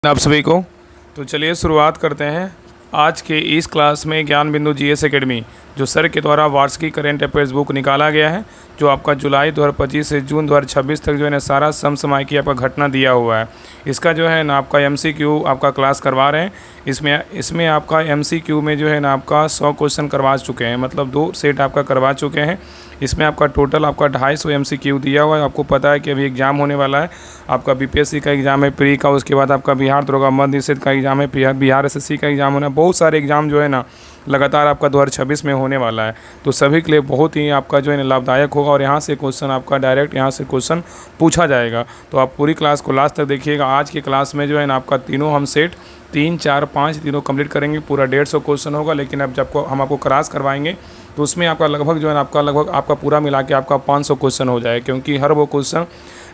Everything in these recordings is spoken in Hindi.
आप सभी को। तो चलिए शुरुआत करते हैं आज के इस क्लास में ज्ञान बिंदु जीएस एकेडमी, जो सर के द्वारा वार्षिक करेंट अफेयर्स बुक निकाला गया है, जो आपका जुलाई 2025 से जून 2026 तक जो है ना सारा समसामयिक आपका घटना दिया हुआ है। इसका जो है ना आपका एमसीक्यू आपका क्लास करवा रहे हैं। इसमें आपका एमसीक्यू में जो है ना आपका 100 क्वेश्चन करवा चुके हैं, मतलब 2 सेट आपका करवा चुके हैं। इसमें आपका टोटल आपका 250 एमसीक्यू दिया हुआ है। आपको पता है कि अभी एग्ज़ाम होने वाला है, आपका बीपीएससी का एग्ज़ाम है, प्री का, उसके बाद आपका बिहार दरोगा मध्य निषेध का एग्ज़ाम है, बिहार एसएससी का एग्ज़ाम होना है। बहुत सारे एग्ज़ाम जो है ना लगातार आपका 2026 में होने वाला है। तो सभी के लिए बहुत ही आपका जो है ना लाभदायक होगा, और यहाँ से क्वेश्चन आपका डायरेक्ट यहाँ से क्वेश्चन पूछा जाएगा। तो आप पूरी क्लास को लास्ट तक देखिएगा। आज के क्लास में जो है ना आपका तीनों हम सेट 3, 4, 5 तीनों कंप्लीट करेंगे। पूरा 150 क्वेश्चन होगा, लेकिन अब जब हम आपको क्लास करवाएंगे तो उसमें आपका लगभग जो है ना आपका पूरा मिला के आपका 500 क्वेश्चन हो जाए, क्योंकि हर वो क्वेश्चन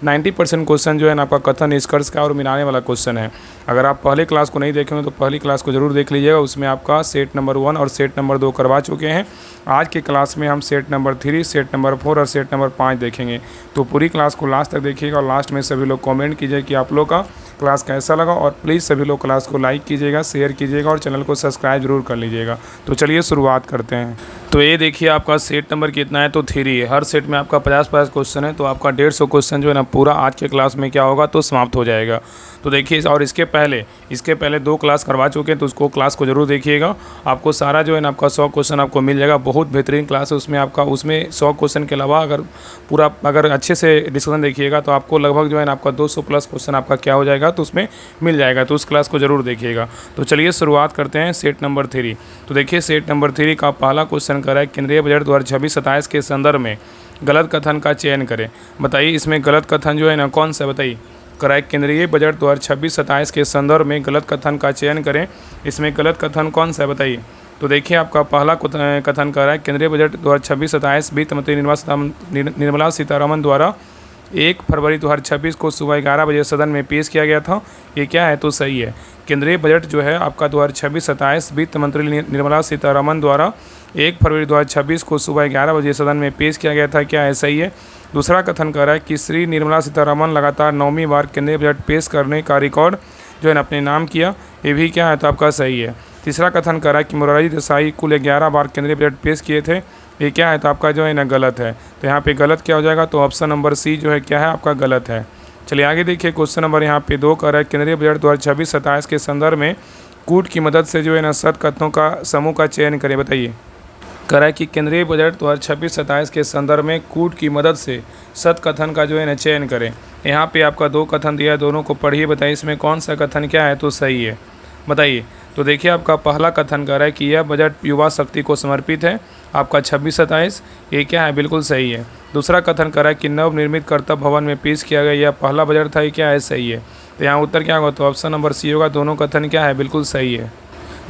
90% क्वेश्चन जो है ना आपका कथन निष्कर्ष का और मिलाने वाला क्वेश्चन है। अगर आप पहले क्लास को नहीं देखेंगे तो पहली क्लास को ज़रूर देख लीजिएगा। उसमें आपका सेट नंबर 1 और सेट नंबर 2 करवा चुके हैं। आज के क्लास में हम सेट नंबर 3, सेट नंबर 4 और सेट नंबर 5 देखेंगे। तो पूरी क्लास को लास्ट तक देखिएगा, और लास्ट में सभी लोग कमेंट कीजिए कि आप लोग का क्लास कैसा लगा, और प्लीज़ सभी लोग क्लास को लाइक कीजिएगा, शेयर कीजिएगा और चैनल को सब्सक्राइब जरूर कर लीजिएगा। तो चलिए शुरुआत करते हैं। तो ये देखिए आपका सेट नंबर कितना है, तो 3 है। हर सेट में आपका 50-50 क्वेश्चन है, तो आपका 150 क्वेश्चन जो है ना पूरा आज के क्लास में क्या होगा तो समाप्त हो जाएगा। तो देखिए, और इसके पहले 2 क्लास करवा चुके हैं, तो उसको क्लास को ज़रूर देखिएगा। आपको सारा जो है ना आपका 100 क्वेश्चन आपको मिल जाएगा। बहुत बेहतरीन क्लास है। उसमें 100 क्वेश्चन के अलावा अगर अच्छे से डिस्कशन देखिएगा तो आपको लगभग जो है ना आपका 200 प्लस क्वेश्चन आपका क्या हो जाएगा तो उसमें मिल जाएगा। तो उस क्लास को ज़रूर देखिएगा। तो चलिए शुरुआत करते हैं सेट नंबर 3। तो देखिए, सेट नंबर 3 का पहला क्वेश्चन कर रहा है, केंद्रीय बजट 2026-27 के संदर्भ में गलत कथन का चयन करें। बताइए, इसमें गलत कथन जो है ना कौन सा, बताइए। कराए केंद्रीय बजट 2026-27 के संदर्भ में गलत कथन का चयन करें। इसमें गलत कथन कौन सा है, बताइए। तो देखिए, आपका पहला कथन कर रहा है, केंद्रीय बजट 2026-27 वित्त मंत्री निर्मला सीतारमण द्वारा 1 फरवरी 2026 को सुबह 11 बजे सदन में पेश किया गया था। ये क्या है, तो सही है। केंद्रीय बजट जो है आपका 2026-27 वित्त मंत्री निर्मला सीतारमण द्वारा 1 फरवरी 2026 को सुबह 11 बजे सदन में पेश किया गया था। क्या है, सही है। दूसरा कथन कर रहा है कि श्री निर्मला सीतारमण लगातार 9वीं बार केंद्रीय बजट पेश करने का रिकॉर्ड जो है ना अपने नाम किया। ये भी क्या है, तो आपका सही है। तीसरा कथन कर रहा है कि मोरारजी देसाई कुल 11 बार केंद्रीय बजट पेश किए थे। ये क्या है, तो आपका जो है ना गलत है। तो यहाँ पे गलत क्या हो जाएगा, तो ऑप्शन नंबर सी जो है क्या है आपका गलत है। चलिए आगे देखिए, क्वेश्चन नंबर यहाँ पे 2 कर रहा है, केंद्रीय बजट 2026-27 के संदर्भ में कूट की मदद से जो है ना सत कथनों का समूह का चयन करें। बताइए, कह रहा है कि केंद्रीय बजट 2026-27 के संदर्भ में कूट की मदद से सत कथन का जो है ना चयन करें। यहाँ पे आपका 2 कथन दिया है, दोनों को पढ़िए, बताइए इसमें कौन सा कथन क्या है, तो सही है। बताइए। तो देखिए, आपका पहला कथन कह रहा है कि यह बजट युवा शक्ति को समर्पित है। आपका 26-27 ये क्या है, बिल्कुल सही है। दूसरा कथन कह रहा है कि नवनिर्मित कर्तव्य भवन में पेश किया गया यह पहला बजट था। ये क्या है, सही है। तो यहाँ उत्तर क्या होगा, तो ऑप्शन नंबर सी होगा। दोनों कथन क्या है, बिल्कुल सही है।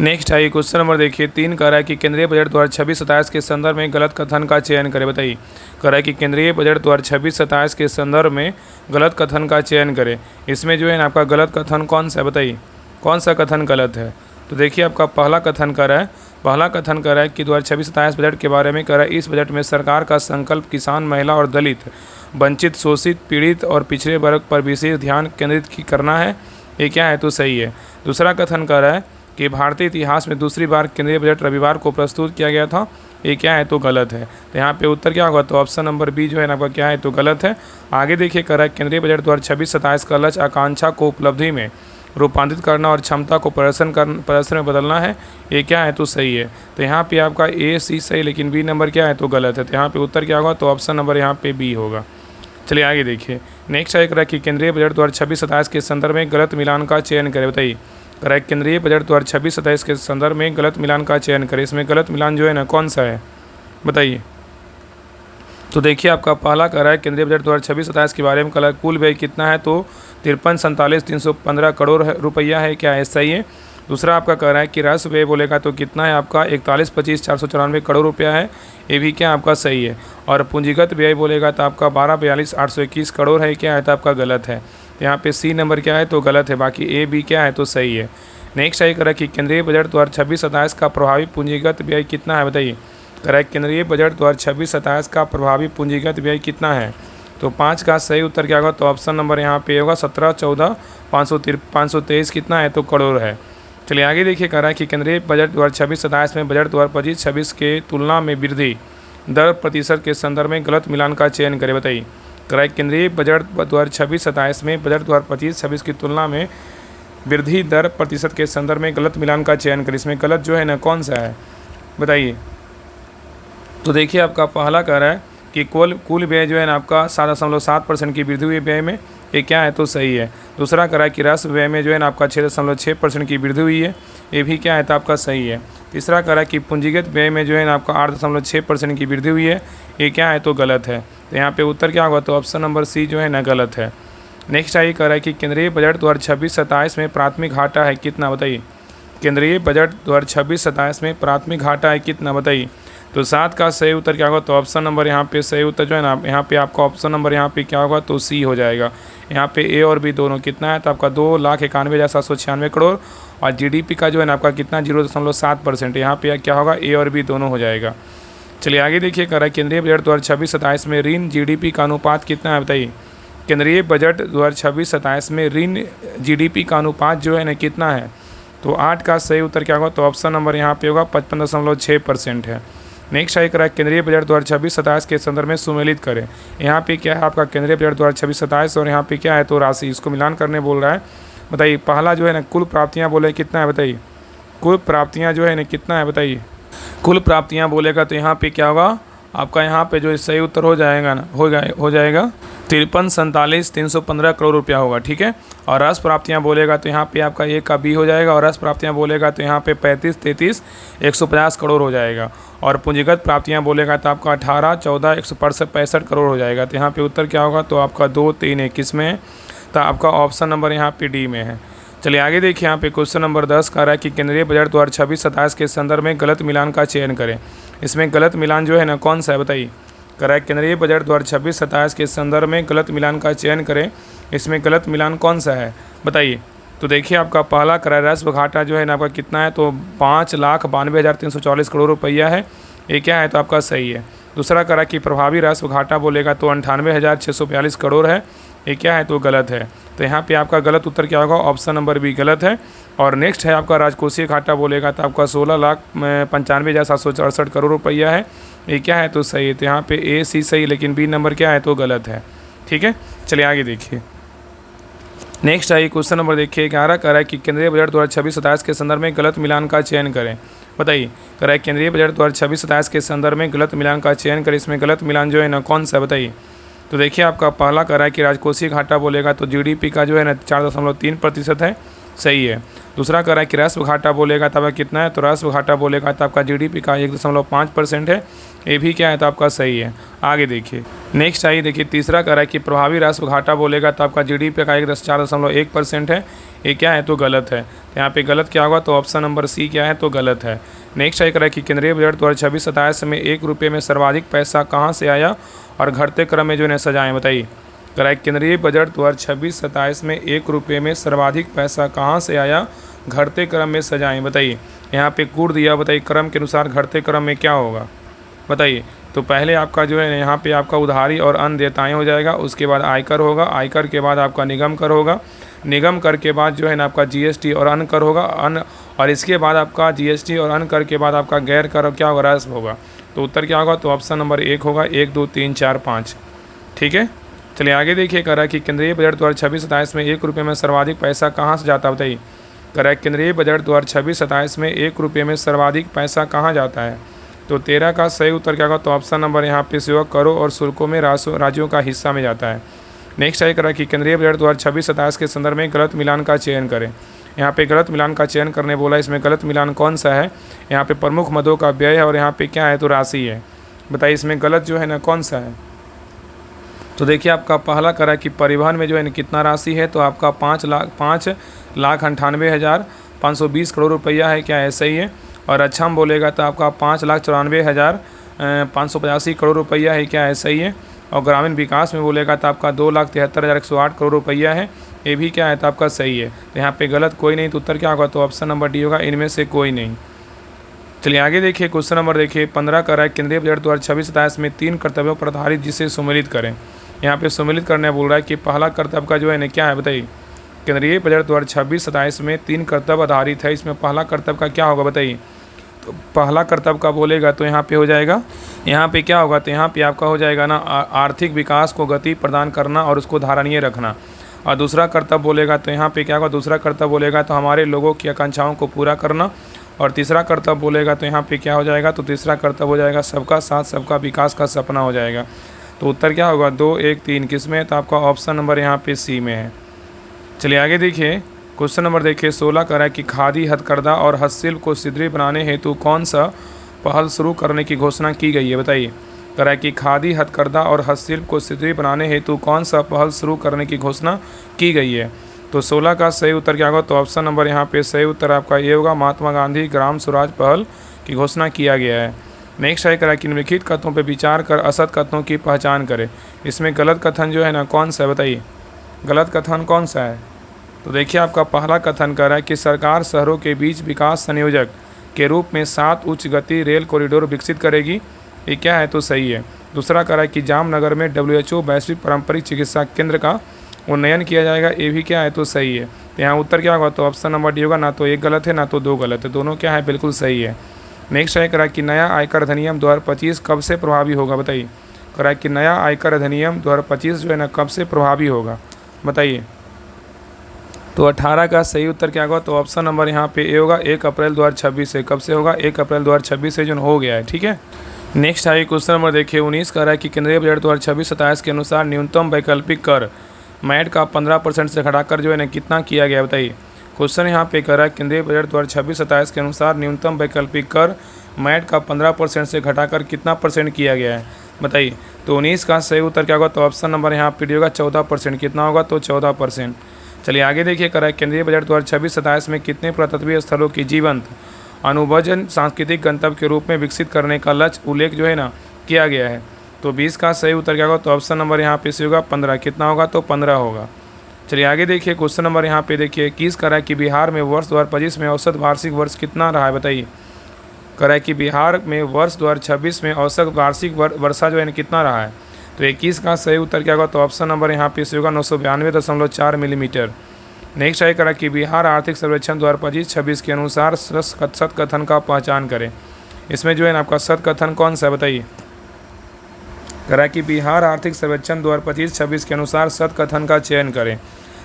नेक्स्ट है क्वेश्चन नंबर देखिए 3 कह रहा है कि केंद्रीय बजट 2026-27 के संदर्भ में गलत कथन का चयन करें। बताइए, कह रहा है कि केंद्रीय बजट 2026-27 के संदर्भ में गलत कथन का चयन करें। इसमें जो है ना आपका गलत कथन कौन सा है, बताइए कौन सा कथन गलत है। तो देखिए, आपका पहला कथन कर रहा है कि 2026-27 बजट के बारे में कह रहा है, इस बजट में सरकार का संकल्प किसान, महिला और दलित, वंचित, शोषित, पीड़ित और पिछड़े वर्ग पर विशेष ध्यान केंद्रित करना है। ये क्या है, तो सही है। दूसरा कथन कर रहा है कि भारतीय इतिहास में दूसरी बार केंद्रीय बजट रविवार को प्रस्तुत किया गया था। ये क्या है, तो गलत है। तो यहाँ पे उत्तर क्या होगा, तो ऑप्शन नंबर बी जो है ना आपका क्या है, तो गलत है। आगे देखिए, कह रहा है केंद्रीय बजट 2026-27 का लक्ष्य आकांक्षा को उपलब्धि में रूपांतरित करना और क्षमता को प्रदर्शन में बदलना है। ये क्या है, तो सही है। तो यहाँ पे आपका ए सी सही, लेकिन बी नंबर क्या है, तो गलत है। तो यहाँ पे उत्तर क्या होगा, तो ऑप्शन नंबर यहाँ पे बी होगा। चलिए आगे देखिए, नेक्स्ट है कह कि केंद्रीय बजट 2026-27 के संदर्भ में गलत मिलान का चयन करें। बताइए, कह रहा है केंद्रीय बजट 2026-27 के संदर्भ में गलत मिलान का चयन करें। इसमें गलत मिलान जो है ना कौन सा है, बताइए। तो देखिए, आपका पहला कह रहा है केंद्रीय बजट 2026-27 के बारे में कल कुल व्यय कितना है, तो 53,47,315 करोड़ रुपया है। क्या है, सही है। दूसरा आपका कह रहा है कि राजस्व व्यय बोलेगा तो कितना है आपका 41,25,494 करोड़ रुपया है। ये भी क्या आपका सही है। और पूंजीगत व्यय बोलेगा तो आपका 12,42,821 करोड़ है। क्या है, तो आपका गलत है। यहाँ पे सी नंबर क्या है, तो गलत है। बाकी ए बी क्या है, तो सही है। नेक्स्ट है कह रहा है कि केंद्रीय बजट 2026-27 का प्रभावी पूंजीगत व्यय कितना है। बताइए, कह रहा है केंद्रीय बजट 2026-27 का प्रभावी पूंजीगत व्यय कितना है। तो 5 का सही उत्तर क्या होगा? तो ऑप्शन नंबर यहाँ पे होगा 17, 14, 523 कितना है? तो करोड़ है। चलिए आगे देखिए, कह रहा है कि केंद्रीय बजट 2026-27 में बजट 2025-26 के तुलना में वृद्धि दर प्रतिशत के संदर्भ में गलत मिलान का चयन करें। बताइए, कह रहा है केंद्रीय बजट 2026-27 में बजट 2025-26 की तुलना में वृद्धि दर प्रतिशत के संदर्भ में गलत मिलान का चयन करें। इसमें गलत जो है ना कौन सा है? बताइए। तो देखिए, आपका पहला कह रहा है कि कुल व्यय जो है ना आपका 7.7% की वृद्धि हुई व्यय में, ये क्या है? तो सही है। दूसरा कह रहा है कि राष्ट्र व्यय में जो है ना आपका 6.6% की वृद्धि हुई है, ये भी क्या है? तो आपका सही है। तीसरा कह रहा है कि पूंजीगत व्यय में जो है ना आपका 8.6% की वृद्धि हुई है, ये क्या है? तो गलत है। तो यहाँ पे उत्तर क्या होगा? तो ऑप्शन नंबर सी जो है ना गलत है। नेक्स्ट आइए, कह रहा है कि केंद्रीय बजट 2026-27 में प्राथमिक घाटा है कितना? बताइए। केंद्रीय बजट 2026-27 में प्राथमिक घाटा है कितना? बताइए। तो 7 का सही उत्तर क्या होगा? तो ऑप्शन नंबर यहाँ पे सही उत्तर जो है ना, यहाँ पे आपका ऑप्शन नंबर यहाँ पे क्या होगा? तो सी हो जाएगा। यहाँ पे ए और बी दोनों कितना है? तो आपका 2,91,796 करोड़, और जीडीपी का जो है ना आपका कितना? 0.7%। यहाँ पे क्या होगा? ए और बी दोनों हो जाएगा। चलिए आगे देखिए, कह रहा है केंद्रीय बजट 2026-27 में ऋण जीडीपी का अनुपात कितना है? बताइए। केंद्रीय बजट 2026-27 में ऋण जीडीपी का अनुपात जो है ना कितना है? तो 8 का सही उत्तर क्या होगा? तो ऑप्शन नंबर यहाँ पे होगा 55.6% है। नेक्स्ट आई करा केंद्रीय बजट 2026-27 के संदर्भ में सुमेलित करें। यहाँ पे क्या है आपका? केंद्रीय बजट 2026-27 और यहाँ पे क्या है? तो राशि, इसको मिलान करने बोल रहा है। बताइए, पहला जो है ना कुल प्राप्तियाँ बोले कितना है? बताइए। कुल प्राप्तियाँ जो है ना कितना है? बताइए। कुल प्राप्तियाँ बोलेगा तो यहाँ पे क्या होगा आपका? यहाँ पे जो सही उत्तर हो जाएगा ना, हो जाएगा 53,47,315 करोड़ रुपया होगा। ठीक है। और रस प्राप्तियाँ बोलेगा तो यहाँ पे आपका ए का बी हो जाएगा, और रस प्राप्तियाँ बोलेगा तो यहाँ पे 35,33,150 करोड़ हो जाएगा। और पूंजीगत प्राप्तियाँ बोलेगा तो आपका 18,14,165 करोड़ हो जाएगा। तो यहाँ पे उत्तर क्या होगा? तो आपका 2, 3, 21 में है। तो आपका ऑप्शन नंबर यहाँ पे डी में है। चलिए आगे देखिए, यहाँ पे क्वेश्चन नंबर 10 कह रहा है कि केंद्रीय बजट 2026-27 के संदर्भ में गलत मिलान का चयन करें। इसमें गलत मिलान जो है ना कौन सा है? बताइए। कह रहा है केंद्रीय बजट 2026-27 के संदर्भ में गलत मिलान का चयन करें। इसमें गलत मिलान कौन सा है? बताइए। तो देखिए, आपका पहला कह रहा है राष्ट्र घाटा जो है ना आपका कितना है? तो 5,92,340 करोड़ रुपया है, ये क्या है? तो आपका सही है। दूसरा कह रहा है कि प्रभावी राष्ट्र घाटा बोलेगा तो 98,642 करोड़ है, ये क्या है? तो गलत है। तो यहाँ पे आपका गलत उत्तर क्या होगा? ऑप्शन नंबर बी गलत है। और नेक्स्ट है आपका राजकोषीय घाटा बोलेगा तो आपका 16,95,768 करोड़ रुपया है, ये क्या है? तो सही है। तो यहाँ पे ए सी सही, लेकिन बी नंबर क्या है? तो गलत है। ठीक है। चलिए आगे देखिए, नेक्स्ट आइए क्वेश्चन नंबर देखिए 11 कह रहा है कि केंद्रीय बजट 2026-27 के संदर्भ में गलत मिलान का चयन करें। बताइए। कह रहा है केंद्रीय बजट 2026-27 के संदर्भ में गलत मिलान का चयन करें। इसमें गलत मिलान जो है ना कौन सा? बताइए। तो देखिए, आपका पहला कह रहा है कि राजकोषीय घाटा बोलेगा तो जीडीपी का जो है ना 4.3% है, सही है। दूसरा कह रहा है कि राष्ट्र घाटा बोलेगा तब कितना है? तो राष्ट्र घाटा बोलेगा तो आपका जीडीपी का 1.5% है, ये भी क्या है? तो आपका सही है। आगे देखिए, नेक्स्ट आइए देखिए, तीसरा कह रहा है कि प्रभावी राष्ट्र घाटा बोलेगा तो आपका जीडीपी का 4.1% है, ये क्या है? तो गलत है। तो यहाँ पे गलत क्या होगा? तो ऑप्शन नंबर सी क्या है? तो गलत है। नेक्स्ट आइए कह रहा है कि केंद्रीय बजट 2026-27 में 1 रुपये में सर्वाधिक पैसा कहाँ से आया और घटते क्रम में जो है सजाएं। बताइए। कह रहा है केंद्रीय बजट 2026-27 में 1 रुपये में सर्वाधिक पैसा कहाँ से आया, घटते क्रम में सजाएं। बताइए। यहाँ पे कूट दिया, बताइए क्रम के अनुसार घटते क्रम में क्या होगा? बताइए। तो पहले आपका जो है यहाँ पे आपका उधारी और अन्य देयताएँ हो जाएगा, उसके बाद आयकर होगा, आयकर के बाद आपका निगम कर होगा, निगम कर के बाद जो है ना आपका जीएसटी और अन्य कर होगा, अन्य, और इसके बाद आपका जीएसटी और अन्य कर के बाद आपका गैर कर क्या होगा? राजस्व होगा। तो उत्तर क्या होगा? तो ऑप्शन नंबर 1 होगा, 1, 2, 3, 4, 5। ठीक है। चलिए आगे देखिए, कह रहा है कि केंद्रीय बजट 2026-27 में 1 रुपये में सर्वाधिक पैसा कहाँ से जाता है? बताइए। कह रहा है केंद्रीय बजट 2026-27 में 1 रुपये में सर्वाधिक पैसा कहाँ जाता है? तो 13 का सही उत्तर क्या होगा? तो ऑप्शन नंबर यहाँ पे सेवा करों और शुल्कों में राज्यों का हिस्सा में जाता है। नेक्स्ट है कह रहा है कि केंद्रीय बजट 2026-27 के संदर्भ में गलत मिलान का चयन करें। यहाँ पे गलत मिलान का चयन करने बोला, इसमें गलत मिलान कौन सा है? यहाँ पे प्रमुख मदों का व्यय है और यहाँ पे क्या है? तो राशि है। बताइए, इसमें गलत जो है ना कौन सा है? तो देखिए, आपका पहला कह रहा है कि परिवहन में जो है ना कितना राशि है? तो आपका 5,98,520 करोड़ रुपया है, क्या है? सही है। और रक्षा में बोलेगा तो आपका 5,94,585 करोड़ रुपया है, क्या है? सही है। और ग्रामीण विकास में बोलेगा तो आपका 2,73,108 करोड़ रुपया है, ये भी क्या है? तो आपका सही है। तो यहाँ पे गलत कोई नहीं, तो उत्तर क्या होगा? तो ऑप्शन नंबर डी होगा, इनमें से कोई नहीं। चलिए आगे देखिए, क्वेश्चन नंबर देखिए 15 कह रहा है केंद्रीय बजट 2026-27 में 3 कर्तव्यों पर आधारित जिसे सुमेलित करें। यहाँ पे सम्मिलित करने बोल रहा है कि पहला कर्तव्य का जो है ना क्या है बताइए। केंद्रीय बजट 2026-27 में 3 कर्तव्य आधारित है। इसमें पहला कर्तव्य का क्या होगा बताइए। तो पहला कर्तव्य का बोलेगा तो यहाँ पे हो जाएगा, यहाँ पे क्या होगा, तो यहाँ पे आपका हो जाएगा ना आर्थिक विकास को गति प्रदान करना और उसको धारणीय रखना। और दूसरा कर्तव्य बोलेगा तो यहाँ पे क्या होगा, दूसरा कर्तव्य बोलेगा तो हमारे लोगों की आकांक्षाओं को पूरा करना। और तीसरा कर्तव्य बोलेगा तो यहाँ पे क्या हो जाएगा, तो तीसरा कर्तव्य हो जाएगा सबका साथ सबका विकास का सपना हो जाएगा। तो उत्तर क्या होगा 2, 1, 3 किस में, तो आपका ऑप्शन नंबर यहाँ पे सी में है। चलिए आगे देखिए, क्वेश्चन नंबर देखिए 16 कह रहा है कि खादी हथकरघा और हस्तशिल्प को सुदृढ़ बनाने हेतु कौन सा पहल शुरू करने की घोषणा की गई है बताइए। कह रहा है कि खादी हथकरघा और हस्तशिल्प को सुदृढ़ बनाने हेतु कौन सा पहल शुरू करने की घोषणा की गई है। तो 16 का सही उत्तर क्या होगा, तो ऑप्शन नंबर यहाँ पे सही उत्तर आपका ये होगा, महात्मा गांधी ग्राम स्वराज पहल की घोषणा किया गया है। नेक्स्ट है करा कि निम्नलिखित कथनों पर विचार कर असत कथनों की पहचान करें। इसमें गलत कथन जो है ना कौन सा है बताइए, गलत कथन कौन सा है। तो देखिए आपका पहला कथन कर रहा है कि सरकार शहरों के बीच विकास संयोजक के रूप में 7 उच्च गति रेल कॉरिडोर विकसित करेगी, ये क्या है, तो सही है। दूसरा कह रहा है कि जामनगर में WHO वैश्विक पारंपरिक चिकित्सा केंद्र का उन्नयन किया जाएगा, ये भी क्या है, तो सही है। तो यहाँ उत्तर क्या होगा, तो ऑप्शन नंबर डी होगा, ना तो एक गलत है ना तो 2 गलत है, दोनों क्या है, बिल्कुल सही है। नेक्स्ट है कह रहा है कि नया आयकर अधिनियम 2025 कब से प्रभावी होगा बताइए। कह रहा है कि नया आयकर अधिनियम 2025 जो है ना कब से प्रभावी होगा बताइए। तो 18 का सही उत्तर क्या होगा, तो ऑप्शन नंबर यहाँ पे ए होगा, 1 अप्रैल 2026 से। कब से होगा, 1 अप्रैल 2026 से जो हो गया है, ठीक है। नेक्स्ट है क्वेश्चन नंबर देखिए 19 कह रहा है कि केंद्रीय बजट 2026-27 के अनुसार न्यूनतम वैकल्पिक कर मैट का 15% से घटाकर जो है ना कितना किया गया बताइए। क्वेश्चन यहाँ पे कह रहा है केंद्रीय बजट 2026-27 के अनुसार न्यूनतम वैकल्पिक कर मैट का 15% से घटाकर कितना परसेंट किया गया है बताइए। तो 19 का सही उत्तर क्या होगा, तो ऑप्शन नंबर यहाँ पे होगा 14%। कितना होगा, तो 14%। चलिए आगे देखिए कह रहा है केंद्रीय बजट 2026-27 में कितने पुरातत्वीय स्थलों की जीवंत अनुभवजन सांस्कृतिक गंतव्य के रूप में विकसित करने का लक्ष्य उल्लेख जो है ना किया गया है। तो 20 का सही उत्तर क्या होगा, तो ऑप्शन नंबर यहाँ पे से होगा 15। कितना होगा, तो 15 होगा। चलिए आगे देखिए क्वेश्चन नंबर यहाँ पे देखिए 21 कह रहा है कि बिहार में वर्ष 2025 में औसत वार्षिक वर्ष कितना रहा है बताइए। कह रहा है कि बिहार में वर्ष 2026 में औसत वार्षिक वर्षा जो है कितना रहा है। तो 21 का सही उत्तर क्या होगा, तो ऑप्शन नंबर यहाँ पे से होगा 992.4 मिलीमीटर। नेक्स्ट है करा कि बिहार आर्थिक सर्वेक्षण 2025-26 के अनुसार सत कथन का पहचान करें। इसमें जो है ना आपका सत कथन कौन सा है बताइए। करा कि बिहार आर्थिक सर्वेक्षण 2025-26 के अनुसार सत कथन का चयन करें।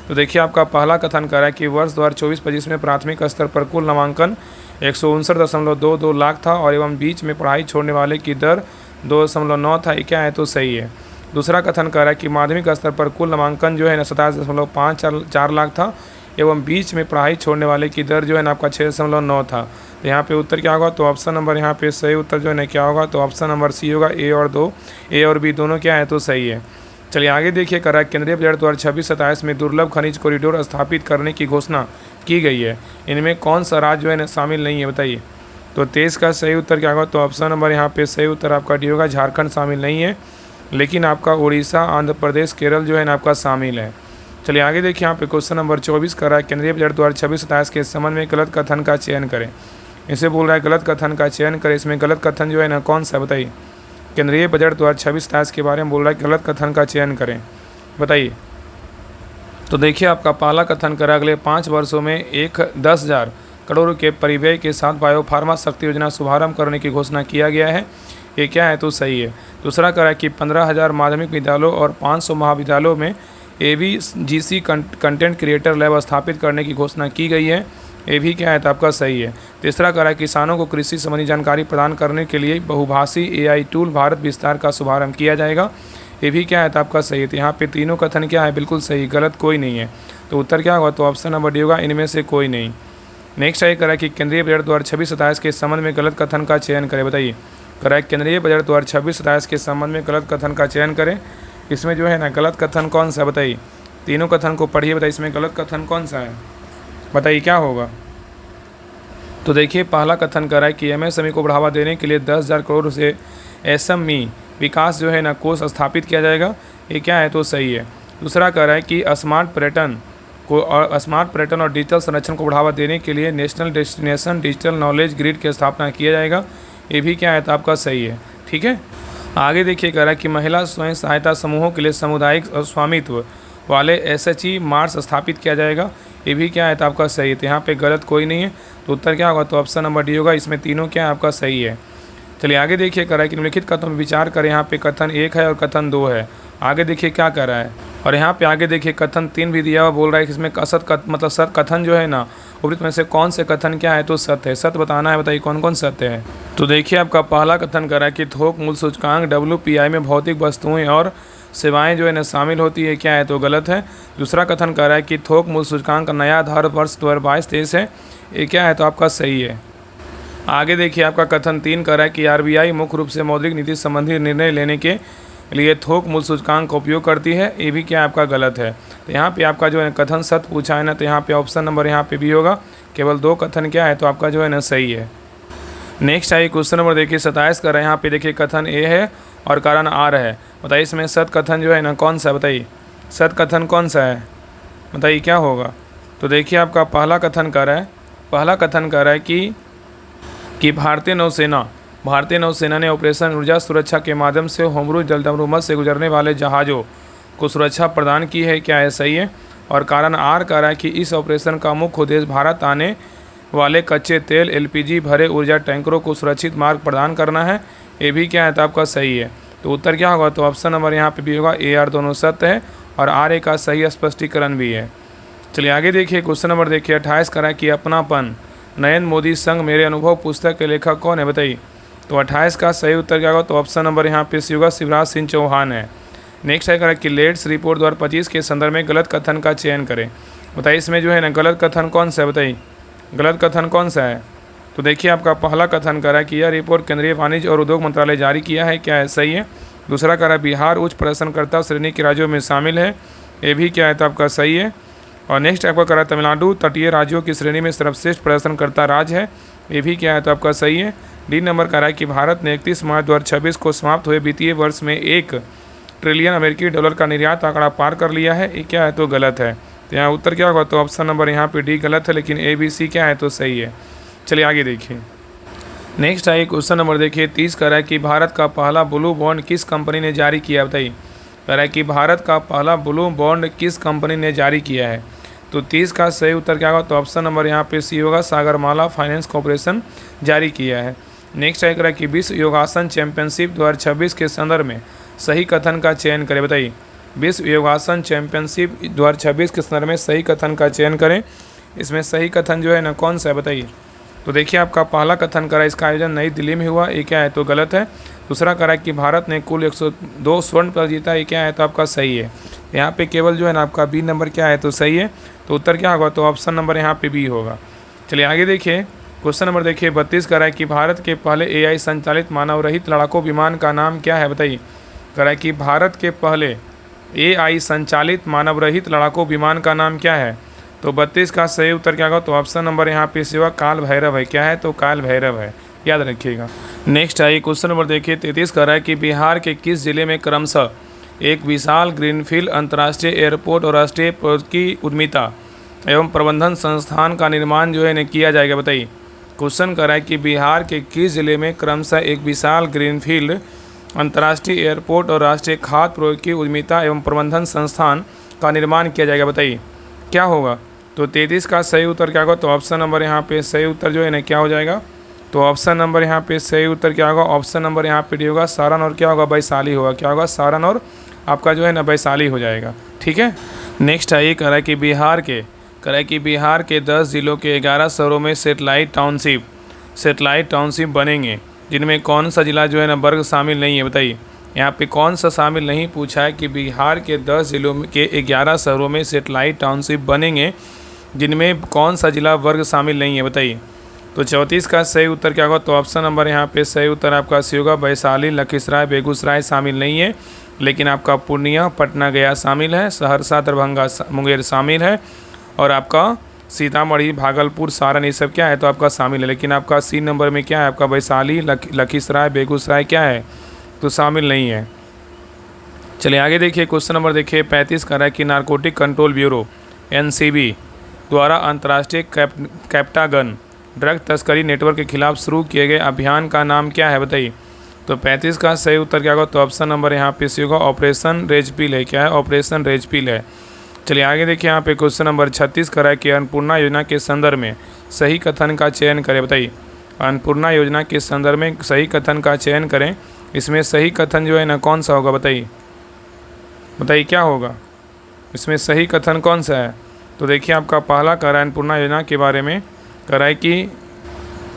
तो देखिए आपका पहला कथन करा कि वर्ष 2024-25 में प्राथमिक स्तर पर कुल नामांकन 159.22 लाख था और एवं बीच में पढ़ाई छोड़ने वाले की दर 2.9 था, ये क्या है, तो सही है। दूसरा कथन कर रहा है कि माध्यमिक स्तर पर कुल नामांकन जो है ना 27.54 लाख था एवं बीच में पढ़ाई छोड़ने वाले की दर जो है ना आपका 6.9 था। तो यहाँ पे उत्तर क्या होगा, तो ऑप्शन नंबर यहाँ पे सही उत्तर जो है ना क्या होगा, तो ऑप्शन नंबर सी होगा। ए और बी दोनों क्या है, तो सही है। चलिए आगे देखिए कह रहा है केंद्रीय बजट 2026-27 में दुर्लभ खनिज कॉरिडोर स्थापित करने की घोषणा की गई है, इनमें कौन सा राज्य जो है ना शामिल नहीं है बताइए। तो 23 का सही उत्तर क्या होगा, तो ऑप्शन नंबर यहाँ पे सही उत्तर आपका डी होगा। झारखंड शामिल नहीं है, लेकिन आपका उड़ीसा, आंध्र प्रदेश, केरल जो है ना आपका शामिल है। चलिए आगे देखिए यहाँ पे क्वेश्चन नंबर 24 कर रहा है केंद्रीय बजट 2026-27 के संबंध में गलत कथन का चयन करें। इसे बोल रहा है गलत कथन का चयन करें। इसमें गलत कथन जो है ना कौन सा बताइए। केंद्रीय बजट 2026-27 के बारे में बोल रहा है गलत कथन का चयन करें बताइए। तो देखिए आपका पहला कथन करा अगले 5 वर्षों में 10,000 करोड़ के परिव्यय के साथ बायो फार्मा शक्ति योजना शुभारंभ करने की घोषणा किया गया है, ये क्या है, तो सही है। दूसरा करा कि 15,000 माध्यमिक विद्यालयों और 500 महाविद्यालयों में AVGC कंटेंट क्रिएटर लैब स्थापित करने की घोषणा की गई है, ये भी क्या है, तो आपका सही है। तीसरा करा किसानों को कृषि संबंधी जानकारी प्रदान करने के लिए बहुभाषी AI टूल भारत विस्तार का शुभारंभ किया जाएगा, ये भी क्या है, तो आपका सही है। तो यहाँ पे तीनों कथन क्या है, बिल्कुल सही, गलत कोई नहीं है। तो उत्तर क्या होगा, तो ऑप्शन नंबर डी होगा, इनमें से कोई नहीं। नेक्स्ट है करा कि केंद्रीय बजट 2026-27 के संबंध में गलत कथन का चयन करें बताइए। करा केंद्रीय बजट 2026-27 के संबंध में गलत कथन का चयन करें। इसमें जो है ना गलत कथन कौन सा बताइए। तीनों कथन को पढ़िए बताइए, इसमें गलत कथन कौन सा है बताइए, क्या होगा। तो देखिए पहला कथन कर रहा है कि MSME को बढ़ावा देने के लिए 10,000 करोड़ से SME विकास जो है ना कोष स्थापित किया जाएगा, ये क्या है, तो सही है। दूसरा कह रहा है कि स्मार्ट पर्यटन और डिजिटल संरक्षण को बढ़ावा देने के लिए national destination digital knowledge grid की स्थापना किया जाएगा, ये भी क्या है, तो आपका सही है, ठीक है। आगे देखिए कह रहा है कि महिला स्वयं सहायता समूहों के लिए सामुदायिक स्वामित्व वाले एसएचजी मार्च स्थापित किया जाएगा। ये भी क्या है तो आपका सही है, तो यहाँ पे गलत कोई नहीं है, तो उत्तर क्या होगा, तो ऑप्शन नंबर डी होगा। इसमें तीनों क्या है आपका सही है। चलिए आगे देखिए कह रहा है कि निम्नलिखित कथनों में विचार करें। यहाँ पे कथन 1 है और कथन 2 है। आगे देखिए क्या कर रहा है, और यहाँ पे आगे देखिए कथन 3 भी दिया हुआ, बोल रहा है कि इसमें मतलब सत्य कथन जो है ना, उपरोक्त में से कौन से कथन क्या है तो सत्य है। सत्य बताना है, बताइए कौन कौन सत्य है। तो देखिए आपका पहला कथन कर रहा है कि थोक मूल्य सूचकांक WPI में भौतिक वस्तुएं और सेवाएं जो है ना शामिल होती है, क्या है तो गलत है। दूसरा कथन कर रहा है कि थोक मूल्य सूचकांक का नया आधार वर्ष 2022-23 है, ये क्या है तो आपका सही है। आगे देखिए आपका कथन 3 कर रहा है कि RBI मुख्य रूप से मौद्रिक नीति संबंधी निर्णय लेने के लिए थोक मूल्य सूचकांक का उपयोग करती है, ये भी क्या आपका गलत है। तो यहाँ पे आपका जो है कथन सत्य पूछा है ना, तो यहाँ पे ऑप्शन नंबर यहाँ पे भी होगा। केवल 2 कथन क्या है तो आपका जो है ना सही है। नेक्स्ट आइए क्वेश्चन नंबर देखिए 27 कर रहे हैं। यहाँ पे देखिए कथन ए है और कारण आर है। बताइए इसमें सत्य कथन जो है ना कौन सा है, बताइए सत्य कथन कौन सा है, बताइए क्या होगा। तो देखिए आपका पहला कथन कर रहा है कि भारतीय नौसेना ने ऑपरेशन ऊर्जा सुरक्षा के माध्यम से होमरूज जलदमरूमत से गुजरने वाले जहाज़ों को सुरक्षा प्रदान की है, क्या है सही है। और कारण आर कह रहा है कि इस ऑपरेशन का मुख्य उद्देश्य भारत आने वाले कच्चे तेल LPG भरे ऊर्जा टैंकरों को सुरक्षित मार्ग प्रदान करना है, ये भी क्या है तो आपका सही है। तो उत्तर क्या होगा, तो ऑप्शन नंबर यहाँ पे भी होगा। AR दोनों सत्य है और RA का सही स्पष्टीकरण भी है। चलिए आगे देखिए क्वेश्चन नंबर देखिए 28 करा कि अपनापन नयन मोदी संग मेरे अनुभव पुस्तक के लेखक कौन है, बताइए। तो 28 का सही उत्तर क्या होगा, तो ऑप्शन नंबर यहाँ पे सी होगा, शिवराज सिंह चौहान है। नेक्स्ट है करा कि लेट्स रिपोर्ट 2025 के संदर्भ में गलत कथन का चयन करें। बताइए इसमें जो है ना गलत कथन कौन सा है, बताइए गलत कथन कौन सा है। तो देखिए आपका पहला कथन करा कि यह रिपोर्ट केंद्रीय वाणिज्य और उद्योग मंत्रालय जारी किया है, क्या है सही है। दूसरा करा बिहार उच्च प्रदर्शनकर्ता श्रेणी के राज्यों में शामिल है, ये भी क्या है तो आपका सही है। और नेक्स्ट आपका करा तमिलनाडु तटीय राज्यों की श्रेणी में सर्वश्रेष्ठ प्रदर्शनकर्ता राज्य है, ये भी क्या है तो आपका सही है। डी नंबर करा कि भारत ने 31 मार्च 2026 को समाप्त हुए वित्तीय वर्ष में $1 ट्रिलियन अमेरिकी डॉलर का निर्यात आंकड़ा पार कर लिया है, ये क्या है तो गलत है। तो यहाँ उत्तर क्या होगा, तो ऑप्शन नंबर यहाँ पे डी गलत है, लेकिन ABC क्या है तो सही है। चलिए आगे देखिए नेक्स्ट है क्वेश्चन नंबर देखिए 30 कह रहा है कि भारत का पहला ब्लू बॉन्ड किस कंपनी ने जारी किया, बताइए। कह रहा है कि भारत का पहला ब्लू बॉन्ड किस कंपनी ने जारी किया है। तो 30 का सही उत्तर क्या होगा, तो ऑप्शन नंबर यहाँ पे सी होगा, सागरमाला फाइनेंस कॉर्पोरेशन जारी किया है। नेक्स्ट है कह रहा है कि विश्व योगासन चैंपियनशिप 2026 के संदर्भ में सही कथन का चयन करें, बताइए। विश्व योगासन चैंपियनशिप 2026 के संदर्भ में सही कथन का चयन करें। इसमें सही कथन जो है ना कौन सा है, बताइए। तो देखिए आपका पहला कथन करा इसका आयोजन नई दिल्ली में हुआ, ये क्या है तो गलत है। दूसरा करा कि भारत ने कुल 102 स्वर्ण पदक जीता, ये क्या है तो आपका सही है। यहाँ पे केवल जो है ना आपका बी नंबर क्या है तो सही है। तो उत्तर क्या होगा, तो ऑप्शन नंबर यहाँ पे बी होगा। चलिए आगे देखिए क्वेश्चन नंबर देखिए 32 करा है कि भारत के पहले AI संचालित मानव रहित लड़ाकू विमान का नाम क्या है, बताइए। करा है कि भारत के पहले AI संचालित मानव रहित लड़ाकू विमान का नाम क्या है। तो 32 का सही उत्तर क्या होगा, तो ऑप्शन नंबर यहाँ पे से होगा, काल भैरव है, क्या है तो काल भैरव है, याद रखिएगा। नेक्स्ट आइए क्वेश्चन नंबर देखिए 33 कर रहा है कि बिहार के किस जिले में क्रमशः एक विशाल ग्रीनफील्ड अंतर्राष्ट्रीय एयरपोर्ट और राष्ट्रीय प्रौद्योगिकी उद्यमिता एवं प्रबंधन संस्थान का निर्माण जो है न किया जाएगा, बताइए। क्वेश्चन कर रहा है कि बिहार के किस जिले में क्रमशः एक विशाल ग्रीनफील्ड अंतर्राष्ट्रीय एयरपोर्ट और राष्ट्रीय खाद्य प्रौद्योगिकी उद्यमिता एवं प्रबंधन संस्थान का निर्माण किया जाएगा, बताइए क्या होगा। तो 33 का सही उत्तर क्या होगा, तो ऑप्शन नंबर यहाँ पे सही उत्तर जो है ना क्या हो जाएगा, तो ऑप्शन नंबर यहाँ पे सही उत्तर क्या होगा, ऑप्शन नंबर यहाँ पे डी होगा, सारण और क्या होगा वैशाली होगा, क्या होगा सारण और आपका जो है ना वैशाली हो जाएगा, ठीक है। नेक्स्ट है ये कह रहा है कि बिहार के 10 जिलों के 11 शहरों में सेटेलाइट टाउनशिप बनेंगे, जिनमें कौन सा जिला जो है ना वर्ग शामिल नहीं है, बताइए। यहाँ पे कौन सा शामिल नहीं पूछा है कि बिहार के 10 जिलों के 11 शहरों में सेटेलाइट टाउनशिप बनेंगे, जिनमें कौन सा जिला वर्ग शामिल नहीं है, बताइए। तो 34 का सही उत्तर क्या होगा, तो ऑप्शन नंबर यहाँ पे सही उत्तर आपका सी होगा, वैशाली लखीसराय बेगूसराय शामिल नहीं है, लेकिन आपका पूर्णिया पटना गया शामिल है, सहरसा दरभंगा मुंगेर शामिल है, और आपका सीतामढ़ी भागलपुर सारण ये सब क्या है तो आपका शामिल है। लेकिन आपका सी नंबर में क्या है, आपका वैशाली लखीसराय बेगूसराय क्या है तो शामिल नहीं है। चलिए आगे देखिए क्वेश्चन नंबर देखिए 35 कर रहा है कि नारकोटिक कंट्रोल ब्यूरो NCB द्वारा अंतर्राष्ट्रीय कैप्टागन ड्रग तस्करी नेटवर्क के खिलाफ शुरू किए गए अभियान का नाम क्या है, बताइए। तो 35 का सही उत्तर क्या होगा? तो ऑप्शन नंबर यहाँ पे सी होगा, ऑपरेशन रेजपील है। क्या है? ऑपरेशन रेजपील है। चलिए आगे देखिए, यहाँ पे क्वेश्चन नंबर 36 करा है कि अन्नपूर्णा योजना के संदर्भ में सही कथन का चयन करें। बताइए, अन्नपूर्णा योजना के संदर्भ में सही कथन का चयन करें। इसमें सही कथन जो है ना कौन सा होगा? बताइए बताइए क्या होगा इसमें सही कथन कौन सा है? तो देखिए आपका पहला कह रहा है अन्नपूर्णा योजना के बारे में कह रहा है कि,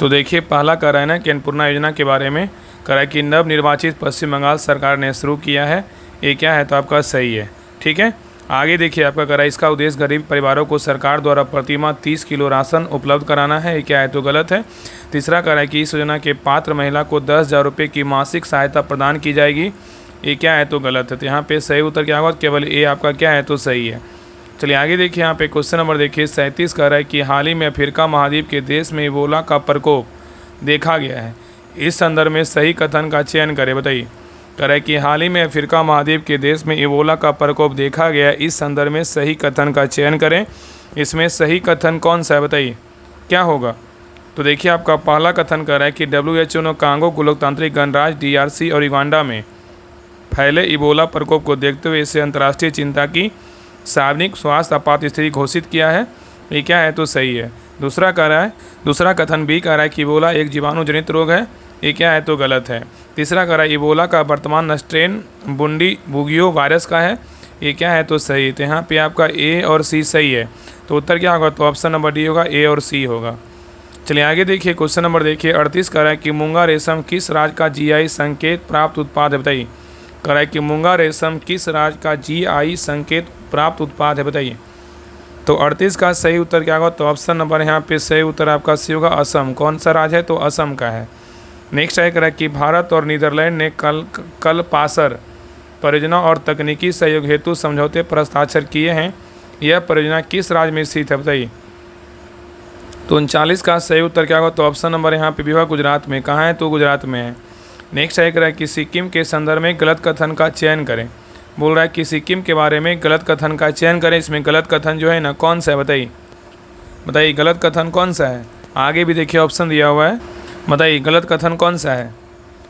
तो देखिए पहला कह रहा है ना कि अन्नपूर्णा योजना के बारे में कह रहा है कि नवनिर्वाचित पश्चिम बंगाल सरकार ने शुरू किया है। ये क्या है? तो आपका सही है। ठीक है, आगे देखिए आपका कह रहा है इसका उद्देश्य गरीब परिवारों को सरकार द्वारा प्रतिमाह 30 किलो राशन उपलब्ध कराना है। ये क्या है? तो गलत है। तीसरा कह रहा है कि इस योजना के पात्र महिला को 10,000 रुपये की मासिक सहायता प्रदान की जाएगी। ये क्या है? तो गलत है। तो यहाँ पे सही उत्तर क्या होगा? केवल ए आपका क्या है? तो सही है। चलिए आगे देखिए, यहाँ पे क्वेश्चन नंबर देखिए 37 कह रहा है कि हाल ही में अफ्रीका महाद्वीप के देश में इबोला का प्रकोप देखा गया है। इस संदर्भ में सही कथन का चयन करें। बताइए, कह रहा है कि हाल ही में अफ्रीका महाद्वीप के देश में इबोला का प्रकोप देखा गया है। इस संदर्भ में सही कथन का चयन करें। इसमें सही कथन कौन सा है? बताइए क्या होगा? तो देखिए आपका पहला कथन कह रहा है कि WHO ने कांगो लोकतांत्रिक गणराज्य DRC और युगांडा में फैले इबोला प्रकोप को देखते हुए इसे अंतर्राष्ट्रीय चिंता की सार्वजनिक स्वास्थ्य आपात स्थिति घोषित किया है। ये क्या है? तो सही है। दूसरा कह रहा है, दूसरा कथन भी कह रहा है कि इबोला एक जीवाणु जनित रोग है। ये क्या है? तो गलत है। तीसरा कह रहा है इबोला का वर्तमान स्ट्रेन बुंडी बुगियो वायरस का है। ये क्या है? तो सही। तो यहाँ पे आपका ए और सी सही है। तो उत्तर क्या होगा? तो ऑप्शन नंबर डी होगा, ए और सी होगा। चलिए आगे देखिए, क्वेश्चन नंबर देखिए 38 कह रहा है कि मूंगा रेशम किस राज्य का GI संकेत प्राप्त उत्पाद है? बताइए, कह रहा है कि मूंगा रेशम किस राज्य का GI संकेत प्राप्त उत्पाद है? बताइए। तो 38 का सही उत्तर क्या होगा? तो ऑप्शन नंबर यहाँ पे सही उत्तर आपका सी होगा, असम। कौन सा राज्य है? तो असम का है। नेक्स्ट है कह रहा है कि भारत और नीदरलैंड ने कल पासर परियोजना और तकनीकी सहयोग हेतु समझौते पर हस्ताक्षर किए हैं। यह परियोजना किस राज्य में स्थित है? बताइए। तो 39 का सही उत्तर क्या होगा? तो ऑप्शन नंबर यहाँ पे भी होगा, गुजरात में। कहाँ है? तो गुजरात में है। नेक्स्ट है कह रहा है कि सिक्किम के संदर्भ में गलत कथन का चयन करें। बोल रहा है कि सिक्किम के बारे में गलत कथन का चयन करें। इसमें गलत कथन जो है ना कौन सा है? बताइए बताइए गलत कथन कौन सा है? आगे भी देखिए ऑप्शन दिया हुआ है, बताइए गलत कथन कौन सा है?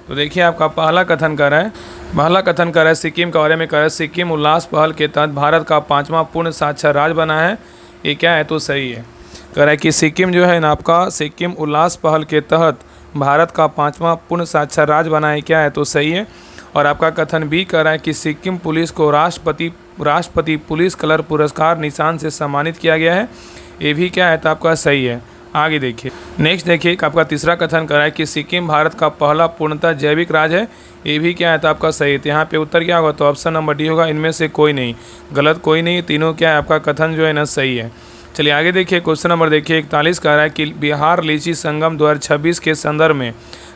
तो देखिए आपका पहला कथन कर रहा है, पहला कथन कर रहा है सिक्किम के बारे में कह रहा है सिक्किम उल्लास पहल के तहत भारत का 5वां पूर्ण साक्षर राज्य बना है। ये क्या है? तो सही है। कह रहा है कि सिक्किम जो है ना आपका सिक्किम उल्लास पहल के तहत भारत का 5वां पूर्ण साक्षर राज्य बना है। क्या है? तो सही है। और आपका कथन भी कह रहा है कि सिक्किम पुलिस को राष्ट्रपति पुलिस कलर पुरस्कार निशान से सम्मानित किया गया है। ये भी क्या है? तो आपका सही है। आगे देखिए, नेक्स्ट देखिए आपका तीसरा कथन कर रहा है कि सिक्किम भारत का पहला पूर्णतः जैविक राज्य है। ये भी क्या है? तो आपका सही है। तो यहाँ पे उत्तर क्या होगा? तो ऑप्शन नंबर डी होगा। इनमें से कोई नहीं, गलत कोई नहीं, तीनों क्या है? आपका कथन जो है ना सही है। चलिए आगे देखिए, क्वेश्चन नंबर देखिए 41 कह रहा है कि बिहार लीची संगम 2026 के संदर्भ में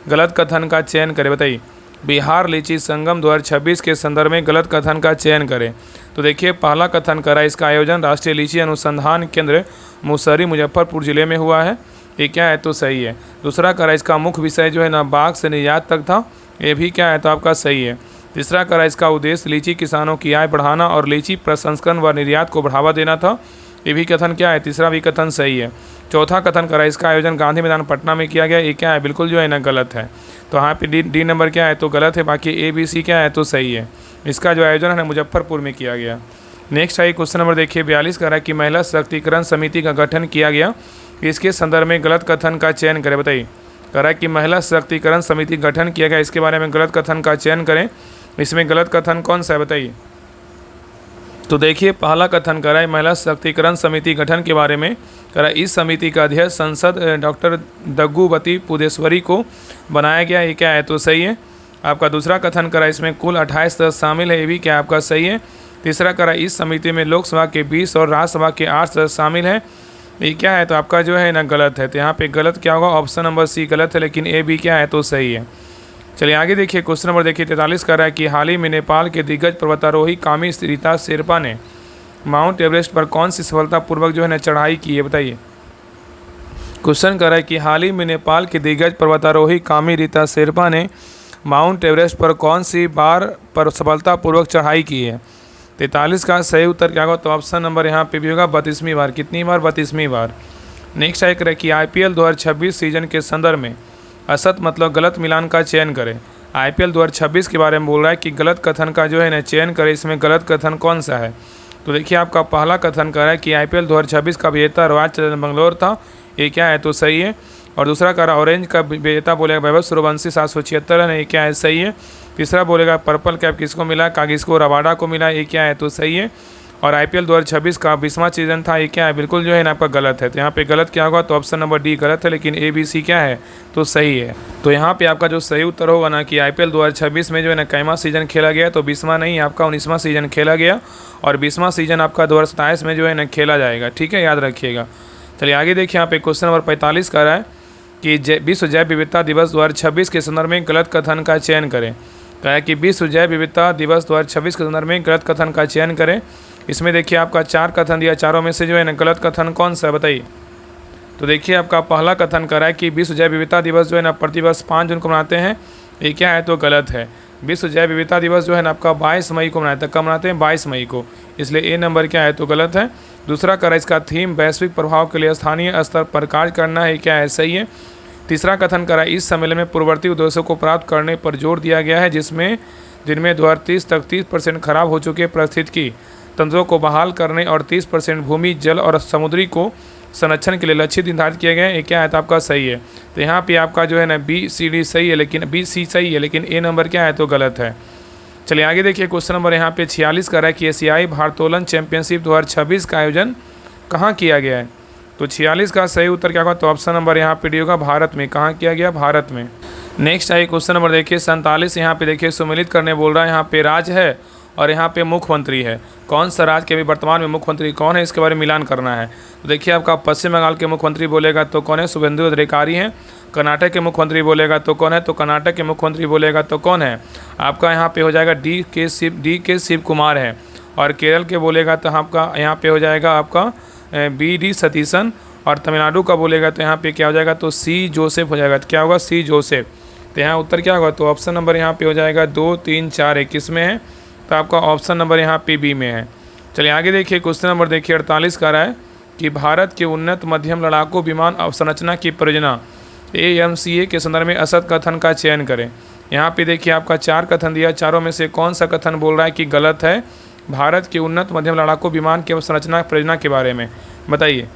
गलत कथन का चयन करें। बताइए, बिहार लीची संगम 2026 के संदर्भ में गलत कथन का चयन करें। तो देखिए पहला कथन करा, इसका आयोजन राष्ट्रीय लीची अनुसंधान केंद्र मुसहरी मुजफ्फरपुर जिले में हुआ है। ये क्या है? तो सही है। दूसरा करा, इसका मुख्य विषय जो है ना बाग से निर्यात तक था। ये भी क्या है? तो आपका सही है। तीसरा करा, इसका उद्देश्य लीची किसानों की आय बढ़ाना और लीची प्रसंस्करण व निर्यात को बढ़ावा देना था। ये भी कथन क्या है? तीसरा भी कथन सही है। चौथा कथन करा, इसका आयोजन गांधी मैदान पटना में किया गया। ये क्या है? बिल्कुल जो है ना गलत है। तो यहाँ पे डी नंबर क्या है? तो गलत है। बाकी ए बी सी क्या है? तो सही है। इसका जो आयोजन है ना मुजफ्फरपुर में किया गया। नेक्स्ट है क्वेश्चन नंबर देखिए 42 कह रहा है कि महिला सशक्तिकरण समिति का गठन किया गया। इसके संदर्भ में गलत कथन का चयन करें। बताइए, कह रहा है कि महिला सशक्तिकरण समिति गठन किया गया, इसके बारे में गलत कथन का चयन करें। इसमें गलत कथन कौन सा है? बताइए। तो देखिए पहला कथन कर रहा है महिला सशक्तिकरण समिति गठन के बारे में कह रहा है इस समिति का अध्यक्ष सांसद डॉक्टर दग्गूबती पुदेश्वरी को बनाया गया। ये क्या है? तो सही है। आपका दूसरा कथन करा, इसमें कुल 28 सदस्य शामिल है। ये भी क्या आपका सही है। तीसरा करा, इस समिति में लोकसभा के 20 और राज्यसभा के 8 सदस्य शामिल हैं। ये क्या है? तो आपका जो है ना गलत है। तो यहाँ पे गलत क्या होगा? ऑप्शन नंबर सी गलत है, लेकिन ए भी क्या है? तो सही है। चलिए आगे देखिए, क्वेश्चन नंबर देखिए 43 कर रहा है कि हाल ही में नेपाल के दिग्गज पर्वतारोही कामी रीता शेरपा ने माउंट एवरेस्ट पर कौन सी सफलतापूर्वक जो है ना चढ़ाई की है? बताइए। क्वेश्चन कर रहा है कि हाल ही में नेपाल के दिग्गज पर्वतारोही कामी रीता शेरपा ने माउंट एवरेस्ट पर कौन सी बार पर सफलतापूर्वक चढ़ाई की है? 43 का सही उत्तर क्या होगा? तो ऑप्शन नंबर यहाँ पे भी होगा 32वीं बार। कितनी बार? 32वीं बार। नेक्स्ट है कि IPL 2026 सीजन के संदर्भ में असत मतलब गलत मिलान का चयन करें। IPL 2026 के बारे में बोल रहा है कि गलत कथन का जो है ना चयन करें, इसमें गलत कथन कौन सा है। तो देखिए आपका पहला कथन कर रहा है कि IPL 2026 का विजेता रॉयल चैलेंजर्स बेंगलोर था, ये क्या है तो सही है। और दूसरा कह रहा ऑरेंज का विजेता बोलेगा वैभव सूर्यवंशी 776 रन, ये क्या है सही है। तीसरा बोलेगा पर्पल कैप किसको मिला, कागिसो रबाडा को मिला, ये क्या है तो सही है। और IPL 2026 का 20वां सीजन था, ये क्या है बिल्कुल जो है ना आपका गलत है। तो यहाँ पे गलत क्या होगा, तो ऑप्शन नंबर डी गलत है, लेकिन ABC क्या है तो सही है। तो यहाँ पे आपका जो सही उत्तर होगा ना कि IPL 2026 में जो है ना कैमा सीजन खेला गया, तो 20वां नहीं आपका 19वां सीजन खेला गया, और 20वां सीजन आपका 2027 में जो है ना खेला जाएगा, ठीक है, याद रखिएगा। चलिए आगे देखिए, यहाँ पे क्वेश्चन नंबर 45 कर रहा है कि विश्व जैव विविधता दिवस 2026 के संदर्भ में गलत कथन का चयन करें। कहा है कि विश्व जैव विविधता दिवस 2026 के संदर्भ में गलत कथन का चयन करें। इसमें देखिए आपका 4 कथन दिया, चारों में से जो है ना गलत कथन कौन सा है बताइए। तो देखिए आपका पहला कथन कर रहा है कि विश्व जैव विविधता दिवस जो है ना प्रतिवर्ष 5 जून को मनाते हैं, ये क्या है तो गलत है। विश्व जैव विविधता दिवस जो है ना आपका 22 मई को मनाते हैं, कब मनाते हैं 22 मई को, इसलिए A नंबर क्या है तो गलत है। दूसरा कर इसका थीम वैश्विक प्रभाव के लिए स्थानीय स्तर पर कार्य करना है, क्या है सही है। तीसरा कथन करा इस सम्मेलन में पूर्ववर्ती उद्देश्यों को प्राप्त करने पर जोर दिया गया है, जिनमें 2030 तक 30% खराब हो चुके पारिस्थितिकी तंत्रों को बहाल करने और 30% भूमि जल और समुद्री को संरक्षण के लिए लक्ष्य निर्धारित किए गए हैं, ये क्या है तो आपका सही है। तो यहाँ पे आपका जो है ना BCD सही है, लेकिन BC सही है, लेकिन A नंबर क्या है तो गलत है। चलिए आगे देखिए, क्वेश्चन नंबर यहाँ पे 46 कर रहा है कि एशियाई भारोत्तोलन चैंपियनशिप 2026 का आयोजन कहाँ किया गया है। तो 46 का सही उत्तर क्या होगा, तो ऑप्शन नंबर यहाँ पे डी होगा, भारत में। कहाँ किया गया, भारत में। नेक्स्ट आइए क्वेश्चन नंबर देखिए 47, यहाँ पे देखिए सुमेलित करने बोल रहा है, यहाँ पे राज्य है और यहाँ पे मुख्यमंत्री है। कौन सा राज्य के भी वर्तमान में मुख्यमंत्री कौन है, इसके बारे में मिलान करना है। तो देखिए आपका पश्चिम बंगाल के मुख्यमंत्री बोलेगा तो कौन है, शुभेंदु अधिकारी हैं। कर्नाटक के मुख्यमंत्री बोलेगा तो कौन है, तो कर्नाटक के मुख्यमंत्री बोलेगा तो कौन है, आपका यहाँ पे हो जाएगा डी के शिव कुमार है। और केरल के बोलेगा तो आपका यहाँ पे हो जाएगा आपका BD सतीशन। और तमिलनाडु का बोलेगा तो यहाँ पे क्या हो जाएगा, तो C जोसेफ हो जाएगा। तो क्या होगा, C जोसेफ। तो यहाँ उत्तर क्या होगा, तो ऑप्शन नंबर यहाँ पे हो जाएगा 2, 3, 4 है, किस में है, तो आपका ऑप्शन नंबर यहाँ पे B में है। चलिए आगे देखिए, क्वेश्चन नंबर देखिए 48 का रहा है कि भारत के उन्नत मध्यम लड़ाकू विमान अवसंरचना की परियोजना AMCA के संदर्भ में असत कथन का चयन करें। यहाँ पे देखिए आपका 4 कथन दिया, चारों में से कौन सा कथन बोल रहा है कि गलत है, भारत के उन्नत मध्यम लड़ाकू विमान की अवसंरचना परियोजना के बारे में बताइए।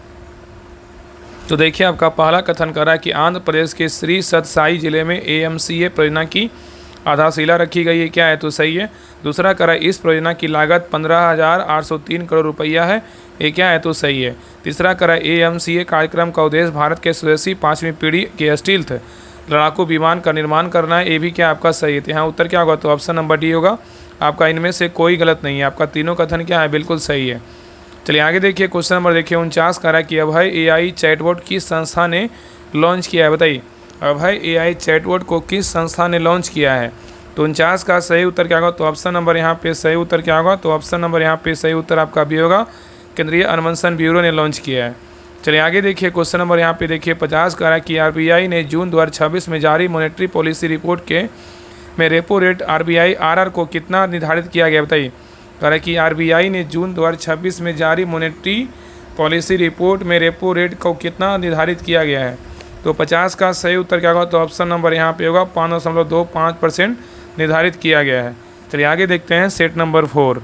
तो देखिए आपका पहला कथन कर रहा है कि आंध्र प्रदेश के श्री सत्साई जिले में AMCA परियोजना की आधारशिला रखी गई है, क्या है तो सही है। दूसरा कह रहा है इस परियोजना की लागत 15,803 करोड़ रुपया है, ये क्या है तो सही है। तीसरा कह रहा है AMCA कार्यक्रम का उद्देश्य भारत के स्वदेशी 5वीं पीढ़ी के स्टील्थ लड़ाकू विमान का निर्माण करना है, ये भी क्या आपका सही है। तो यहाँ उत्तर क्या होगा, तो ऑप्शन नंबर डी होगा। आपका इनमें से कोई गलत नहीं है, आपका तीनों कथन क्या है बिल्कुल सही है। चलिए आगे देखिए, क्वेश्चन नंबर देखिए 49 का रहा है कि अभय AI चैटबॉट किस संस्था ने लॉन्च किया है, बताइए। अभय AI चैटबॉट को किस संस्था ने लॉन्च किया है। तो 49 का सही उत्तर क्या होगा, तो ऑप्शन नंबर यहाँ पे सही उत्तर क्या होगा, तो ऑप्शन नंबर यहाँ पे सही उत्तर आपका भी होगा, केंद्रीय अनुसंधान ब्यूरो ने लॉन्च किया है। चलिए आगे देखिए, क्वेश्चन नंबर यहाँ पे देखिए 50 का रहा है कि RBI ने जून 2026 में जारी मॉनेटरी पॉलिसी रिपोर्ट में रेपो रेट RBI RR को कितना निर्धारित किया गया, बताइए। कह रहा है कि RBI ने जून 2026 में जारी मॉनेटरी पॉलिसी रिपोर्ट में रेपो रेट को कितना निर्धारित किया गया है। तो 50 का सही उत्तर क्या होगा, तो ऑप्शन नंबर यहाँ पे होगा 5.25% निर्धारित किया गया है। चलिए आगे देखते हैं सेट नंबर 4।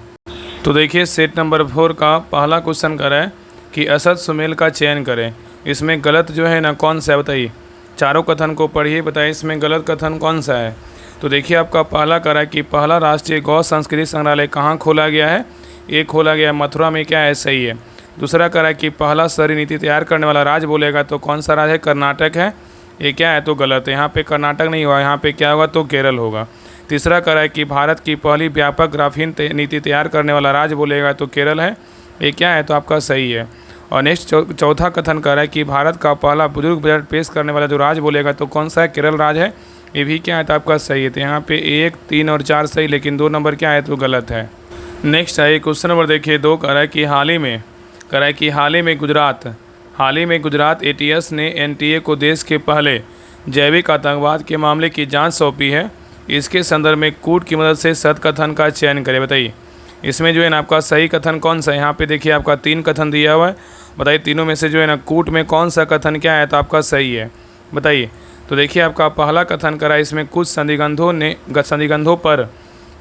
तो देखिए सेट नंबर 4 का पहला क्वेश्चन कर रहा है कि असद सुमेल का चयन करें। इसमें गलत जो है ना कौन सा है, बताइए। चारों कथन को पढ़िए, बताइए इसमें गलत कथन कौन सा है। तो देखिए आपका पहला करा है कि पहला राष्ट्रीय गौ संस्कृति संग्रहालय कहाँ खोला गया है, ये खोला गया मथुरा में, क्या है सही है। दूसरा करा है कि पहला शहरी नीति तैयार करने वाला राज्य बोलेगा तो कौन सा राज्य है, कर्नाटक है, ये क्या है तो गलत है। यहाँ पे कर्नाटक नहीं हुआ, यहाँ पे क्या होगा तो केरल होगा। तीसरा करा है कि भारत की पहली व्यापक ग्राफीन नीति तैयार करने वाला राज्य बोलेगा तो केरल है, ये क्या है तो आपका सही है। और नेक्स्ट चौथा कथन कर रहा है कि भारत का पहला बुजुर्ग बजट पेश करने वाला जो राज्य बोलेगा तो कौन सा है, केरल राज्य है, ये भी क्या है तो आपका सही है। तो यहाँ पे 1, 3 और 4 सही, लेकिन 2 नंबर क्या है तो गलत है। नेक्स्ट है क्वेश्चन नंबर देखिए 2 कह रहा है कि हाल ही में गुजरात ATS ने NTA को देश के पहले जैविक आतंकवाद के मामले की जाँच सौंपी है। इसके संदर्भ में कूट की मदद से सत कथन का चयन करें, बताइए। इसमें जो है ना आपका सही कथन कौन सा है, यहाँ पे देखिए आपका 3 कथन दिया हुआ है, बताइए तीनों में से जो है ना कूट में कौन सा कथन क्या है तो आपका सही है। बताइए। तो देखिए आपका पहला कथन करा, इसमें कुछ संदिग्धों पर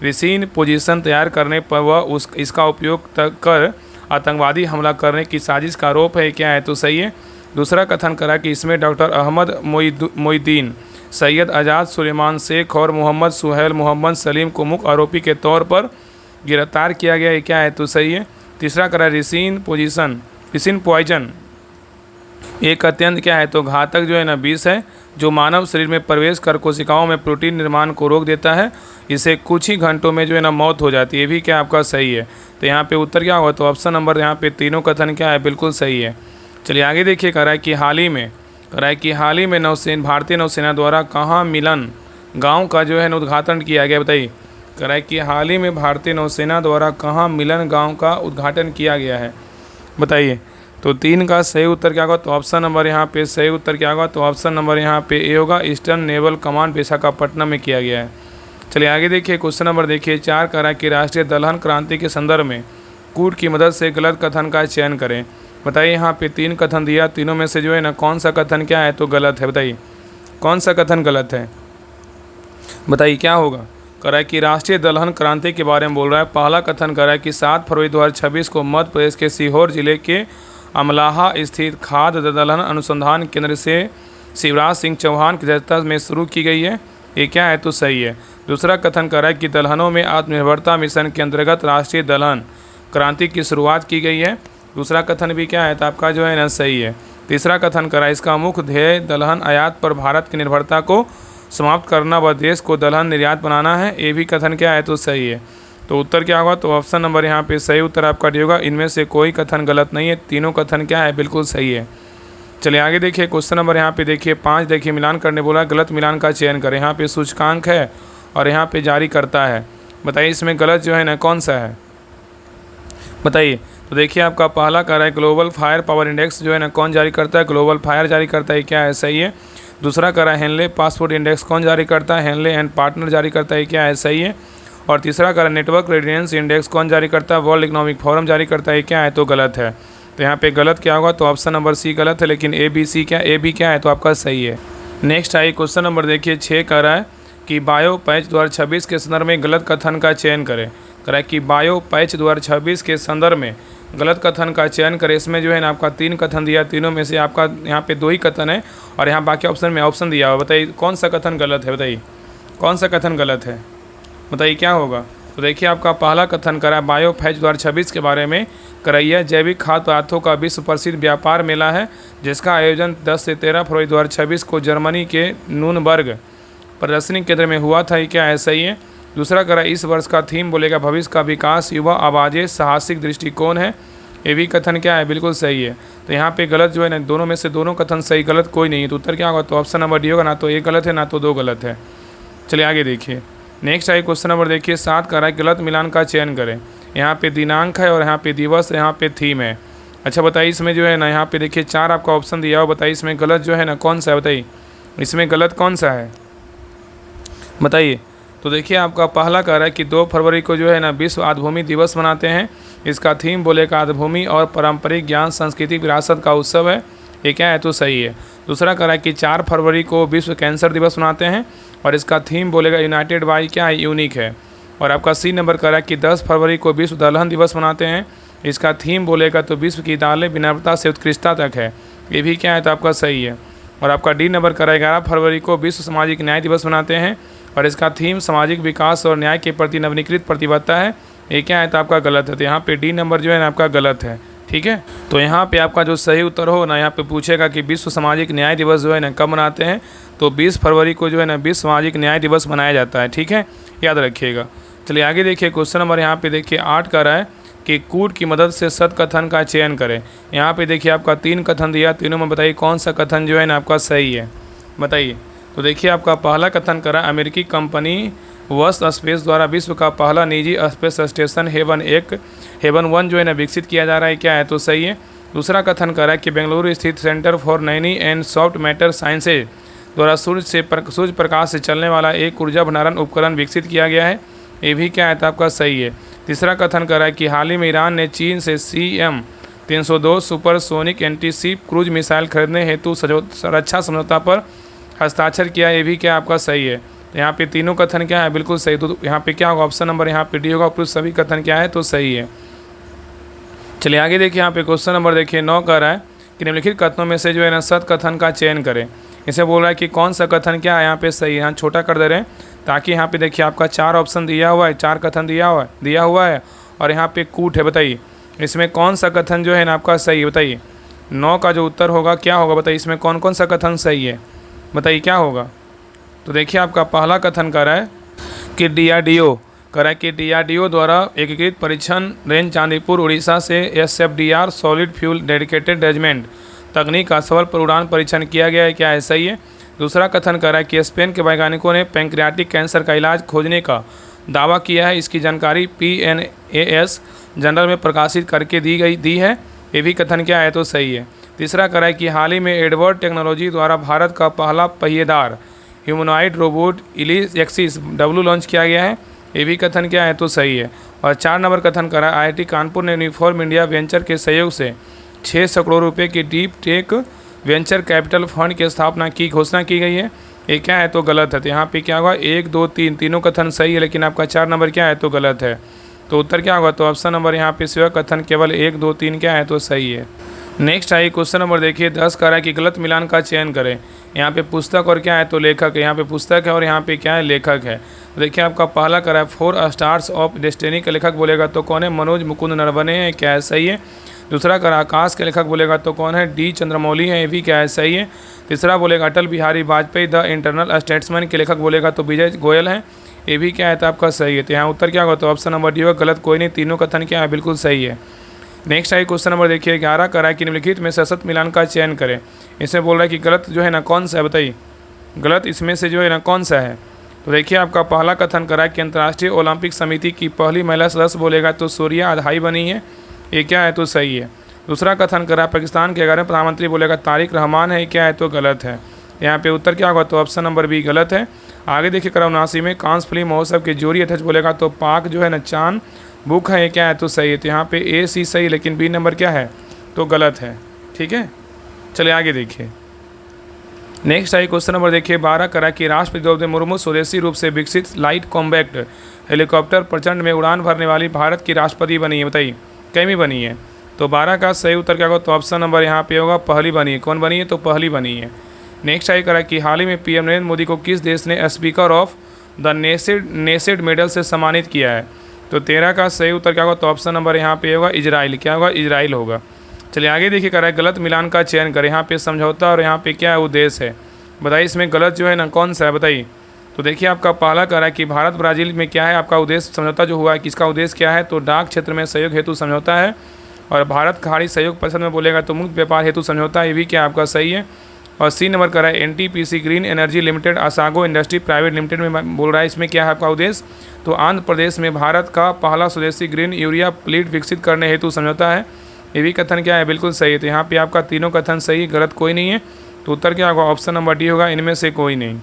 रिसीन पोजीशन तैयार करने पर वह इसका उपयोग कर आतंकवादी हमला करने की साजिश का आरोप है, क्या है? तो सही है। दूसरा कथन करा कि इसमें डॉक्टर अहमद मोइद्दीन, सैयद आज़ाद, सुलेमान शेख और मोहम्मद सुहैल मोहम्मद सलीम को मुख्य आरोपी के तौर पर गिरफ्तार किया गया है, क्या है? तो सही है। तीसरा करा रिसीन पॉइजन एक अत्यंत क्या है? तो घातक जो है ना विष है, जो मानव शरीर में प्रवेश कर कोशिकाओं में प्रोटीन निर्माण को रोक देता है। इसे कुछ ही घंटों में जो है ना मौत हो जाती है। ये भी क्या आपका सही है। तो यहाँ पे उत्तर क्या होगा? तो ऑप्शन नंबर यहाँ पे तीनों कथन क्या है? बिल्कुल सही है। चलिए आगे देखिए, कह रहा है कि हाल ही में भारतीय नौसेना द्वारा कहाँ मिलन गाँव का जो है ना उद्घाटन किया गया? बताइए। कह रहा है कि हाल ही में भारतीय नौसेना द्वारा कहाँ मिलन गाँव का उद्घाटन किया गया है? बताइए। तो 3 का सही उत्तर क्या होगा? तो ऑप्शन नंबर यहाँ पे सही उत्तर क्या होगा? तो ऑप्शन नंबर यहाँ पे ए होगा, ईस्टर्न नेवल कमांड विशाखापट्टनम में किया गया है। चलिए आगे देखिए, क्वेश्चन नंबर देखिए 4 कह रहा है कि राष्ट्रीय दलहन क्रांति के संदर्भ में कूट की मदद से गलत कथन का चयन करें। बताइए। यहाँ पे 3 कथन दिया, तीनों में से जो है ना कौन सा कथन क्या है? तो गलत है। बताइए कौन सा कथन गलत है? बताइए क्या होगा? कह रहा है कि राष्ट्रीय दलहन क्रांति के बारे में बोल रहा है। पहला कथन कर रहा है कि 7 फरवरी 2026 को मध्य प्रदेश के सीहोर जिले के अमलाहा स्थित खाद्य दलहन अनुसंधान केंद्र से शिवराज सिंह चौहान की अध्यक्षता में शुरू की गई है। ये क्या है? तो सही है। दूसरा कथन कर रहा है कि दलहनों में आत्मनिर्भरता मिशन के अंतर्गत राष्ट्रीय दलहन क्रांति की शुरुआत की गई है। दूसरा कथन भी क्या है? तो आपका जो है ना सही है। तीसरा कथन कर रहा है इसका मुख्य ध्येय दलहन आयात पर भारत की निर्भरता को समाप्त करना व देश को दलहन निर्यात बनाना है। ये भी कथन क्या है? तो सही है। तो उत्तर क्या होगा? तो ऑप्शन नंबर यहाँ पे सही उत्तर आपका डी होगा। इनमें से कोई कथन गलत नहीं है, तीनों कथन क्या है? बिल्कुल सही है। चलिए आगे देखिए, क्वेश्चन नंबर यहाँ पे देखिए 5 देखिए, मिलान करने बोला, गलत मिलान का चयन करें। यहाँ पे सूचकांक है और यहाँ पे जारी करता है। बताइए इसमें गलत जो है ना कौन सा है? बताइए। तो देखिए आपका पहला कह रहा है ग्लोबल फायर पावर इंडेक्स जो है ना कौन जारी करता है? ग्लोबल फायर जारी करता है, क्या है? सही है। दूसरा कह रहा है हेनले पासपोर्ट इंडेक्स कौन जारी करता है? हेनले एंड पार्टनर जारी करता है, क्या है? सही है। और तीसरा कह रहा है नेटवर्क रेडियंस इंडेक्स कौन जारी करता है? वर्ल्ड इकोनॉमिक फोरम जारी करता है, क्या है? तो गलत है। तो यहाँ पे गलत क्या होगा? तो ऑप्शन नंबर सी गलत है, लेकिन ए बी क्या है? तो आपका सही है। नेक्स्ट आई क्वेश्चन नंबर देखिए 6 कह रहा है कि बायो पैच 2026 के संदर्भ में गलत कथन का चयन करें। कह रहा है कि बायो पैच 2026 के संदर्भ में गलत कथन का चयन करें। इसमें जो है ना आपका 3 कथन दिया, तीनों में से आपका यहाँ पे 2 ही कथन है और यहाँ बाकी ऑप्शन में ऑप्शन दिया हुआ। बताइए कौन सा कथन गलत है? बताइए कौन सा कथन गलत है? बताइए क्या होगा? तो देखिए आपका पहला कथन करा बायो पैच 2026 के बारे में कराइए जैविक खाद्य पदार्थों का विश्व प्रसिद्ध व्यापार मेला है, जिसका आयोजन 10 से 13 फरवरी 2026 को जर्मनी के नूनबर्ग प्रदर्शनी केंद्र में हुआ था, ये क्या है? सही है। दूसरा करा इस वर्ष का थीम बोलेगा भविष्य का विकास, युवा आवाज़ें, साहसिक दृष्टिकोण है। ये भी कथन क्या है? बिल्कुल सही है। तो यहाँ पे गलत जो है ना दोनों में से दोनों कथन सही, गलत कोई नहीं है। तो उत्तर क्या होगा? तो ऑप्शन नंबर डी होगा। ना तो 1 गलत है ना तो 2 गलत है। चलिए आगे देखिए, नेक्स्ट आई क्वेश्चन नंबर देखिए 7 कह रहा है गलत मिलान का चयन करें। यहाँ पे दिनांक है और यहाँ पे दिवस, यहाँ पे थीम है। अच्छा बताइए इसमें जो है ना यहाँ पे देखिए 4 आपका ऑप्शन दिया हो। बताइए इसमें गलत जो है ना कौन सा है? बताइए इसमें गलत कौन सा है? बताइए। तो देखिए आपका पहला कह रहा है कि 2 फरवरी को जो है ना विश्व आर्द्रभूमि दिवस मनाते हैं। इसका थीम बोलेगा आर्द्रभूमि और पारंपरिक ज्ञान सांस्कृतिक विरासत का उत्सव है, ये क्या है? तो सही है। दूसरा कह रहा है कि 4 फरवरी को विश्व कैंसर दिवस मनाते हैं और इसका थीम बोलेगा यूनाइटेड बाय क्या है? यूनिक है। और आपका सी नंबर कह रहा है कि 10 फरवरी को विश्व दलहन दिवस मनाते हैं, इसका थीम बोलेगा तो विश्व की दालें विनम्रता से उत्कृष्टता तक है, ये भी क्या है? तो आपका सही है। और आपका डी नंबर कह रहा है 11 फरवरी को विश्व सामाजिक न्याय दिवस मनाते हैं और इसका थीम सामाजिक विकास और न्याय के प्रति नवीनीकृत प्रतिबद्धता है, ये क्या है? तो आपका गलत है। तो यहाँ पे डी नंबर जो है ना आपका गलत है, ठीक है। तो यहाँ पे आपका जो सही उत्तर हो ना, यहाँ पे पूछेगा कि विश्व सामाजिक न्याय दिवस जो है ना कब मनाते हैं? तो 20 फरवरी को जो है ना विश्व सामाजिक न्याय दिवस मनाया जाता है, ठीक है, याद रखिएगा। चलिए आगे देखिए, क्वेश्चन नंबर यहाँ पे देखिए 8 का रहा है कि कूट की मदद से सत कथन का चयन करें। यहाँ पे देखिए आपका 3 कथन दिया, तीनों में बताइए कौन सा कथन जो है ना आपका सही है? बताइए। तो देखिए आपका पहला कथन करा अमेरिकी कंपनी वस्ट स्पेस द्वारा विश्व का पहला निजी स्पेस स्टेशन हेवन 1 जो है ना विकसित किया जा रहा है, क्या है? तो सही है। दूसरा कथन करा कि बेंगलुरु स्थित centre for Naini and soft matter sciences द्वारा सूर्य प्रकाश से चलने वाला एक ऊर्जा भंडारण उपकरण विकसित किया गया है, ये भी क्या है? तो आपका सही है। तीसरा कथन करा है कि हाल ही में ईरान ने चीन से 302 सुपरसोनिक एंटीशिप क्रूज मिसाइल खरीदने हेतु रक्षा समझौता पर हस्ताक्षर किया, ये भी क्या आपका सही है। तो यहाँ पे तीनों कथन क्या है, बिल्कुल सही। तो यहाँ पे क्या होगा, ऑप्शन नंबर यहाँ पे डी होगा। उपयुक्त सभी कथन क्या है, तो सही है। चलिए आगे देखिए, यहाँ पे क्वेश्चन नंबर देखिए 9 कह रहा है कि निम्नलिखित कथनों में से जो है ना सत कथन का चयन करें। इसे बोल रहा है कि कौन सा कथन क्या है यहाँ पे सही है। यहाँ छोटा कर दे रहे हैं ताकि यहाँ पे देखिए आपका 4 ऑप्शन दिया हुआ है, 4 कथन दिया हुआ है और यहाँ पे कूट है। बताइए इसमें कौन सा कथन जो है ना आपका सही है, बताइए। 9 का जो उत्तर होगा क्या होगा, बताइए इसमें कौन कौन सा कथन सही है, बताइए क्या होगा। तो देखिए आपका पहला कथन कर रहा है कि डीआरडीओ द्वारा एकीकृत परीक्षण रेंज चांदीपुर उड़ीसा से SFDR solid fuel dedicated regiment तकनीक का सफल पर उड़ान परीक्षण किया गया है, क्या है सही है। दूसरा कथन कर रहा है कि स्पेन के वैज्ञानिकों ने पैंक्रियाटिक कैंसर का इलाज खोजने का दावा किया है, इसकी जानकारी PNAS जर्नल में प्रकाशित करके दी है, ये भी कथन क्या है, तो सही है। तीसरा कर रहा है कि हाल ही में एडवर्ड टेक्नोलॉजी द्वारा भारत का पहला पहिएदार humanoid robot Axis W launch किया गया है, ये भी कथन क्या है, तो सही है। और 4 नंबर कथन कर रहा है IIT कानपुर ने यूनिफॉर्म इंडिया वेंचर के सहयोग से 600 करोड़ रुपये की deep tech venture capital fund की स्थापना की घोषणा की गई है, ये क्या है, तो गलत है। तो यहाँ पे क्या होगा, 1 2 3 तीनों कथन सही है, लेकिन आपका 4 नंबर क्या है, तो गलत है। तो उत्तर क्या होगा, तो ऑप्शन नंबर यहाँ पे सिवा कथन केवल 1 2 3 क्या है, तो सही है। नेक्स्ट आइए क्वेश्चन नंबर देखिए 10 कह रहा है कि गलत मिलान का चयन करें। यहाँ पे पुस्तक और क्या है, तो लेखक है। यहाँ पे पुस्तक है और यहाँ पे क्या है, लेखक है। तो देखिए आपका पहला कह रहा है 4 स्टार्स ऑफ डेस्टिनी का लेखक बोलेगा तो कौन है, मनोज मुकुंद नरवणे है, क्या है, सही है। दूसरा कह रहा आकाश के लेखक बोलेगा तो कौन है, D चंद्रमौली है, ये भी क्या है, सही है। तीसरा बोलेगा Atal Bihari Vajpayee the internal statesman के लेखक बोलेगा तो विजय गोयल है, ये भी क्या है, तो आपका सही है। तो यहाँ उत्तर क्या होगा, तो ऑप्शन नंबर डी होगा, गलत कोई नहीं, तीनों कथन क्या है, बिल्कुल सही है। नेक्स्ट आई क्वेश्चन नंबर देखिए 11 कह रहा है कि निम्नलिखित में से असत मिलान का चयन करें। इसमें बोल रहा है कि गलत जो है ना कौन सा है, बताइए गलत इसमें से जो है ना कौन सा है। तो देखिए आपका पहला कथन करा है कि अंतर्राष्ट्रीय ओलंपिक समिति की पहली महिला सदस्य बोलेगा तो सूर्या अधाई बनी है, ये क्या है, तो सही है। दूसरा कथन करा पाकिस्तान के 11वें प्रधानमंत्री बोलेगा तारिक रहमान है, क्या है, तो गलत है। यहाँ पे उत्तर क्या होगा, तो ऑप्शन नंबर बी गलत है। आगे देखिए करा 79 में कांस फिल्म महोत्सव के जूरी अध्यक्ष बोलेगा तो पाक जो है ना चांद बुक है, ये क्या है, तो सही है। तो यहाँ पे A C सही, लेकिन बी नंबर क्या है, तो गलत है। ठीक है, चलिए आगे देखिए। नेक्स्ट आई क्वेश्चन नंबर देखिए 12 करा कि राष्ट्रपति द्रौपदी मुर्मू स्वदेशी रूप से विकसित लाइट कॉम्बैक्ट हेलीकॉप्टर प्रचंड में उड़ान भरने वाली भारत की राष्ट्रपति बनी है, बताइए कैमी बनी है। तो 12 का सही उत्तर क्या होगा, तो ऑप्शन नंबर यहाँ पे होगा पहली बनी है। कौन बनी है, तो पहली बनी है। नेक्स्ट आई करा कि हाल ही में PM नरेंद्र मोदी को किस देश ने स्पीकर ऑफ द नेसेड मेडल से सम्मानित किया है। तो 13 का सही उत्तर क्या होगा, तो ऑप्शन नंबर यहाँ पे होगा इजराइल, क्या होगा, इजराइल होगा। चलिए आगे देखिए करा है गलत मिलान का चयन करें। यहाँ पे समझौता और यहाँ पे क्या है, उद्देश्य है, बताइए इसमें गलत जो है ना कौन सा है, बताइए। तो देखिए आपका पहला कह रहा है कि भारत ब्राज़ील में क्या है आपका उद्देश्य, समझौता जो हुआ है किसका उद्देश्य क्या है, तो डाक क्षेत्र में सहयोग हेतु समझौता है। और भारत खाड़ी सहयोग परिषद में बोलेगा तो मुक्त व्यापार हेतु समझौता, ये भी क्या आपका सही है। और C नंबर कह रहा है NTPC ग्रीन एनर्जी लिमिटेड असागो इंडस्ट्री प्राइवेट लिमिटेड में बोल रहा है, इसमें क्या है आपका उद्देश्य, तो आंध्र प्रदेश में भारत का पहला स्वदेशी ग्रीन यूरिया प्लेट विकसित करने हेतु समझौता है, ये भी कथन क्या है, बिल्कुल सही है। तो यहाँ पे आपका तीनों कथन सही, गलत कोई नहीं है। तो उत्तर क्या होगा, ऑप्शन नंबर डी होगा, इनमें से कोई नहीं।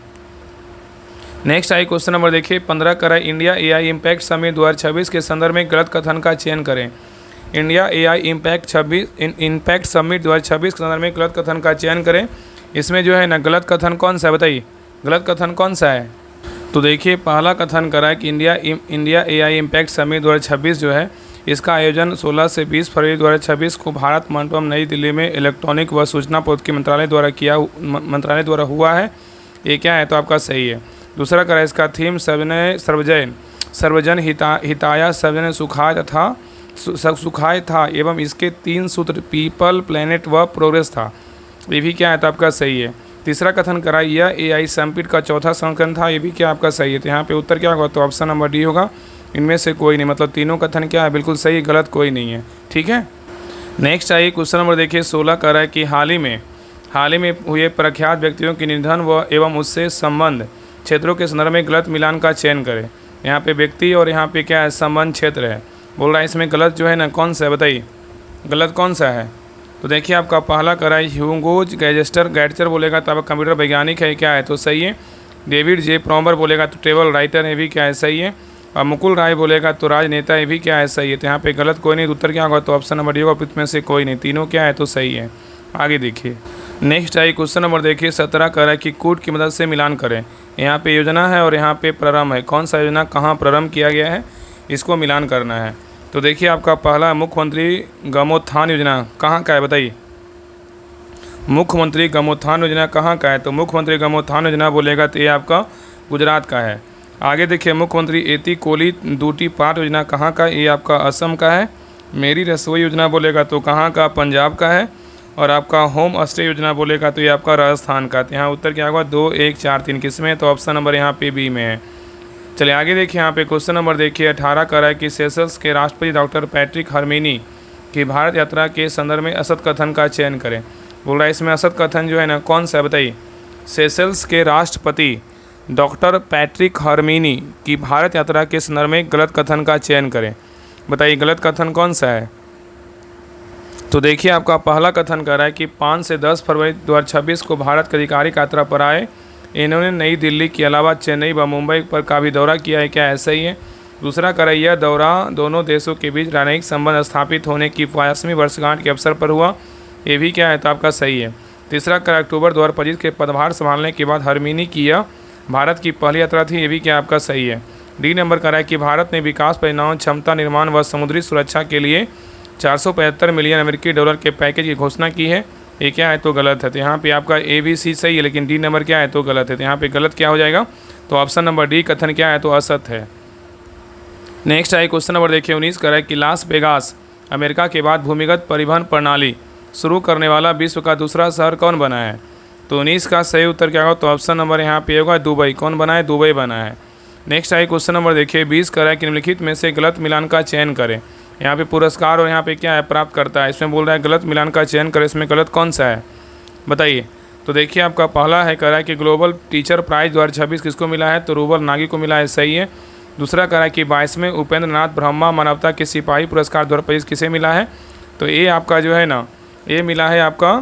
नेक्स्ट आई क्वेश्चन नंबर देखिए 15 करा इंडिया AI इम्पैक्ट समिट 2026 के संदर्भ में गलत कथन का चयन करें। इंडिया AI इम्पैक्ट समिट 2026 के संदर्भ में गलत कथन का चयन करें। इसमें जो है ना गलत कथन कौन सा है, बताइए गलत कथन कौन सा है। तो देखिए पहला कथन करा है कि इंडिया AI इम्पैक्ट समिट 2026 जो है इसका आयोजन 16 से 20 फरवरी 2026 को भारत मंडपम नई दिल्ली में इलेक्ट्रॉनिक व सूचना प्रौद्योगिकी मंत्रालय द्वारा हुआ है, ये क्या है, तो आपका सही है। दूसरा करा इसका थीम सर्वजन हिताय सर्वजन सुखाय था एवं इसके 3 सूत्र पीपल प्लेनेट व प्रोग्रेस था, ये भी क्या है, तो आपका सही है। तीसरा कथन करा यह AI समिट का चौथा संस्करण था, ये भी क्या आपका सही है। तो यहाँ पे उत्तर क्या होगा, तो ऑप्शन नंबर डी होगा, इनमें से कोई नहीं, मतलब तीनों कथन क्या है, बिल्कुल सही, गलत कोई नहीं है। ठीक है, नेक्स्ट आइए क्वेश्चन नंबर देखिए 16 कह रहा है कि हाल ही में हुए प्रख्यात व्यक्तियों के निधन व एवं उससे संबंध क्षेत्रों के संदर्भ में गलत मिलान का चयन करें। यहाँ पे व्यक्ति और यहाँ पे क्या है, संबंध क्षेत्र है, बोल रहा है इसमें गलत जो है ना कौन सा है, बताइए गलत कौन सा है। तो देखिए आपका पहला करा है ह्यूगोज गैटचर बोलेगा तो आपका कंप्यूटर वैज्ञानिक है, क्या है, तो सही है। David J. प्रॉम्बर बोलेगा तो ट्रेवल राइटर है, भी क्या है, सही है। और मुकुल राय बोलेगा तो राजनेता, ये भी क्या है, सही है। तो यहाँ पे गलत कोई नहीं, उत्तर क्या होगा, तो ऑप्शन नंबर डी होगा, में से कोई नहीं, तीनों क्या है, तो सही है। आगे देखिए नेक्स्ट आई क्वेश्चन नंबर देखिए 17 कह रहा है कि कूट की मदद से मिलान करें। यहाँ पे योजना है और यहाँ पे प्रारंभ है, कौन सा योजना कहाँ प्रारंभ किया गया है, इसको मिलान करना है। तो देखिए आपका पहला मुख्यमंत्री गमोत्थान योजना कहाँ का है, बताइए। मुख्यमंत्री गमोत्थान योजना कहाँ का है, तो मुख्यमंत्री गमोत्थान योजना बोलेगा तो ये आपका गुजरात का है। आगे देखिए मुख्यमंत्री एती कोली दूटी पाट योजना कहाँ का, ये आपका असम का है। मेरी रसोई योजना बोलेगा तो कहाँ का, पंजाब का है। और आपका होम स्टे योजना बोलेगा तो ये आपका राजस्थान का। तो यहाँ उत्तर क्या होगा, 2, 1, 4, 3 किसमें, तो ऑप्शन नंबर यहाँ पे बी में है। चलिए आगे देखिए यहाँ पे क्वेश्चन नंबर देखिए 18 कर रहा है कि सेशल्स के राष्ट्रपति डॉक्टर पैट्रिक हरमिनी की भारत यात्रा के संदर्भ में असत कथन का चयन करें। बोल रहा है इसमें असत कथन जो है ना कौन सा है, बताइए। सेशल्स के राष्ट्रपति डॉक्टर पैट्रिक हरमिनी की भारत यात्रा के संदर्भ में गलत कथन का चयन करें। बताइए गलत कथन कौन सा है। तो देखिए आपका पहला कथन कर रहा है कि 5 से 10 फरवरी 2026 को भारत की आधिकारिक यात्रा पर आए। इन्होंने नई दिल्ली के अलावा चेन्नई व मुंबई पर का भी दौरा किया है, क्या ऐसा ही है। दूसरा कर रहा है यह दौरा दोनों देशों के बीच राजनयिक संबंध स्थापित होने की 50वीं वर्षगांठ के अवसर पर हुआ, ये भी क्या है, तो आपका सही है। तीसरा कर अक्टूबर 2025 के पदभार संभालने के बाद हरमिनी की यह भारत की पहली यात्रा थी, ये भी क्या आपका सही है। डी नंबर का है कि भारत ने विकास परियोजनाओं, क्षमता निर्माण व समुद्री सुरक्षा के लिए 475 मिलियन अमेरिकी डॉलर के पैकेज की घोषणा की है, ये क्या है, तो गलत है। तो यहाँ पे आपका ए बी सी सही है, लेकिन डी नंबर क्या है, तो गलत है। तो यहाँ पे गलत क्या हो जाएगा, तो ऑप्शन नंबर डी कथन क्या है, तो असत है। नेक्स्ट आई क्वेश्चन नंबर देखिए 19 का है कि लास वेगास अमेरिका के बाद भूमिगत परिवहन प्रणाली शुरू करने वाला विश्व का दूसरा शहर कौन बना है। तो 19 का सही उत्तर क्या होगा, तो ऑप्शन नंबर यहाँ पे होगा दुबई। कौन बना है, दुबई बना है। नेक्स्ट आई क्वेश्चन नंबर देखिए 20 का है कि निम्नलिखित में से गलत मिलान का चयन करें। यहाँ पे पुरस्कार और यहाँ पे क्या है, प्राप्त करता है। इसमें बोल रहा है गलत मिलान का चयन करें, इसमें गलत कौन सा है, बताइए। तो देखिए आपका पहला है कह रहा है कि ग्लोबल टीचर प्राइज 2026 किसको मिला है, तो रूबल नागी को मिला है, सही है। दूसरा कह रहा है कि 22वें उपेंद्र नाथ ब्रह्मा मानवता के सिपाही पुरस्कार 2025 किसे मिला है, तो ये आपका जो है ना, ये मिला है आपका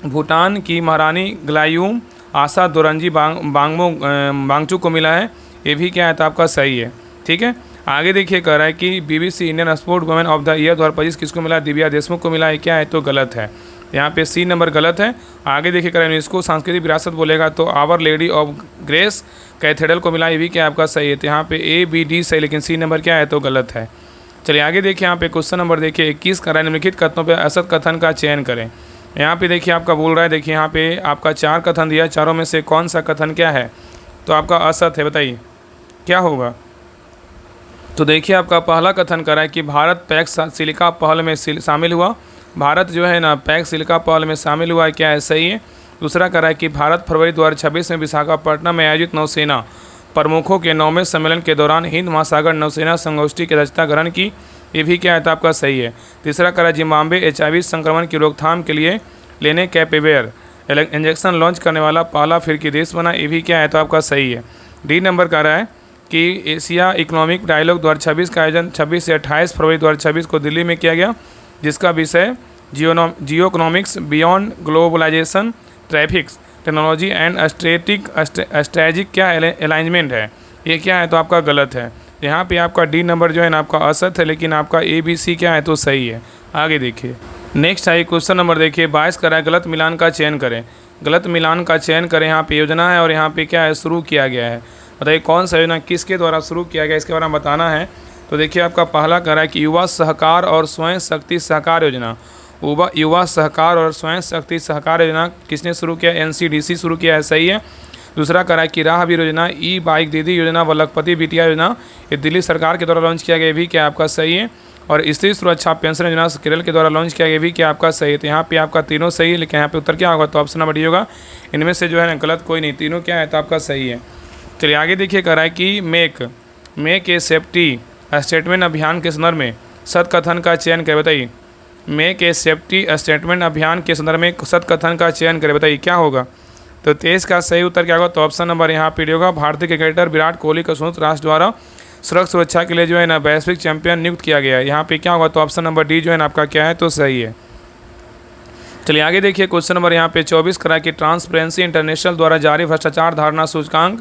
भूटान की महारानी ग्लायूम आशा दोरंजी बांगचू को मिला है, ये भी क्या है, तो आपका सही है। ठीक है, आगे देखिए कह रहा है कि BBC Indian sport women of the year 2025 किसको मिला है, दिव्या देशमुख को मिला है, क्या है, तो गलत है। यहाँ पे सी नंबर गलत है। आगे देखिए कह रहा है यूनेस्को सांस्कृतिक विरासत बोलेगा तो Our Lady of Grace Cathedral को मिला, ये भी क्या आपका सही है। तो यहाँ पे A B D सही, लेकिन सी नंबर क्या है, तो गलत है। चलिए आगे देखिए यहाँ पे क्वेश्चन नंबर देखिए 21 कर रहा है निम्नलिखित कथनों पर असत कथन का चयन करें। यहाँ पे देखिए आपका बोल रहा है, देखिए यहाँ पे आपका 4 कथन दिया, चारों में से कौन सा कथन क्या है, तो आपका असत है, बताइए क्या होगा। तो देखिए आपका पहला कथन कर रहा है कि भारत पैक्स सिलिका पहल में शामिल हुआ। भारत जो है ना पैक्स सिलिका पहल में शामिल हुआ है, क्या है, सही है। दूसरा कर रहा है कि भारत फरवरी 2026 में विशाखापट्टनम में आयोजित नौसेना प्रमुखों के 9वें सम्मेलन के दौरान हिंद महासागर नौसेना संगोष्ठी की अध्यक्षता ग्रहण की, ये भी क्या है, तो आपका सही है। तीसरा कर रहा है जिम्बाब्वे HIV संक्रमण की रोकथाम के लिए लेने कैपेवेयर इंजेक्शन लॉन्च करने वाला पहला अफ्रीकी देश बना, ये भी क्या है, तो आपका सही है। डी नंबर कर रहा है कि एशिया इकोनॉमिक डायलॉग 2026 का आयोजन 26 से 28 फरवरी 2026 को दिल्ली में किया गया, जिसका विषय geo economics beyond globalisation traffics technology and strategic क्या अलाइनमेंट है, ये क्या है, तो आपका गलत है। यहाँ पे आपका डी नंबर जो है ना आपका असत है, लेकिन आपका ABC क्या है, तो सही है। आगे देखिए नेक्स्ट आई क्वेश्चन नंबर देखिए 22 का है गलत मिलान का चयन करें। गलत मिलान का चयन करें, यहाँ पे योजना है और यहाँ पे क्या है, शुरू किया गया है। बताइए कौन सा योजना किसके द्वारा शुरू किया गया, इसके बारे में बताना है। तो देखिए आपका पहला कह रहा है कि युवा सहकार और स्वयं शक्ति सहकार योजना। युवा सहकार और स्वयं शक्ति सहकार योजना किसने शुरू किया, NCDC शुरू किया है, सही है। दूसरा कह रहा है कि राहगीर योजना, E-बाइक दीदी योजना व लखपति बिटिया योजना ये दिल्ली सरकार के द्वारा लॉन्च किया गया, ये भी क्या आपका सही है। और स्त्री सुरक्षा पेंशन योजना केरल के द्वारा लॉन्च किया गया, ये भी क्या आपका सही है। तो यहाँ पे आपका तीनों सही है, लेकिन यहाँ पे उत्तर क्या होगा, तो ऑप्शन नंबर डी होगा। इनमें से जो है ना गलत कोई नहीं, तीनों क्या है, तो आपका सही है। चलिए आगे देखिए कह रहा है कि मेक ए सेफ्टी स्टेटमेंट अभियान के संदर्भ में सत कथन का चयन करें, बताइए। मेक ए सेफ्टी स्टेटमेंट अभियान के संदर्भ में सत कथन का चयन करें, बताइए क्या होगा। तो 23 का सही उत्तर क्या होगा, तो ऑप्शन नंबर यहाँ पे होगा। भारतीय क्रिकेटर विराट कोहली को संयुक्त राष्ट्र द्वारा सड़क सुरक्षा के लिए जो है ना वैश्विक चैंपियन नियुक्त किया गया है, यहाँ पे क्या होगा, तो ऑप्शन नंबर डी जो है ना आपका क्या है, तो सही है। चलिए आगे देखिए क्वेश्चन नंबर यहाँ पे 24 करा कि ट्रांसपेरेंसी इंटरनेशनल द्वारा जारी भ्रष्टाचार धारणा सूचकांक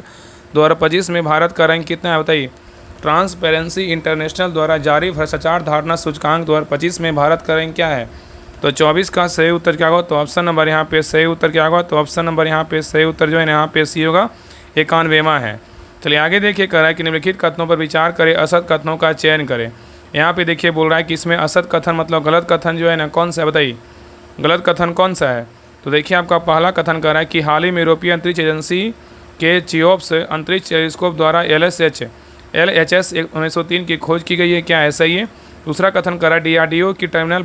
2025 में भारत का रैंक कितना है, बताइए। ट्रांसपेरेंसी इंटरनेशनल द्वारा जारी भ्रष्टाचार धारणा सूचकांक 2025 में भारत का रैंक क्या है? तो 24 का सही उत्तर क्या होगा? तो ऑप्शन नंबर यहाँ पे सही उत्तर क्या होगा? तो ऑप्शन नंबर यहाँ पे सही उत्तर जो है यहाँ पे सी होगा, 91वां है। चलिए आगे देखिए, कह रहा है कि निम्नलिखित कथनों पर विचार करें, असत कथनों का चयन करें। यहाँ पे देखिए बोल रहा है कि इसमें असत कथन मतलब गलत कथन जो है ना कौन सा है, बताइए गलत कथन कौन सा है? तो देखिए आपका पहला कथन कह रहा है कि हाल ही में यूरोपीय अंतरिक्ष एजेंसी के चियोप्स अंतरिक्ष टेलीस्कोप द्वारा LHS 1903 की खोज की गई है, क्या है सही है? दूसरा कथन कह रहा है DRDO की टर्मिनल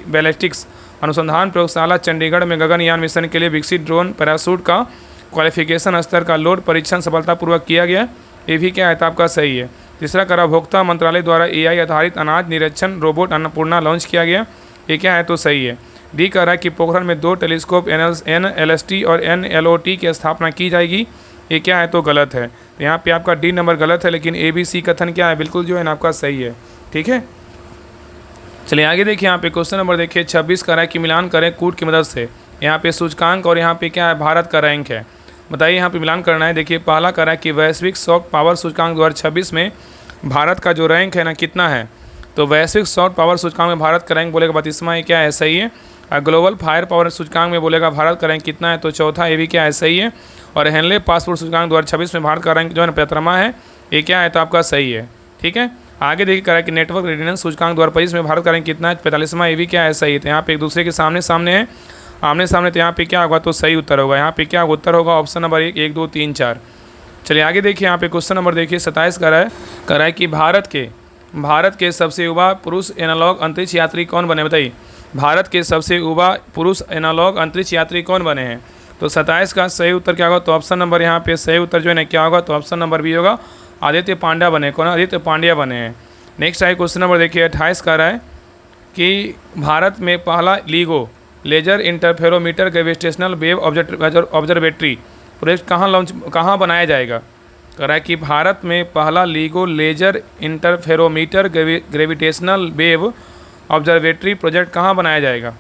बैलिस्टिक्स अनुसंधान प्रयोगशाला चंडीगढ़ में गगनयान मिशन के लिए विकसित ड्रोन पैराशूट का क्वालिफिकेशन स्तर का लोड परीक्षण सफलतापूर्वक किया गया, ये भी क्या है तो आपका सही है। तीसरा कह रहा उपभोक्ता मंत्रालय द्वारा AI आधारित अनाज निरीक्षण रोबोट अन्नपूर्णा लॉन्च किया गया, ये क्या है तो सही है। डी कह रहा है कि पोखरण में 2 टेलीस्कोप NLST और NLOT की स्थापना की जाएगी, ये क्या है तो गलत है। तो यहाँ पे आपका डी नंबर गलत है, लेकिन ABC कथन क्या है बिल्कुल जो है ना आपका सही है। ठीक है, चलिए आगे देखिए, यहाँ पे क्वेश्चन नंबर देखिए 26 कह रहा है कि मिलान करें कूट की मदद से। यहाँ पे सूचकांक और यहाँ पे क्या है भारत का रैंक है, बताइए यहाँ पे मिलान करना है। देखिए पहला कह रहा है कि वैश्विक सॉफ्ट पावर सूचकांक 2026 में भारत का जो रैंक है ना कितना है? तो वैश्विक सॉफ्ट पावर सूचकांक में भारत का रैंक बोलेगा 32वां, ये क्या है सही है। और ग्लोबल फायर पावर सूचकांक में बोलेगा भारत का रैंक कितना है? तो चौथा, ये भी क्या है सही है। और हेनले पासपोर्ट सूचकांक 2026 में भारत का रैंक जो है ना 75वां है, ये क्या है तो आपका सही है। ठीक है, आगे देखिए कह रहा है कि नेटवर्क रेडिनेंस सूचकांक 2025 में भारत का रैंक कितना है? 45वां, ये भी क्या है सही है। तो यहाँ पे एक दूसरे के सामने सामने है, आमने सामने, तो यहाँ पे क्या होगा तो सही उत्तर होगा। यहाँ पे क्या उत्तर होगा? Option number 1, 2, 3, 4। चलिए आगे देखिए, यहाँ पे क्वेश्चन नंबर देखिए 27 कह रहा है कि भारत के सबसे युवा पुरुष एनालॉग अंतरिक्ष यात्री कौन बने, बताइए भारत के सबसे युवा पुरुष एनालॉग अंतरिक्ष यात्री कौन बने हैं? तो 27 का सही उत्तर क्या होगा? तो ऑप्शन नंबर यहाँ पे सही उत्तर जो है ना क्या होगा? तो ऑप्शन नंबर बी होगा, आदित्य पांड्या बने। कौन? आदित्य पांड्या बने हैं। नेक्स्ट है क्वेश्चन नंबर देखिए 28 कह रहा है कि भारत में पहला LIGO laser interferometer gravitational wave observatory project कहाँ बनाया जाएगा? कह रहा है कि भारत में पहला LIGO laser interferometer gravitational wave observatory project कहाँ बनाया जाएगा?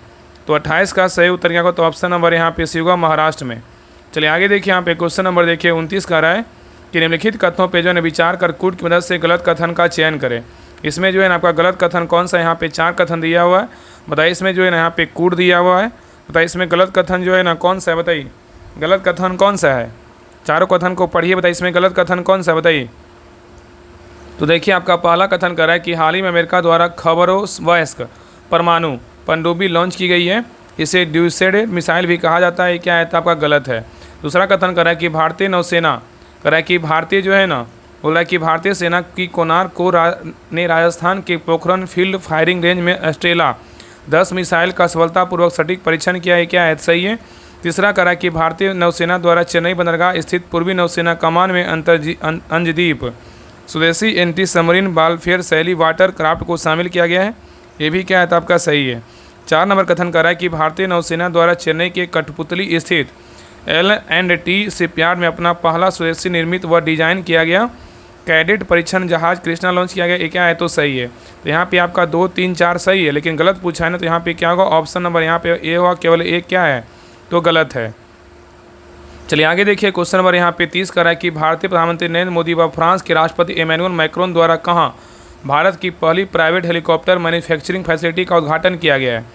तो 28 का सही उत्तर क्या होगा? तो ऑप्शन नंबर यहाँ पे सी होगा, महाराष्ट्र में। चलिए आगे देखिए, यहाँ पे क्वेश्चन नंबर देखिए 29 कह रहा है कि निम्नलिखित कथनों पे जो है विचार कर कूट की मदद से गलत कथन का चयन करें। इसमें जो है ना आपका गलत कथन कौन सा? यहाँ पे 4 कथन दिया हुआ है, बताइए इसमें जो है ना यहाँ पे कूट दिया हुआ है, बताइए इसमें गलत कथन जो है ना कौन सा है? बताइए गलत कथन कौन सा है? चारों कथन को पढ़िए, बताइए इसमें गलत कथन कौन सा है बताइए। तो देखिए आपका पहला कथन कर रहा है कि हाल ही में अमेरिका द्वारा खबरों परमाणु पनडुब्बी लॉन्च की गई है, इसे ड्यूसेड मिसाइल भी कहा जाता है, क्या है तो आपका गलत है। दूसरा कथन कर रहा है कि भारतीय नौसेना कर रहा है कि भारतीय जो है ना बोल रहा है कि भारतीय सेना की कोणार्क को ने राजस्थान के पोखरण फील्ड फायरिंग रेंज में अस्ट्रेला 10 मिसाइल का सफलतापूर्वक सटीक परीक्षण किया है, क्या है सही है। तीसरा करा कि भारतीय नौसेना द्वारा चेन्नई बंदरगाह स्थित पूर्वी नौसेना कमान में अंजदीप स्वदेशी एंटी सबमरीन वारफेयर शैली वाटर क्राफ्ट को शामिल किया गया है, ये भी क्या है तो आपका सही है। 4 नंबर कथन कर रहा है कि भारतीय नौसेना द्वारा चेन्नई के कठपुतली स्थित L&T शिपयार्ड में अपना पहला स्वदेशी निर्मित व डिजाइन किया गया कैडेट परीक्षण जहाज कृष्णा लॉन्च किया गया, ये क्या है तो सही है। तो यहाँ पे आपका 2, 3, 4 सही है, लेकिन गलत पूछा है ना, तो यहाँ पे क्या होगा ऑप्शन नंबर यहाँ पे ए होगा, केवल एक क्या है तो गलत है। चलिए आगे देखिए क्वेश्चन नंबर यहाँ पे 30 कर रहा है कि भारतीय प्रधानमंत्री नरेंद्र मोदी व फ्रांस के राष्ट्रपति इमैनुअल मैक्रोन द्वारा कहाँ भारत की पहली प्राइवेट हेलीकॉप्टर मैन्युफैक्चरिंग फैसिलिटी का उद्घाटन किया गया है।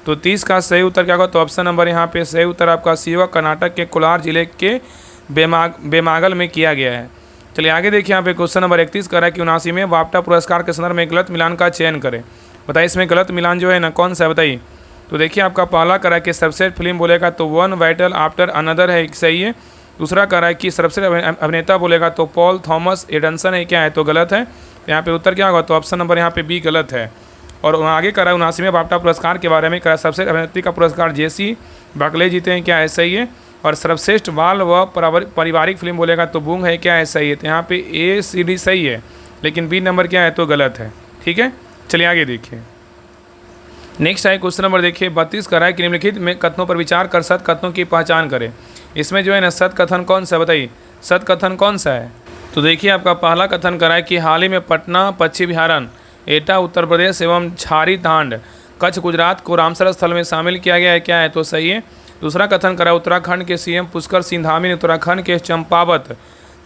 तो 30 का सही उत्तर क्या होगा, तो ऑप्शन नंबर यहाँ पे सही उत्तर आपका सी होगा, कर्नाटक के कोलार जिले के बेमागल में किया गया है। चलिए आगे देखिए यहाँ पे क्वेश्चन नंबर 31 कर रहा है कि 79वें वाप्टा पुरस्कार के संदर्भ में गलत मिलान का चयन करें। बताइए इसमें गलत मिलान जो है ना कौन सा है बताइए। तो देखिए आपका पहला करा है कि सर्वश्रेष्ठ फिल्म बोलेगा तो वन वाइटल आफ्टर अनदर है, सही है। दूसरा करा है कि सर्वश्रेष्ठ अभिनेता बोलेगा तो पॉल थॉमस एडनसन है, क्या है तो गलत है। यहाँ पे उत्तर क्या होगा, तो ऑप्शन नंबर यहाँ पे बी गलत है। और आगे करा 79वें वाप्टा पुरस्कार के बारे में करा सर्वश्रेष्ठ अभिनेत्री का पुरस्कार जेसी बकले जीते हैं, क्या है सही है। और सर्वश्रेष्ठ बाल व पारिवारिक फिल्म बोलेगा तो बूंग है, क्या है सही है। तो यहाँ पे ए सी डी सही है, लेकिन बी नंबर क्या है तो गलत है। ठीक है, चलिए आगे देखिए नेक्स्ट है क्वेश्चन नंबर देखिए 32 करा है कि निम्नलिखित में कथनों पर विचार कर सत कथनों की पहचान करें। इसमें जो है ना सत कथन कौन सा है बताइए, सत कथन कौन सा है। तो देखिए आपका पहला कथन करा है कि हाल ही में पटना, पश्चिम बिहारन, एटा उत्तर प्रदेश एवं छारी तांड कच्छ गुजरात को रामसर स्थल में शामिल किया गया है, क्या है तो सही है। दूसरा कथन करा उत्तराखंड के सीएम पुष्कर सिंह धामी ने उत्तराखंड के चंपावत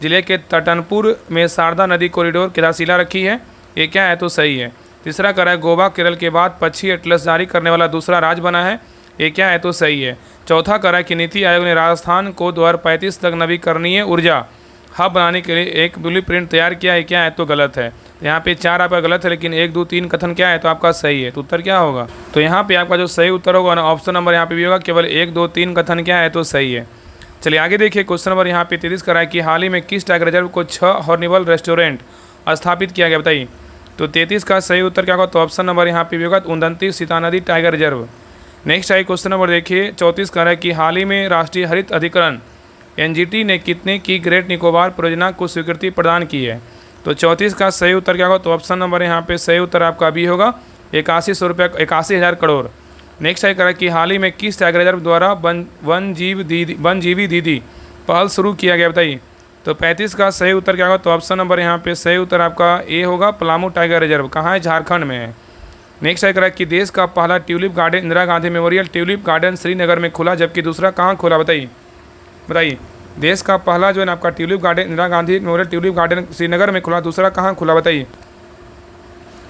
जिले के तटनपुर में शारदा नदी कॉरिडोर की आधारशिला रखी है, ये क्या है तो सही है। तीसरा कह रहा है गोवा केरल के बाद पक्षी एटलस जारी करने वाला दूसरा राज्य बना है, ये क्या है तो सही है। चौथा कह रहा है कि नीति आयोग ने राजस्थान को 2035 तक नवीकरणीय ऊर्जा हब बनाने के लिए एक ब्लूप्रिंट तैयार किया है, क्या है तो गलत है। तो यहाँ पे 4 आपका गलत है, लेकिन 1 2 3 कथन क्या है तो आपका सही है। तो उत्तर क्या होगा, तो यहाँ पे आपका जो सही उत्तर होगा ना ऑप्शन नंबर यहाँ पे भी होगा, केवल 1 2 3 कथन क्या है तो सही है। चलिए आगे देखिए क्वेश्चन नंबर यहाँ पे 33 करा है कि हाल ही में किस टाइगर रिजर्व को 6 हॉर्निवल रेस्टोरेंट स्थापित किया गया, बताइए। तो 33 का सही उत्तर क्या होगा, तो ऑप्शन नंबर यहाँ पे भी होगा 29 Sitanadi tiger reserve. Next I question number देखिए 34 कह रहा है कि हाल ही में राष्ट्रीय हरित अधिकरण एनजीटी ने कितने की ग्रेट निकोबार परियोजना को स्वीकृति प्रदान की है। तो 34 का सही उत्तर क्या होगा, तो ऑप्शन नंबर यहाँ पे सही उत्तर आपका भी होगा 8100 करोड़। नेक्स्ट आई कह रहा है कि हाल ही में किस टाइगर रिजर्व द्वारा वनजीवी दीदी पहल शुरू किया गया, बताइए। तो 35 का सही उत्तर क्या होगा, तो ऑप्शन नंबर यहाँ पे सही उत्तर आपका ए होगा पलामू टाइगर रिजर्व, कहाँ है झारखंड में है। नेक्स्ट आई कह रहा है कि देश का पहला tulip garden Indira Gandhi memorial tulip garden Srinagar में खुला, जबकि दूसरा कहाँ खुला, बताइए। देश का पहला जो है ना आपका tulip garden Indira Gandhi memorial tulip garden Srinagar में खुला, दूसरा कहाँ खुला, बताइए।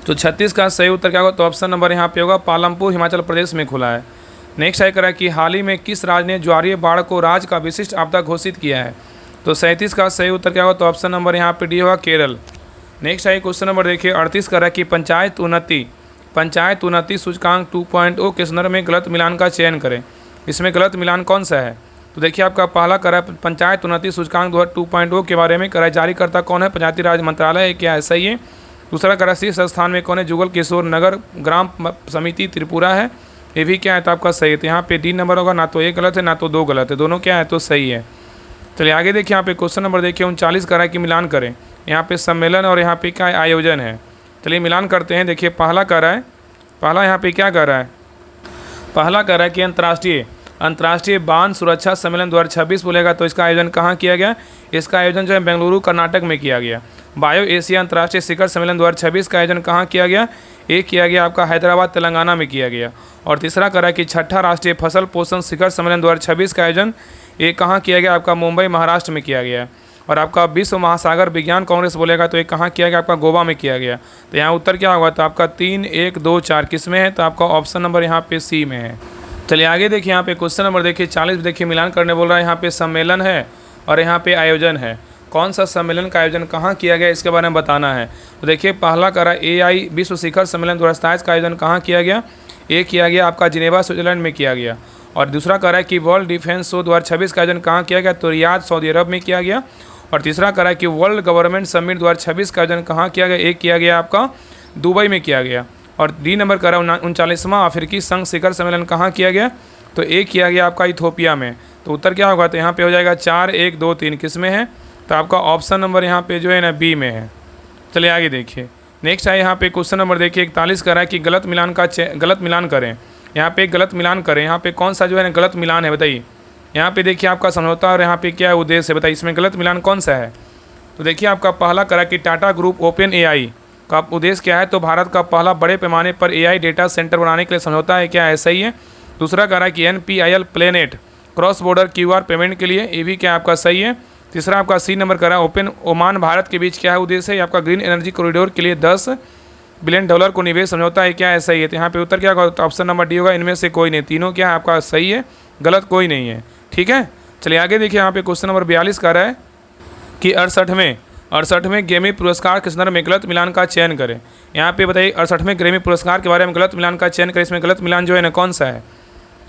तो 36 का सही उत्तर क्या होगा, तो ऑप्शन नंबर यहाँ पे होगा पालमपुर हिमाचल प्रदेश में खुला है। नेक्स्ट आई करा कि हाल ही में किस राज्य ने ज्वारीय बाढ़ को राज्य का विशिष्ट आपदा घोषित किया है। तो 37 का सही उत्तर क्या होगा, तो ऑप्शन नंबर यहाँ पे डी होगा Kerala. Next I question number देखिए 38 करा कि पंचायत उन्नति सूचकांक 2.0 के संदर्भ में गलत मिलान का चयन करें। इसमें गलत मिलान कौन सा है, तो देखिए आपका पहला करा पंचायत उन्नति सूचकांक 2.0 के बारे में करा जारीकर्ता कौन है, पंचायती राज मंत्रालय है, क्या ऐसा ही है। दूसरा करा शीर्ष स्थान में कौन है, जुगल किशोर नगर ग्राम समिति त्रिपुरा है, ये भी क्या है तो आपका सही है। तो यहाँ पे डी नंबर होगा, ना तो 1 गलत है ना तो 2 गलत है, दोनों क्या है तो सही है। चलिए आगे देखिए यहाँ पे क्वेश्चन नंबर देखिए 39 करा कि मिलान करें। यहाँ पे सम्मेलन और यहाँ पे क्या आयोजन है, चलिए मिलान करते हैं। देखिए पहला यहाँ पे क्या कर रहा है, पहला कर रहा है कि अंतर्राष्ट्रीय बांध सुरक्षा सम्मेलन 2026 बोलेगा, तो इसका आयोजन कहाँ किया गया, इसका आयोजन जो है बेंगलुरु कर्नाटक में किया गया। बायो एशिया अंतर्राष्ट्रीय शिखर सम्मेलन 2026 का आयोजन कहाँ किया गया, एक किया गया आपका हैदराबाद तेलंगाना में किया गया। और तीसरा करा कि 6ठा राष्ट्रीय फसल पोषण शिखर सम्मेलन 2026 का आयोजन ये कहाँ किया गया, आपका मुंबई महाराष्ट्र में किया गया। और आपका विश्व महासागर विज्ञान कांग्रेस बोलेगा तो ये कहाँ किया गया, आपका गोवा में किया गया। तो यहाँ उत्तर क्या होगा, तो आपका 3 1 2 4 किस में है, तो आपका ऑप्शन नंबर यहाँ पे सी में है। चलिए आगे देखिए यहाँ पे क्वेश्चन नंबर देखिए 40 देखिए मिलान करने बोल रहा है। यहाँ पे सम्मेलन है और यहाँ पे आयोजन है, कौन सा सम्मेलन का आयोजन कहाँ किया गया इसके बारे में बताना है। तो देखिए पहला करा AI विश्व शिखर सम्मेलन 2027 का आयोजन कहाँ किया गया, ये किया गया आपका जिनेवा स्विट्जरलैंड में किया गया। और दूसरा करा कि वर्ल्ड डिफेंस शो 2026 का आयोजन कहाँ किया गया, तो रियाद सऊदी अरब में किया गया। और तीसरा करा कि वर्ल्ड गवर्नमेंट समिट 2026 का आयोजन कहाँ किया गया, एक किया गया आपका दुबई में किया गया। और डी नंबर करा 39वां अफ्रीकी संघ शिखर सम्मेलन कहाँ किया गया, तो एक किया गया आपका इथोपिया में। तो उत्तर क्या होगा, तो यहाँ पे हो जाएगा 4 1 2 3 किस में है, तो आपका ऑप्शन नंबर यहाँ पे जो है ना बी में है। चलिए आगे देखिए नेक्स्ट है यहाँ पे क्वेश्चन नंबर देखिए 41 करा है कि गलत मिलान करें। यहाँ पे गलत मिलान करें, यहाँ पे कौन सा जो है ना गलत मिलान है, बताइए। यहाँ पे देखिए आपका समझौता और यहाँ पे क्या है उद्देश्य है, बताइए इसमें गलत मिलान कौन सा है। तो देखिए आपका पहला करा कि टाटा ग्रुप OpenAI का उद्देश्य क्या है, तो भारत का पहला बड़े पैमाने पर AI डेटा सेंटर बनाने के लिए समझौता है, क्या ऐसा ही है। दूसरा करा कि NPIL planet cross border QR payment के लिए, ये भी क्या आपका सही है। तीसरा आपका सी नंबर करा ओपन ओमान भारत के बीच क्या है उद्देश्य है, आपका ग्रीन एनर्जी कॉरिडोर के लिए $10 बिलियन को निवेश समझौता है, क्या ऐसा ही है। तो यहाँ पे उत्तर क्या होगा, तो ऑप्शन नंबर डी होगा, इनमें से कोई नहीं, तीनों क्या है आपका सही है, गलत कोई नहीं है, ठीक है। चलिए आगे देखिए यहाँ पे क्वेश्चन नंबर 42 का रहा है कि 68वें ग्रैमी पुरस्कार के संदर्भ में गलत मिलान का चयन करें। यहाँ पे बताइए 68वें ग्रैमी पुरस्कार के बारे में गलत मिलान का चयन करें, इसमें गलत मिलान जो है ना कौन सा है।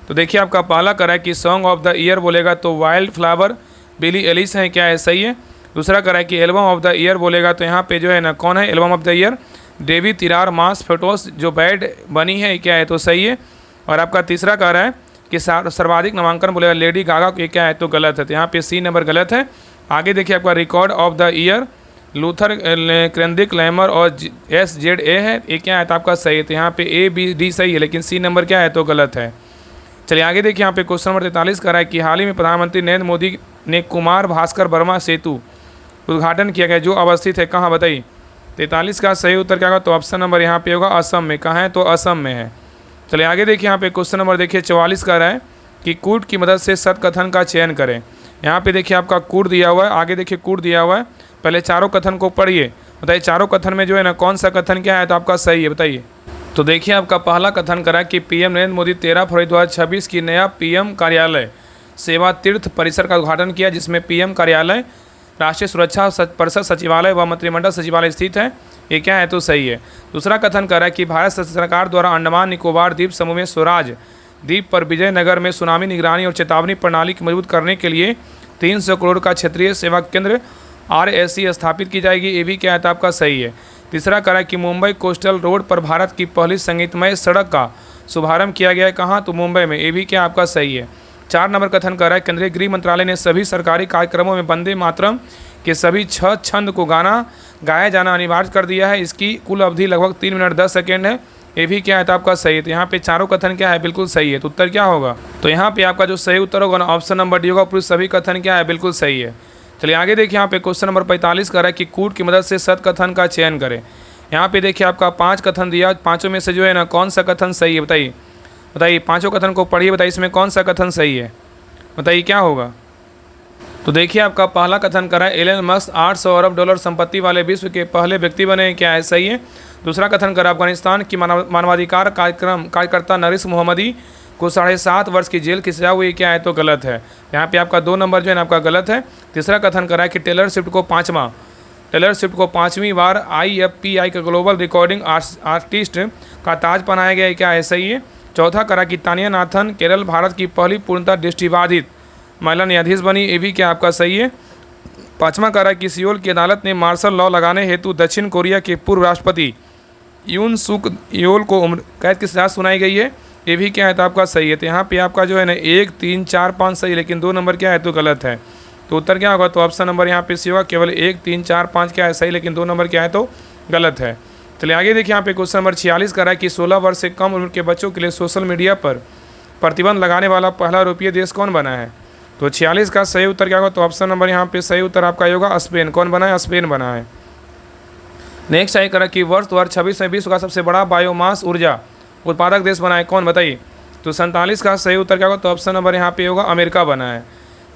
तो देखिए आपका पहला करा है कि सॉन्ग ऑफ द ईयर बोलेगा तो वाइल्ड फ्लावर बिली एलिस है, क्या है सही है। दूसरा करा है कि एल्बम ऑफ द ईयर बोलेगा तो यहाँ पे जो है ना कौन है album of the year, Debi Tirar Mas Fotos जो बैड बनी है, क्या है तो सही है। और आपका तीसरा कह रहा है कि सर्वाधिक नामांकन बोलेगा लेडी गागा के, क्या है तो गलत है। तो यहाँ पे सी नंबर गलत है। आगे देखिए आपका record of the year Luther Kendrick Lamar और SZA है, ये क्या है तो आपका सही है। तो यहाँ पे A B D सही है, लेकिन सी नंबर क्या है तो गलत है। चलिए आगे देखिए यहाँ पे क्वेश्चन नंबर 43 कर रहा है कि हाल ही में प्रधानमंत्री नरेंद्र मोदी ने कुमार भास्कर वर्मा सेतु उद्घाटन किया गया, जो अवस्थित है कहाँ, बताइए। 43 का सही उत्तर क्या होगा, तो ऑप्शन नंबर यहाँ पे होगा असम में, कहाँ है तो असम में है। चलिए आगे देखिए यहाँ पे क्वेश्चन नंबर देखिए 44 का रहा है कि कूट की मदद से सत्कथन का चयन करें। यहाँ पे देखिए आपका कूट दिया हुआ है, आगे देखिए कूट दिया हुआ है। पहले चारों कथन को पढ़िए, बताइए चारों कथन में जो है ना कौन सा कथन क्या है तो आपका सही है, बताइए। तो देखिए आपका पहला कथन करा कि पीएम नरेंद्र मोदी 13 फरवरी 2026 की नया पीएम कार्यालय सेवा तीर्थ परिसर का उद्घाटन किया, जिसमें पीएम कार्यालय, राष्ट्रीय सुरक्षा परिषद सचिवालय व मंत्रिमंडल सचिवालय स्थित है। ये क्या है तो सही है। दूसरा कथन कर रहा है कि भारत सरकार द्वारा अंडमान निकोबार द्वीप समूह में स्वराज द्वीप पर विजयनगर में सुनामी निगरानी और चेतावनी प्रणाली की मजबूत करने के लिए 300 करोड़ का क्षेत्रीय सेवा केंद्र RSC स्थापित की जाएगी। ये भी क्या है तो आपका सही है। तीसरा करा कि मुंबई कोस्टल रोड पर भारत की पहली संगीतमय सड़क का शुभारंभ किया गया है, कहाँ तो मुंबई में। ये भी क्या आपका सही है। 4 नंबर कथन कर रहा है केंद्रीय गृह मंत्रालय ने सभी सरकारी कार्यक्रमों में वंदे मातरम के सभी 6 छंद को गाया जाना अनिवार्य कर दिया है। इसकी कुल अवधि लगभग 3 मिनट 10 सेकेंड है। ये भी क्या है तो आपका सही है। तो यहाँ पे चारों कथन क्या है बिल्कुल सही है। तो उत्तर क्या होगा, तो यहाँ पे आपका जो सही उत्तर होगा ना ऑप्शन नंबर डी होगा। पूरे सभी कथन क्या है बिल्कुल सही है। चलिए आगे देखिए, यहाँ पे क्वेश्चन नंबर 45 कर रहा है कि कूट की मदद से सत कथन का चयन करें। यहाँ पे देखिए आपका 5 कथन दिया, पाँचों में से जो है ना कौन सा कथन सही है, बताइए। बताइए पाँचों कथन को पढ़िए, बताइए इसमें कौन सा कथन सही है, बताइए क्या होगा। तो देखिए आपका पहला कथन करा है एलन मस्क 800 अरब डॉलर संपत्ति वाले विश्व के पहले व्यक्ति बने, क्या है सही है। दूसरा कथन करा अफगानिस्तान की मानवाधिकार कार्यकर्ता नरीस मोहम्मदी को 7.5 वर्ष की जेल की सजा हुई, क्या है तो गलत है। यहाँ पे आपका 2 नंबर जो है ना आपका गलत है। तीसरा कथन करा है कि टेलर स्विफ्ट को 5वीं बार IFPI का ग्लोबल रिकॉर्डिंग आर्टिस्ट का ताज पहनाया गया है, क्या है सही है। चौथा करा कि तानिया नाथन केरल भारत की पहली पूर्णतः दृष्टिबाधित महिला न्यायाधीश बनी, ये भी क्या आपका सही है। पाँचवा करा कि सियोल की अदालत ने मार्शल लॉ लगाने हेतु दक्षिण कोरिया के पूर्व राष्ट्रपति यून सुक योल को उम्र कैद की सजा सुनाई गई है, ये भी क्या है तो आपका सही है। तो यहाँ पे आपका जो है ना 1, 3, 4, 5 सही, लेकिन 2 नंबर क्या है तो गलत है। तो उत्तर क्या होगा, तो ऑप्शन नंबर यहाँ पे सी होगा। केवल 1, 3, 4, 5 क्या है सही, लेकिन 2 नंबर क्या है तो गलत है। चलिए आगे देखिए, यहाँ पे क्वेश्चन नंबर 46 कर रहा है कि 16 वर्ष से कम उम्र के बच्चों के लिए सोशल मीडिया पर प्रतिबंध लगाने वाला पहला यूरोपीय देश कौन बना है। तो 46 का सही उत्तर क्या होगा, तो ऑप्शन नंबर यहाँ पे सही उत्तर आपका होगा स्पेन। कौन बना है, स्पेन बना है। नेक्स्ट आई करा कि वर्ष 2026 में विश्व का सबसे बड़ा बायोमास ऊर्जा उत्पादक देश बना है, कौन बताइए। तो 47 का सही उत्तर क्या होगा, तो ऑप्शन नंबर यहाँ पे होगा अमेरिका बना है।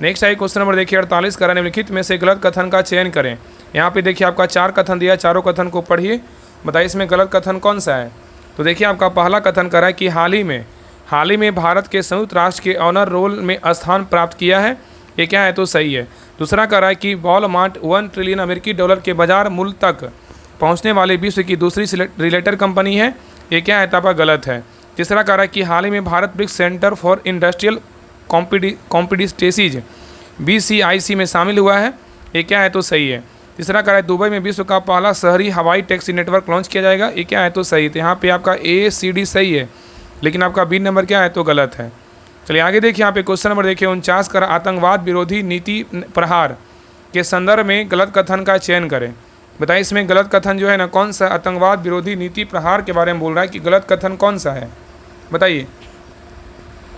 नेक्स्ट आई क्वेश्चन नंबर देखिए 48 करा निम्नलिखित में से गलत कथन का चयन करें। यहाँ पे देखिए आपका 4 कथन दिया, चारों कथन को पढ़िए, बताइए इसमें गलत कथन कौन सा है। तो देखिए आपका पहला कथन करा है कि हाल ही में भारत के संयुक्त राष्ट्र के ऑनर रोल में स्थान प्राप्त किया है, ये क्या है तो सही है। दूसरा कह रहा है कि वॉलमार्ट 1 ट्रिलियन अमेरिकी डॉलर के बाजार मूल्य तक पहुंचने वाली विश्व की दूसरी रिलेटर कंपनी है, ये क्या है तो आपका गलत है। तीसरा कह रहा है कि हाल ही में Bharat BRICS centre for industrial competencies BCIC में शामिल हुआ है, ये क्या है तो सही है। तीसरा कह रहा है दुबई में विश्व का पहला शहरी हवाई टैक्सी नेटवर्क लॉन्च किया जाएगा, ये क्या है तो सही। तो यहाँ पे आपका ACD सही है, लेकिन आपका B नंबर क्या है तो गलत है। चलिए आगे देखिए, यहाँ पे क्वेश्चन नंबर देखिए 49 कर आतंकवाद विरोधी नीति प्रहार के संदर्भ में गलत कथन का चयन करें। बताइए इसमें गलत कथन जो है ना कौन सा, आतंकवाद विरोधी नीति प्रहार के बारे में बोल रहा है कि गलत कथन कौन सा है, बताइए।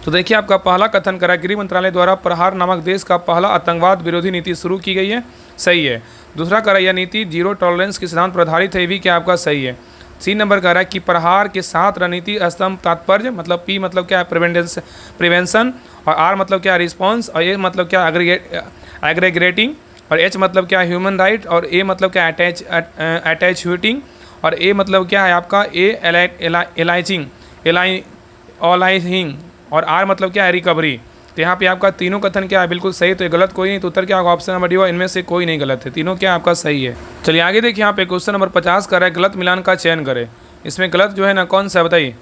तो देखिए आपका पहला कथन करा गृह मंत्रालय द्वारा प्रहार नामक देश का पहला आतंकवाद विरोधी नीति शुरू की गई है, सही है। दूसरा करा यह नीति 0 टॉलरेंस के सिद्धांत पर आधारित है, ये भी क्या आपका सही है। C नंबर कह रहा है कि प्रहार के 7 रणनीति स्तंभ तात्पर्य, मतलब P मतलब क्या है प्रिवेंशन, और R मतलब क्या है रिस्पॉन्स, और A मतलब क्या एग्रेगेटिंग, और H मतलब क्या है ह्यूमन राइट, और A मतलब क्या अटैचुएटिंग, और A मतलब क्या है आपका एलाइजिंग, और R मतलब क्या है रिकवरी। तो यहाँ पे आपका तीनों कथन क्या है बिल्कुल सही, तो ये गलत कोई नहीं। तो उत्तर क्या होगा, ऑप्शन नंबर डी होगा, इनमें से कोई नहीं गलत है, तीनों क्या आपका सही है। चलिए आगे देखिए, यहाँ पे क्वेश्चन नंबर 50 कर रहा है गलत मिलान का चयन करें। इसमें गलत जो है ना कौन सा है, बताइए।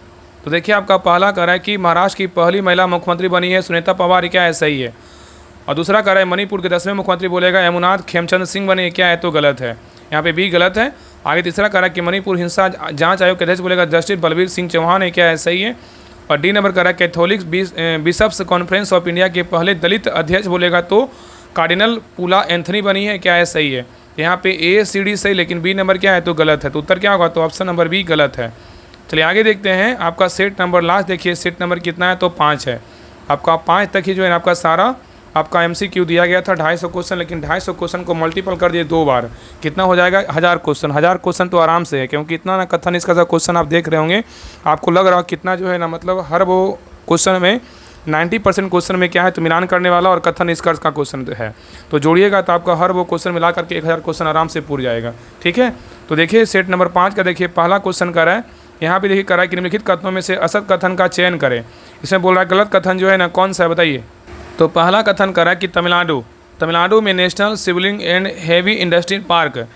तो देखिए आपका पहला कह रहा है कि महाराष्ट्र की पहली महिला मुख्यमंत्री बनी है सुनीता पवार, क्या है सही है। और दूसरा कह रहा है मणिपुर के 10वें मुख्यमंत्री बोलेगा यमुनाथ खेमचंद सिंह बने, क्या है तो गलत है, यहाँ पे B गलत है। आगे तीसरा कह रहा है कि मणिपुर हिंसा जाँच आयोग के अध्यक्ष बोलेगा जस्टिस बलबीर सिंह चौहान है, क्या है सही है। और D नंबर कह रहा है Catholic bishops conference of India के पहले दलित अध्यक्ष बोलेगा तो कार्डिनल पुला एंथनी बनी है, क्या है सही है। यहाँ पे ACD सही, लेकिन B नंबर क्या है तो गलत है। तो उत्तर क्या होगा, तो ऑप्शन नंबर B गलत है। चलिए आगे देखते हैं, आपका सेट नंबर लास्ट देखिए, सेट नंबर कितना है तो 5 है। आपका 5 तक ही जो है आपका सारा आपका MCQ दिया गया था 250 क्वेश्चन, लेकिन 250 क्वेश्चन को मल्टीपल कर दिए 2 बार, कितना हो जाएगा 1000 क्वेश्चन। 1000 क्वेश्चन तो आराम से है, क्योंकि इतना ना कथन इसका क्वेश्चन आप देख रहे होंगे, आपको लग रहा हो कितना जो है ना मतलब हर वो क्वेश्चन में 90% क्वेश्चन में क्या है तो मिलान करने वाला और कथन निष्कर्ष का क्वेश्चन है। तो जोड़िएगा तो आपका हर वो क्वेश्चन मिला करके 1000 क्वेश्चन आराम से पूर जाएगा। ठीक है, तो देखिए सेट नंबर 5 का देखिए पहला क्वेश्चन कर रहा है, यहाँ पे देखिए कर रहा है कि निम्नलिखित कथनों में से असत कथन का चयन करें। इसमें बोल रहा है गलत कथन जो है ना कौन सा है बताइए। तो पहला कथन कर रहा है कि तमिलनाडु में national shipbuilding and heavy industrial park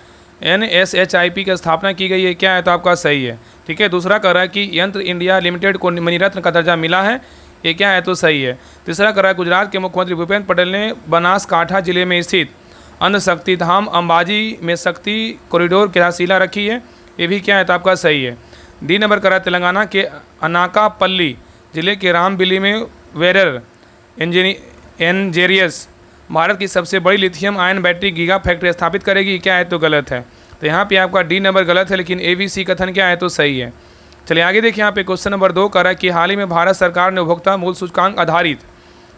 NSHIP की स्थापना की गई है, क्या है तो आपका सही है। ठीक है, दूसरा कर रहा है कि यंत्र इंडिया लिमिटेड को मणिरत्न का दर्जा मिला है, ये क्या है तो सही है। तीसरा कर रहा है गुजरात के मुख्यमंत्री भूपेंद्र पटेल ने बनासकाठा जिले में स्थित अंध शक्ति धाम अंबाजी में शक्ति कॉरिडोर की आधारशिला रखी है, ये भी क्या है तो आपका सही है। डी नंबर कर रहा है तेलंगाना के अनाकापल्ली जिले के रामबिली में वेरर एनजेरियस भारत की सबसे बड़ी lithium ion battery giga factory स्थापित करेगी, क्या है तो गलत है। तो यहाँ पे आपका डी नंबर गलत है, लेकिन ABC कथन क्या है तो सही है। चलिए आगे देखिए, यहाँ पे क्वेश्चन नंबर 2 कर रहा है कि हाल ही में भारत सरकार ने उपभोक्ता मूल्य सूचकांक आधारित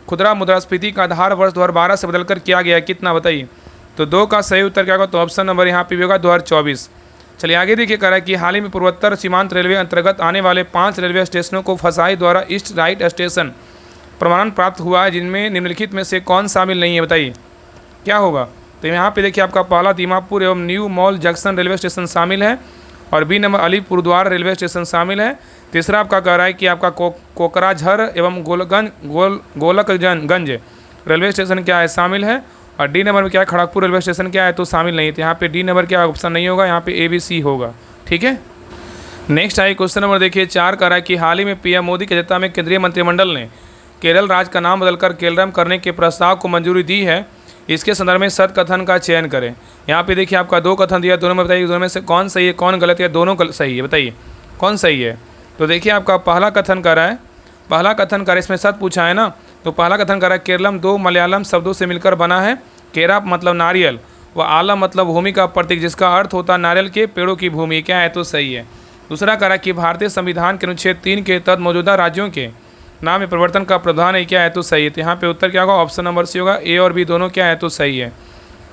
खुदरा मुद्रास्फीति का आधार वर्ष 2012 से बदलकर किया गया है, कितना बताइए। तो 2 का सही उत्तर क्या होगा, तो ऑप्शन नंबर यहाँ पे भी होगा 2024। चलिए आगे देखिए, कर रहा है कि हाल ही में पूर्वोत्तर सीमांत रेलवे अंतर्गत आने वाले 5 रेलवे स्टेशनों को फसाई द्वारा ईस्ट राइट स्टेशन प्रमाणन प्राप्त हुआ है, जिनमें निम्नलिखित में से कौन शामिल नहीं है बताइए, क्या होगा। तो यहाँ पे देखिए आपका पहला दीमापुर एवं New Mal junction railway station शामिल है, और B number Alipurduar railway station शामिल है। तीसरा आपका कह रहा है कि आपका कोकराझर एवं गोलकगंज रेलवे स्टेशन क्या है शामिल है, और डी नंबर में क्या है खड़गपुर रेलवे स्टेशन क्या है तो शामिल नहीं है। तो यहाँ पे डी नंबर क्या ऑप्शन नहीं होगा, यहाँ पे ABC होगा। ठीक है, नेक्स्ट आइए क्वेश्चन नंबर देखिए 4 कह रहा है कि हाल ही में PM मोदी की अध्यक्षता में केंद्रीय मंत्रिमंडल ने केरल राज्य का नाम बदलकर केरलम करने के प्रस्ताव को मंजूरी दी है, इसके संदर्भ में सत कथन का चयन करें। यहाँ पे देखिए आपका 2 कथन दिया, दोनों में बताइए दोनों में से कौन सही है कौन गलत है, दोनों सही है, बताइए कौन सही है। तो देखिए आपका पहला कथन कर रहा है, पहला कथन कर इसमें सत पूछा है ना, तो पहला कथन कर रहा है केरलम 2 मलयालम शब्दों से मिलकर बना है। केरा मतलब नारियल व आलम मतलब भूमि का प्रतीक, जिसका अर्थ होता है नारियल के पेड़ों की भूमि, क्या है तो सही है। दूसरा कह रहा है कि भारतीय संविधान के अनुच्छेद 3 के तहत मौजूदा राज्यों के नाम में परिवर्तन का प्रावधान है, क्या है तो सही है। तो यहाँ पे उत्तर क्या होगा, ऑप्शन नंबर सी होगा, A और B दोनों क्या है तो सही है।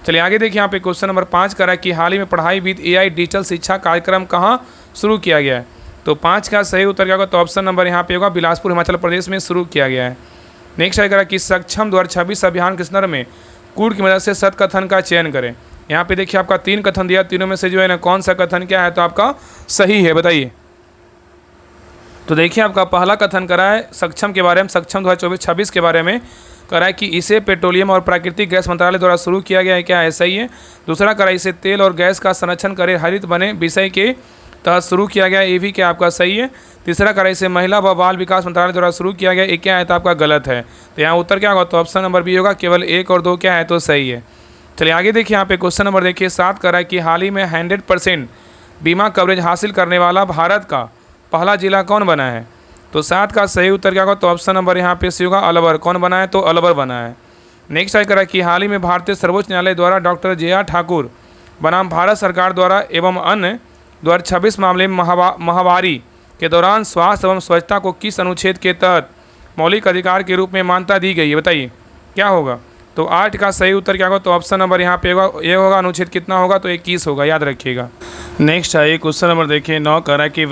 चलिए आगे देखिए, यहाँ पे क्वेश्चन नंबर 5 करा कि हाल ही में पढ़ाई विद AI डिजिटल शिक्षा कार्यक्रम कहाँ शुरू किया गया है। तो 5 का सही उत्तर क्या होगा, तो ऑप्शन नंबर यहाँ पे होगा बिलासपुर हिमाचल प्रदेश में शुरू किया गया है। नेक्स्ट है करा कि सक्षम 2026 अभियान के संदर्भ में कूट की मदद से सत कथन का चयन करें। यहाँ पे देखिए आपका 3 कथन दिया, तीनों में से जो है ना कौन सा कथन क्या है तो आपका सही है, बताइए। तो देखिए आपका पहला कथन करा है सक्षम के बारे में, सक्षम 2024-26 के बारे में करा है कि इसे पेट्रोलियम और प्राकृतिक गैस मंत्रालय द्वारा शुरू किया गया है, क्या है सही है। दूसरा करा इसे तेल और गैस का संरक्षण करे हरित बने विषय के तहत शुरू किया गया, ये भी क्या आपका सही है। तीसरा करा इसे महिला व बाल विकास मंत्रालय द्वारा शुरू किया गया, ये क्या है तो आपका गलत है। तो यहाँ उत्तर क्या होगा, तो ऑप्शन नंबर बी होगा, केवल 1 और 2 क्या है तो सही है। चलिए आगे देखिए, यहाँ पे क्वेश्चन नंबर देखिए 7 करा है कि हाल ही में 100% बीमा कवरेज हासिल करने वाला भारत का पहला जिला कौन बना है। तो 7 का सही उत्तर क्या होगा, तो ऑप्शन नंबर यहाँ पे सी होगा, अलवर। कौन बना है तो अलवर बना है। नेक्स्ट है करा कि हाल ही में भारतीय सर्वोच्च न्यायालय द्वारा डॉक्टर JR ठाकुर बनाम भारत सरकार द्वारा एवं अन्य 2026 मामले में महामारी के दौरान स्वास्थ्य एवं स्वच्छता को किस अनुच्छेद के तहत मौलिक अधिकार के रूप में मान्यता दी गई है, बताइए क्या होगा। तो 8 का सही उत्तर क्या होगा, तो ऑप्शन नंबर यहाँ पे होगा, ये होगा अनुच्छेद कितना होगा, तो 21 होगा, याद रखिएगा। नेक्स्ट है क्वेश्चन नंबर देखिए 9 करा कि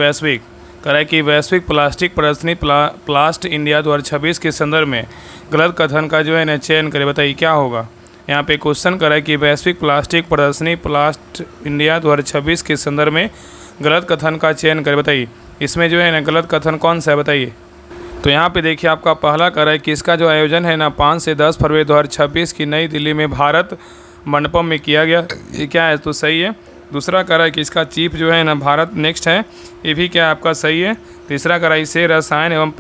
वैश्विक प्लास्टिक प्रदर्शनी प्लास्ट इंडिया 2026 के संदर्भ में गलत कथन का जो है ना चयन करें, बताइए क्या होगा। यहाँ पे क्वेश्चन करा है कि वैश्विक प्लास्टिक प्रदर्शनी प्लास्ट इंडिया 2026 के संदर्भ में गलत कथन का चयन करें, बताइए इसमें जो है ना गलत कथन कौन सा है, बताइए। तो यहाँ पे देखिए आपका पहला करा है कि इसका जो आयोजन है ना 5 से 10 फरवरी 2026 की नई दिल्ली में भारत मंडपम में किया गया, ये क्या है तो सही है। दूसरा करा है कि इसका चीफ जो है ना भारत नेक्स्ट है, ये भी क्या आपका सही है। तीसरा करा इसे रसायन एवं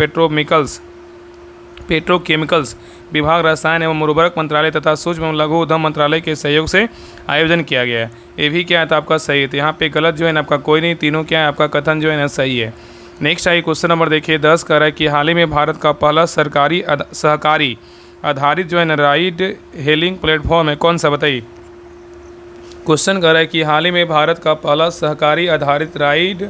पेट्रोकेमिकल्स विभाग रसायन एवं उर्वरक मंत्रालय तथा सूक्ष्म एवं लघु उद्यम मंत्रालय के सहयोग से आयोजन किया गया है, ये भी क्या है तो आपका सही है। तो यहाँ पे गलत जो है ना आपका कोई नहीं, तीनों क्या है आपका कथन जो है ना सही है। नेक्स्ट आइए क्वेश्चन नंबर देखिए 10 कह रहा है कि हाल ही में भारत का पहला सहकारी आधारित जो है ना राइड हेलिंग प्लेटफॉर्म है, कौन सा, बताइए। क्वेश्चन कर रहा है कि हाल ही में भारत का पहला सहकारी आधारित राइड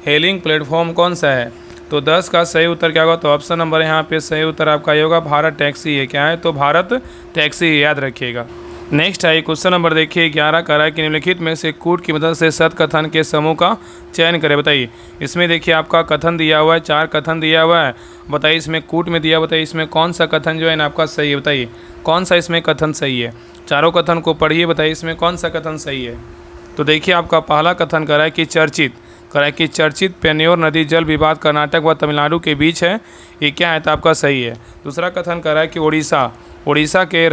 हेलिंग प्लेटफॉर्म कौन सा है। तो 10 का सही उत्तर क्या होगा, तो ऑप्शन नंबर यहाँ पे सही उत्तर आपका ये होगा, भारत टैक्सी है, क्या है तो भारत टैक्सी, याद रखिएगा। नेक्स्ट है क्वेश्चन नंबर देखिए 11 का है कि निम्नलिखित में से कूट की मदद से सत कथन के समूह का चयन करें। बताइए इसमें देखिए आपका कथन दिया हुआ है, 4 कथन दिया हुआ है। बताइए इसमें कूट में दिया, बताइए इसमें कौन सा कथन जो है ना आपका सही है। बताइए कौन सा इसमें कथन सही है, चारों कथन को पढ़िए, बताइए इसमें कौन सा कथन सही है। तो देखिए आपका पहला कथन कर रहा है कि चर्चित पेन्योर नदी जल विवाद कर्नाटक व तमिलनाडु के बीच है, ये क्या है तो आपका सही है। दूसरा कथन कर रहा है कि उड़ीसा के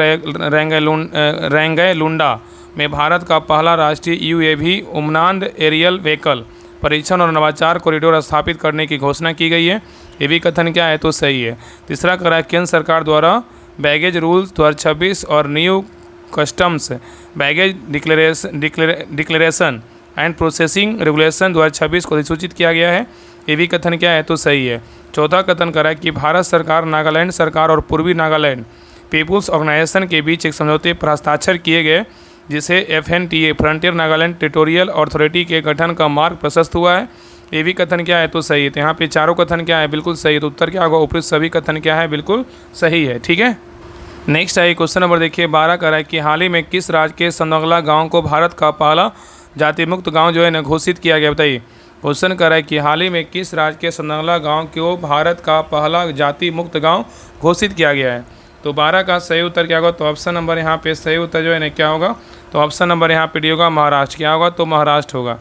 रेंगैलुंडा में भारत का पहला राष्ट्रीय यूएवी उमनांड एरियल व्हीकल परीक्षण और नवाचार कॉरिडोर स्थापित करने की घोषणा की गई है, ये भी कथन क्या है तो सही है। तीसरा कर रहा है केंद्र सरकार द्वारा बैगेज रूल्स 2026 और new customs baggage declaration and processing regulation 2026 को अधिसूचित किया गया है, ये भी कथन क्या है तो सही है। चौथा कथन करा है कि भारत सरकार नागालैंड सरकार और पूर्वी नागालैंड पीपुल्स ऑर्गेनाइजेशन के बीच एक समझौते पर हस्ताक्षर किए गए, जिसे FNTA frontier Nagaland territorial authority के गठन का मार्ग प्रशस्त हुआ है, ये भी कथन क्या है तो सही है। तो यहाँ पे चारों कथन क्या है बिल्कुल सही है, तो उत्तर क्या होगा उपयुक्त सभी कथन क्या है बिल्कुल सही है। ठीक है, नेक्स्ट है क्वेश्चन नंबर देखिए 12 का है कि हाल ही में किस राज्य के संदगला गाँव को भारत का पहला जाति मुक्त गाँव जो है ना घोषित किया गया। बताइए क्वेश्चन कर रहा है कि हाल ही में किस राज्य के संदगला गाँव को भारत का पहला जाति मुक्त गाँव घोषित किया गया है। तो 12 का सही उत्तर क्या होगा, तो ऑप्शन नंबर यहाँ पे सही उत्तर जो है ना क्या होगा, तो ऑप्शन नंबर यहाँ पे डी होगा महाराष्ट्र। क्या होगा तो महाराष्ट्र होगा।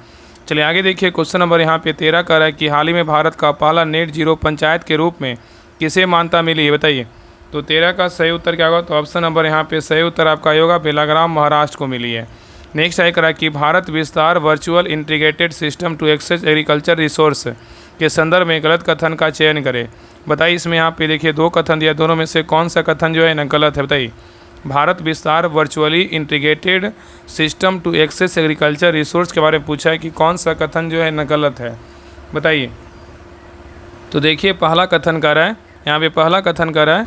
चलिए आगे देखिए क्वेश्चन नंबर यहाँ पे 13 का है कि हाल ही में भारत का पहला नेट जीरो पंचायत के रूप में किसे मान्यता मिली है। बताइए तो 13 का सही उत्तर क्या होगा, तो ऑप्शन नंबर यहाँ पे सही उत्तर आपका होगा बेलाग्राम महाराष्ट्र को मिली है। नेक्स्ट है करा कि Bharat Vistaar virtual integrated system to access agriculture resource के संदर्भ में गलत कथन का चयन करें। बताइए इसमें यहाँ पे देखिए 2 कथन दिया, दोनों में से कौन सा कथन जो है ना गलत है। बताइए Bharat Vistaar virtually integrated system to access agriculture resource के बारे में पूछा है कि कौन सा कथन जो है ना गलत है। बताइए तो देखिए पहला कथन कर रहा है, यहाँ पे पहला कथन कर रहा है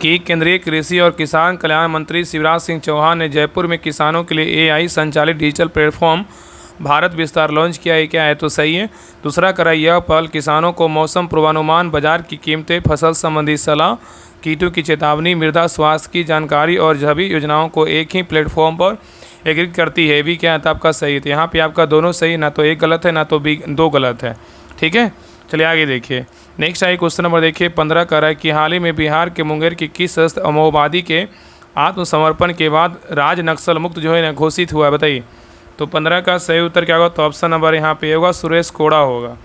कि केंद्रीय कृषि और किसान कल्याण मंत्री शिवराज सिंह चौहान ने जयपुर में किसानों के लिए AI संचालित डिजिटल प्लेटफॉर्म भारत विस्तार लॉन्च किया है, क्या है तो सही है। दूसरा करा यह पहल किसानों को मौसम पूर्वानुमान, बाजार की कीमतें, फसल संबंधी सलाह, कीटों की चेतावनी, मृदा स्वास्थ्य की जानकारी और सभी योजनाओं को एक ही प्लेटफॉर्म पर एकीकृत करती है, भी क्या है तो आपका सही है। तो यहाँ पे आपका दोनों सही, ना तो एक गलत है ना तो दो गलत है। ठीक है, चलिए आगे देखिए नेक्स्ट आई क्वेश्चन नंबर देखिए 15 का है कि हाल ही में बिहार के मुंगेर की किस माओवादी के आत्मसमर्पण के बाद राज नक्सल मुक्त जो है ना घोषित हुआ है। बताइए तो 15 का सही उत्तर क्या होगा, तो ऑप्शन नंबर यहाँ पे होगा सुरेश कोड़ा होगा।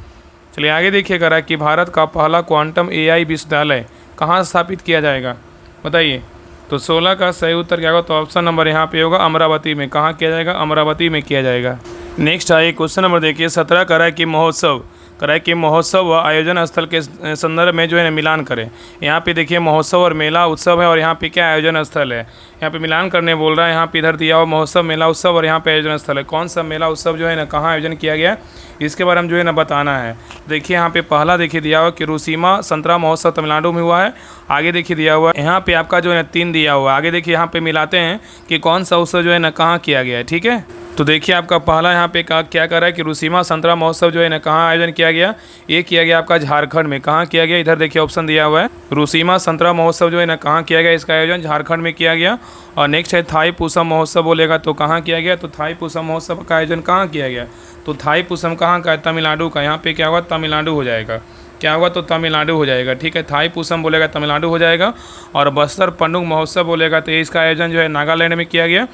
चलिए आगे देखिए करा कि भारत का पहला क्वांटम AI विश्वविद्यालय कहाँ स्थापित किया जाएगा। बताइए तो 16 का सही उत्तर क्या होगा, तो ऑप्शन नंबर यहाँ पे होगा अमरावती में। कहाँ किया जाएगा, अमरावती में किया जाएगा। नेक्स्ट आइए क्वेश्चन नंबर देखिए 17 का है कि महोत्सव व आयोजन स्थल के संदर्भ में जो है मिलान करें। यहाँ पे देखिए महोत्सव और मेला उत्सव है और यहाँ पे क्या आयोजन स्थल है, यहाँ पे मिलान करने बोल रहा है। यहाँ पे इधर दिया हुआ महोत्सव मेला उत्सव और यहाँ पे आयोजन स्थल है, कौन सा मेला उत्सव जो है ना कहाँ आयोजन किया गया इसके बारे में जो है ना बताना है। देखिए यहाँ पे पहला देखिए दिया हुआ कि रुसीमा संतरा महोत्सव तमिलनाडु में हुआ है। आगे देखिए दिया हुआ यहाँ पे आपका जो है ना 3 दिया हुआ है। आगे देखिए यहाँ पे मिलाते हैं कि कौन सा उत्सव जो है ना कहाँ किया गया है। ठीक है, तो देखिए आपका पहला यहाँ पे क्या कर रहा है कि रुसीमा संतरा महोत्सव जो है ना कहाँ आयोजन किया गया, ये किया गया आपका झारखंड में। कहाँ किया गया, इधर देखिए ऑप्शन दिया हुआ है रुसीमा संतरा महोत्सव जो है ना कहाँ किया गया, इसका आयोजन झारखंड में किया गया। और नेक्स्ट है थाई पूसम महोत्सव बोलेगा तो कहाँ किया गया, तो थाई पूसम महोत्सव का आयोजन कहाँ किया गया, तो थाई पूसम कहाँ का है, तमिलनाडु का। यहाँ पे क्या होगा, तमिलनाडु हो जाएगा। क्या होगा, तो तमिलनाडु हो जाएगा। ठीक है, थाई पूसम बोलेगा तमिलनाडु हो जाएगा। और बस्तर पंडुग महोत्सव बोलेगा तो इसका आयोजन जो है नागालैंड में किया गया।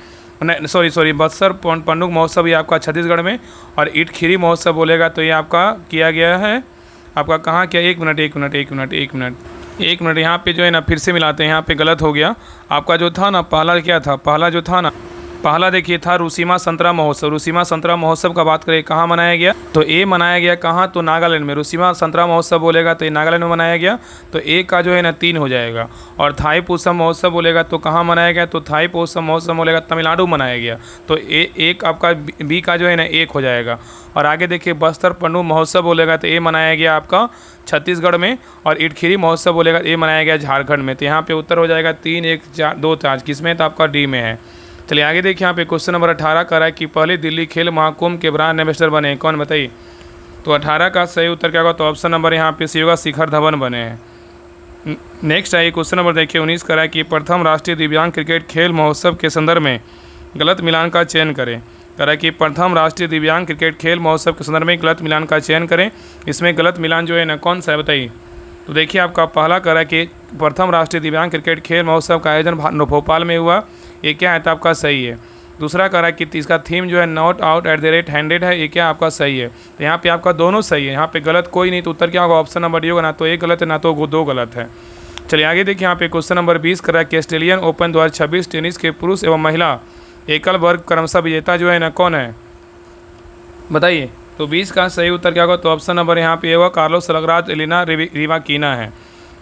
सॉरी बस्तर पंडुग महोत्सव ये आपका छत्तीसगढ़ में। और इटखिरी महोत्सव बोलेगा तो ये आपका किया गया है आपका कहाँ किया, एक मिनट यहाँ पे जो है ना फिर से मिलाते हैं, यहाँ पे गलत हो गया। आपका जो था ना पहला क्या था, पहला देखिए था रुसीमा संतरा महोत्सव। रुसीमा संतरा महोत्सव का बात करें कहाँ मनाया गया, तो ए मनाया गया कहाँ, तो नागालैंड में। रुसीमा संतरा महोत्सव बोलेगा तो ये नागालैंड में मनाया गया, तो ए का जो है ना 3 हो जाएगा। और थाई पूसम महोत्सव बोलेगा तो कहाँ मनाया गया, तो थाई पूसम महोत्सव बोलेगा तमिलनाडु मनाया गया, तो एक आपका बी का जो है ना 1 हो जाएगा। और आगे देखिए बस्तर पंडुग महोत्सव बोलेगा तो ए मनाया गया आपका छत्तीसगढ़ में। और इटखिरी महोत्सव बोलेगा ए मनाया गया झारखंड में। तो यहाँ पे उत्तर हो जाएगा 3, 1, 4, 2, 4 किसमें, तो आपका डी में है। चलिए आगे देखिए यहाँ पे क्वेश्चन नंबर 18 का है कि पहले दिल्ली खेल महाकुंभ के ब्रांड एम्बेसडर बने कौन, बताइए। तो 18 का सही उत्तर क्या होगा, तो ऑप्शन नंबर यहाँ पे सी होगा शिखर धवन बने हैं। नेक्स्ट है क्वेश्चन नंबर देखिए 19 करा कि प्रथम राष्ट्रीय दिव्यांग क्रिकेट खेल महोत्सव के संदर्भ में गलत मिलान का चयन करें। करा कि प्रथम राष्ट्रीय दिव्यांग क्रिकेट खेल महोत्सव के संदर्भ में गलत मिलान का चयन करें। इसमें गलत मिलान जो है ना कौन सा है बताइए। तो देखिए आपका पहला करा कि प्रथम राष्ट्रीय दिव्यांग क्रिकेट खेल महोत्सव का आयोजन भोपाल में हुआ, ये क्या है तो आपका सही है। दूसरा करा कि इसका थीम जो है not out at the rate handed है, ये क्या आपका सही है। तो यहाँ पे आपका दोनों सही है, यहाँ पे गलत कोई नहीं। तो उत्तर क्या होगा, ऑप्शन नंबर डी होगा, ना तो एक गलत है ना तो दो गलत है। चलिए आगे देखिए यहाँ पे क्वेश्चन नंबर 20 करा कि ऑस्ट्रेलियन ओपन 2026 टेनिस के पुरुष एवं महिला एकल वर्ग क्रमशः विजेता जो है ना कौन है बताइए। तो 20 का सही उत्तर क्या होगा, तो ऑप्शन नंबर यहाँ पे होगा कार्लोस अलकराज एलिना रिवाकीना है।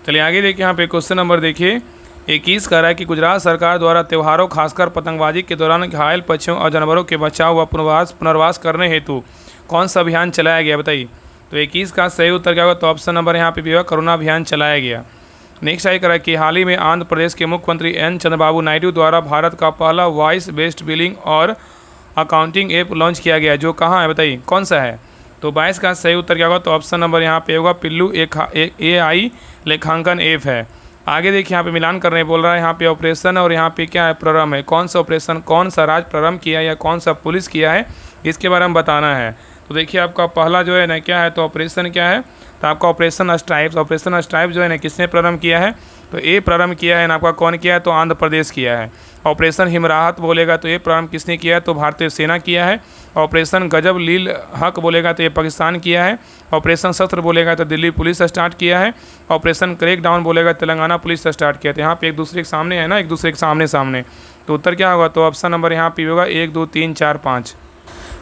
चलिए आगे देखिए यहाँ पे क्वेश्चन नंबर देखिए 21 कह रहा है कि गुजरात सरकार द्वारा त्योहारों खासकर पतंगबाजी के दौरान घायल पक्षियों और जानवरों के बचाव व पुनर्वास करने हेतु कौन सा अभियान चलाया गया बताइए। तो 21 का सही उत्तर क्या होगा, तो ऑप्शन नंबर यहाँ पे भी होगा करुणा अभियान चलाया गया। नेक्स्ट आई करा कि हाल ही में आंध्र प्रदेश के मुख्यमंत्री एन चंद्रबाबू नायडू द्वारा भारत का पहला वॉइस बेस्ड बिलिंग और अकाउंटिंग ऐप लॉन्च किया गया, जो कहाँ है बताइए कौन सा है। तो 22 का सही उत्तर क्या होगा, तो ऑप्शन नंबर यहाँ पे होगा पिल्लू AI लेखांकन ऐप है। आगे देखिए यहाँ पे मिलान करने बोल रहा है, यहाँ पे ऑपरेशन और यहाँ पे क्या है प्रारंभ है, कौन सा ऑपरेशन कौन सा राज्य प्रारंभ किया या कौन सा पुलिस किया है, इसके बारे में बताना है। तो देखिए आपका पहला जो है ना क्या है, तो ऑपरेशन क्या है, तो आपका ऑपरेशन स्ट्राइप जो है ना किसने प्रारंभ किया है, तो ये प्रारंभ किया है ना आपका कौन किया है, तो आंध्र प्रदेश किया है। ऑपरेशन हिमराहत बोलेगा तो ये प्रारंभ किसने किया है, तो भारतीय सेना किया है। ऑपरेशन गजब लील हक बोलेगा तो ये पाकिस्तान किया है। ऑपरेशन शस्त्र बोलेगा तो दिल्ली पुलिस स्टार्ट किया है। ऑपरेशन क्रैक डाउन बोलेगा तेलंगाना पुलिस स्टार्ट किया। तो यहाँ पे एक दूसरे के सामने है ना, एक दूसरे के सामने। तो उत्तर क्या होगा, तो ऑप्शन नंबर यहाँ पे होगा 1 2 3 4 5।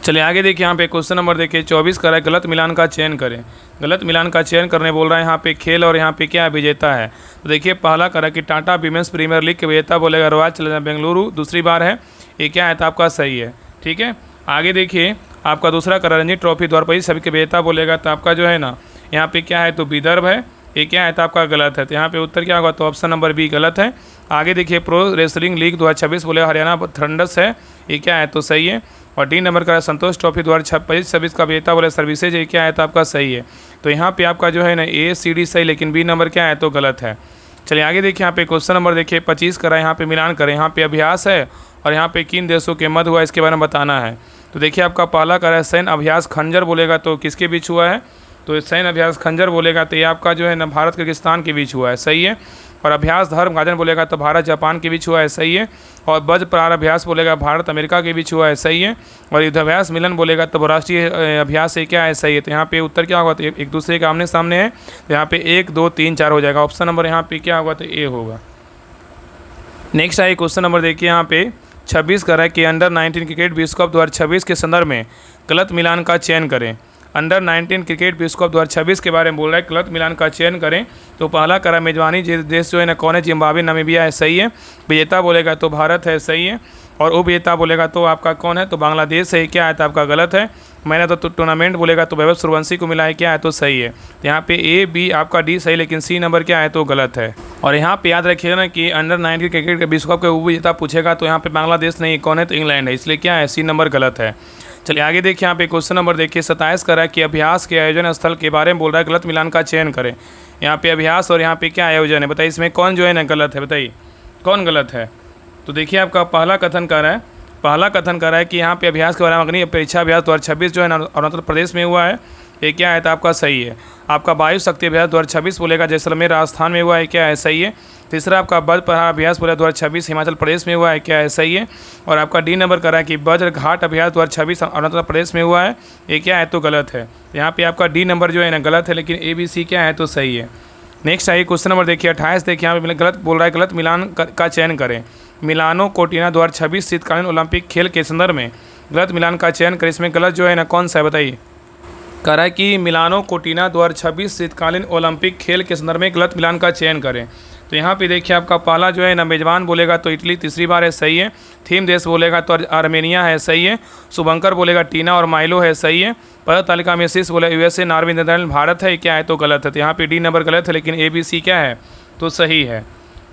चलिए आगे देखिए यहाँ पे क्वेश्चन नंबर देखिए 24 करा है गलत मिलान का चयन करें। गलत मिलान का चयन करने बोल रहा है, यहाँ पे खेल और यहाँ पे क्या विजेता है। तो देखिए पहला करा कि टाटा विमेंस प्रीमियर लीग के विजेता बोलेगा रॉयल चैलेंजर्स बेंगलुरु, दूसरी बार है, ये क्या है तो आपका सही है। ठीक है आगे देखिए आपका दूसरा करा रणजी ट्रॉफी द्वारपई सभी के विजेता बोलेगा तो आपका जो है ना यहाँ पे क्या है, तो विदर्भ है, ये क्या है तो आपका गलत है। तो यहाँ पे उत्तर क्या होगा, तो ऑप्शन नंबर बी गलत है। आगे देखिए प्रो रेसलिंग लीग 2026 बोले हरियाणा थंडर्स है, ये क्या है तो सही है। और डी नंबर का संतोष ट्रॉफी 2025-26 का विजेता बोले सर्विसेज, ये क्या है तो आपका सही है। तो यहाँ पे आपका जो है ना ACD सही, लेकिन बी नंबर क्या है तो गलत है। चलिए आगे देखिए यहाँ पे क्वेश्चन नंबर देखिए 25 करा, यहाँ पे मिलान करें। यहाँ पे अभ्यास है और यहाँ पे किन देशों के मध्य हुआ इसके बारे में बताना है। तो देखिए आपका पहला करा है सैन्य अभ्यास खंजर बोलेगा तो किसके बीच हुआ है, तो सैन्य अभ्यास खंजर बोलेगा तो ये आपका जो है ना भारत किर्गिस्तान के बीच हुआ है, सही है। और अभ्यास धर्म गाजन बोलेगा तो भारत जापान के बीच हुआ है, सही है। और वज्र प्रहार अभ्यास बोलेगा भारत अमेरिका के बीच हुआ है, सही है। और युद्धाभ्यास मिलन बोलेगा तो राष्ट्रीय अभ्यास से क्या है, सही है। तो यहाँ पे उत्तर क्या होगा, तो एक दूसरे के आमने सामने है, तो यहाँ पे 1 2 3 4 हो जाएगा। ऑप्शन नंबर यहाँ पे क्या होगा, तो ए होगा। नेक्स्ट है क्वेश्चन नंबर देखिए यहाँ पे 26 करा है कि अंडर 19 क्रिकेट विश्व कप 2026 के संदर्भ में गलत मिलान का चयन करें। अंडर 19 क्रिकेट विश्व कप 2026 के बारे में बोल रहा है, गलत मिलान का चयन करें। तो पहला करा मेजबानी देश जो है ना कौन है, जिम्बाब्वे नामीबिया है, सही है। विजेता बोलेगा तो भारत है, सही है। और उपविजेता बोलेगा तो आपका कौन है, तो बांग्लादेश है, क्या है तो आपका गलत है। मैंने तो टूर्नामेंट बोलेगा तो वैभव सूर्यवंशी को मिला है, क्या है तो सही है। तो यहाँ पे A B आपका D सही, लेकिन C नंबर क्या है तो गलत है। और यहाँ पे याद रखिएगा ना कि अंडर 19 क्रिकेट के विश्व कप के उपविजेता पूछेगा तो यहाँ पे बांग्लादेश नहीं, कौन है तो इंग्लैंड है, इसलिए क्या है C नंबर गलत है। चलिए आगे देखिए यहाँ पे क्वेश्चन नंबर देखिए 27 करा है कि अभ्यास के आयोजन स्थल के बारे में बोल रहा है, गलत मिलान का चयन करें। यहाँ पे अभ्यास और यहाँ पे क्या आयोजन है बताइए, इसमें कौन जो है ना गलत है, बताइए कौन गलत है। तो देखिए आपका पहला कथन कर रहा है कि यहाँ पे अभ्यास के बारे में अग्नि परीक्षा अभ्यास 2026 जो है ना अरुणाचल प्रदेश में हुआ है, ये क्या है तो आपका सही है। आपका वायु शक्ति अभ्यास 2026 बोलेगा जैसलमेर राजस्थान में हुआ है, क्या है सही है। तीसरा आपका वज्र प्रहार अभ्यास बोला 2026 हिमाचल प्रदेश में हुआ है, क्या है सही है। और आपका डी नंबर करा है कि वज्र घाट अभ्यास 2026 अरुणाचल प्रदेश में हुआ है, ये क्या है तो गलत है। यहाँ पे आपका डी नंबर जो है ना गलत है, लेकिन ABC क्या है तो सही है। नेक्स्ट आइए क्वेश्चन नंबर देखिए 28 देखिए यहाँ पे गलत बोल रहा है, गलत मिलान का चयन करें। मिलानो कोर्टिना 2026 शीतकालीन ओलंपिक खेल के संदर्भ में गलत मिलान का चयन करें। इसमें गलत जो है ना कौन सा है बताइए। कह रहा है कि मिलानो कोर्टिना 2026 शीतकालीन ओलंपिक खेल के संदर्भ में गलत मिलान का चयन करें। तो यहाँ पे देखिए आपका पहला जो है ना मेजबान बोलेगा तो इटली तीसरी बार है, सही है। थीम देश बोलेगा तो आर्मेनिया है, सही है। शुभंकर बोलेगा टीना और माइलो है, सही है। पद तालिका में शीर्ष बोले USA नॉर्वे नीदरलैंड भारत है, क्या है तो गलत है। तो यहाँ पे डी नंबर गलत है, लेकिन ABC क्या है तो सही है।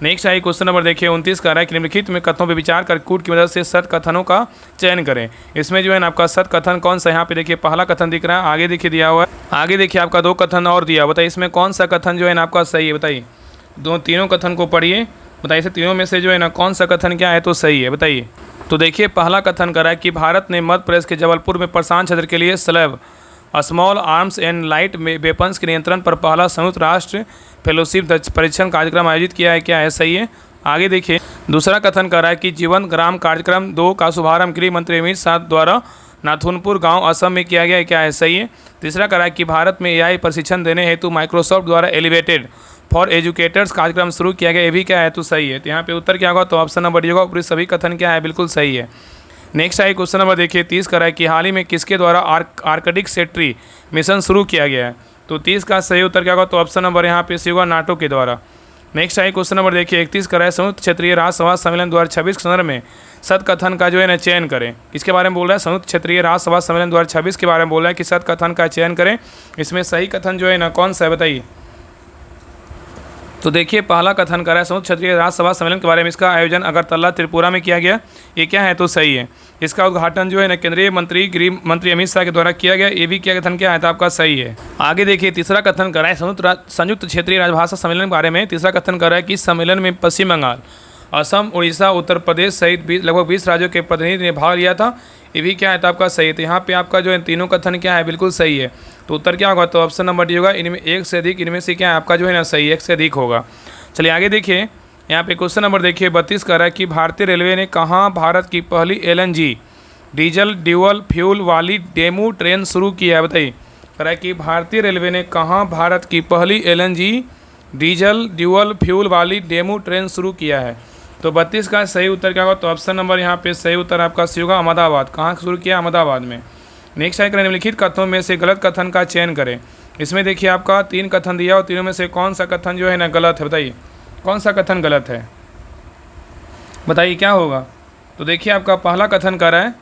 नेक्स्ट आई क्वेश्चन नंबर देखिए 29 का रहा है कि निम्नलिखित में कथनों पर विचार कर कूट की मदद से सत कथनों का चयन करें। इसमें जो है ना आपका सत कथन कौन सा, यहाँ पे देखिए पहला कथन दिख रहा है, आगे देखिए दिया हुआ है, आगे देखिए आपका 2 कथन और दिया, बताइए इसमें कौन सा कथन जो है ना आपका सही है, बताइए। तीनों कथन को पढ़िए, बताइए इसे तीनों में से जो है ना कौन सा कथन क्या है तो सही है, बताइए। तो देखिए पहला कथन करा है कि भारत ने मध्य प्रदेश के जबलपुर में प्रशांत क्षेत्र के लिए slab small arms and light weapons के नियंत्रण पर पहला संयुक्त राष्ट्र फेलोशिप परीक्षण कार्यक्रम आयोजित किया है, क्या है सही है। आगे देखिए दूसरा कथन कर रहा है कि जीवन ग्राम कार्यक्रम 2 का शुभारंभ गृह मंत्री अमित शाह द्वारा नाथुनपुर गांव असम में किया गया है, क्या है सही है। तीसरा कह रहा है कि भारत में एआई प्रशिक्षण देने हेतु माइक्रोसॉफ्ट द्वारा एलिवेटेड फॉर एजुकेटर्स कार्यक्रम शुरू किया गया, ये भी क्या है तो सही है। तो यहाँ पे उत्तर क्या होगा, तो ऑप्शन नंबर डी होगा, ऊपरी सभी कथन क्या है बिल्कुल सही है। नेक्स्ट है क्वेश्चन नंबर देखिए 30 का है कि हाल ही में किसके द्वारा आर्कटिक सेट्री मिशन शुरू किया गया है। तो 30 का सही उत्तर क्या होगा, तो ऑप्शन नंबर यहाँ पे सी होगा, नाटो के द्वारा। नेक्स्ट है क्वेश्चन नंबर देखिए 31 का है संयुक्त क्षेत्रीय राष्ट्र सभा सम्मेलन 2026 के संदर्भ में सत कथन का जो है ना चयन करें। किसके बारे में बोल रहा है, संयुक्त क्षेत्रीय राष्ट्र सभा सम्मेलन 2026 के बारे में बोल रहा है कि सत कथन का चयन करें। इसमें सही कथन जो है ना कौन सा है बताइए। तो देखिए पहला कथन कर रहा है संयुक्त क्षेत्रीय राष्ट्र सभा सम्मेलन के बारे में, इसका आयोजन अगरतला त्रिपुरा में किया गया, ये क्या है तो सही है। इसका उद्घाटन जो है ना केंद्रीय मंत्री गृह मंत्री अमित शाह के द्वारा किया गया, ये भी क्या कथन क्या है तो आपका सही है। आगे देखिए तीसरा कथन कर रहा है संयुक्त क्षेत्रीय राजभाषा सम्मेलन के बारे में। तीसरा कथन कर रहा है कि सम्मेलन में पश्चिम बंगाल, असम, उड़ीसा, उत्तर प्रदेश सहित लगभग 20 राज्यों के प्रतिनिधि ने भाग लिया था, ये भी क्या है तो आपका सही है। तो यहाँ पे आपका जो है तीनों कथन क्या है बिल्कुल सही है। तो उत्तर क्या होगा, तो ऑप्शन नंबर डी होगा, इनमें एक से अधिक, इनमें से क्या है आपका जो है ना सही एक से अधिक होगा। चलिए आगे देखिए यहाँ पे क्वेश्चन नंबर देखिए 32 का है कि भारतीय रेलवे ने कहाँ भारत की पहली एलएनजी डीजल ड्यूअल फ्यूल वाली डेमू ट्रेन शुरू किया है, बताइए। कह रहा है कि भारतीय रेलवे ने कहाँ भारत की पहली एलएनजी डीजल ड्यूअल फ्यूल वाली डेमू ट्रेन शुरू किया है। तो 32 का सही उत्तर क्या होगा, तो ऑप्शन नंबर यहाँ पे सही उत्तर आपका सी होगा, अहमदाबाद। कहाँ शुरू किया, अहमदाबाद में। नेक्स्ट है निम्नलिखित कथनों में से गलत कथन का चयन करें। इसमें देखिए आपका 3 कथन दिया और तीनों में से कौन सा कथन जो है ना गलत है, बताइए कौन सा कथन गलत है, बताइए क्या होगा। तो देखिए आपका पहला कथन कर रहा है,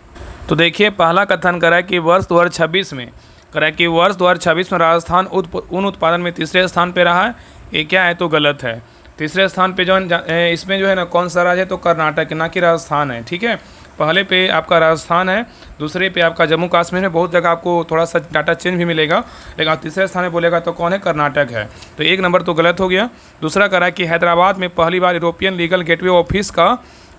तो देखिए पहला कथन कर रहा है कि वर्ष 2026 में कर रहा है कि वर्ष 2026 में राजस्थान ऊन उत्पादन में तीसरे स्थान पे रहा है, ये क्या है तो गलत है। तीसरे स्थान पे जो इसमें जो है ना कौन सा राज्य है, तो कर्नाटक ना कि राजस्थान है, ठीक है। पहले पे आपका राजस्थान है, दूसरे पे आपका जम्मू कश्मीर में, बहुत जगह आपको थोड़ा सा डाटा चेंज भी मिलेगा, लेकिन आप तीसरे स्थान में बोलेगा तो कौन है, कर्नाटक है। तो एक नंबर तो गलत हो गया। दूसरा कह रहा है कि हैदराबाद में पहली बार यूरोपियन लीगल गेटवे ऑफिस का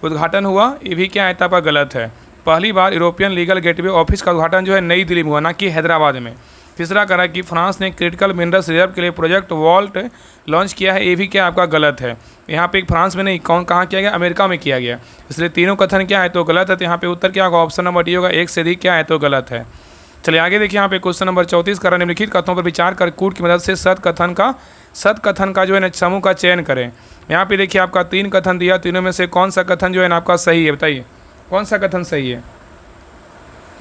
उद्घाटन हुआ, ये भी क्या है आपका गलत है। पहली बार यूरोपियन लीगल गेटवे ऑफिस का उद्घाटन जो है नई दिल्ली में हुआ, ना कि हैदराबाद में। तीसरा कह रहा है कि फ्रांस ने क्रिटिकल मिनरल्स रिजर्व के लिए प्रोजेक्ट वॉल्ट लॉन्च किया है, ये भी क्या आपका गलत है। यहाँ पे फ्रांस में नहीं, कहाँ किया गया, अमेरिका में किया गया, इसलिए तीनों कथन क्या है तो गलत है। तो यहाँ पे उत्तर क्या होगा, ऑप्शन नंबर डी होगा, एक से अधिक क्या है तो गलत है। चलिए आगे देखिए यहाँ पे क्वेश्चन नंबर 34 कर निम्नलिखित कथनों पर विचार कर कूट की मदद से सत कथन का जो है ना समूह का चयन करें। यहाँ पे देखिए आपका 3 कथन दिया, तीनों में से कौन सा कथन जो है ना आपका सही है, बताइए कौन सा कथन सही है,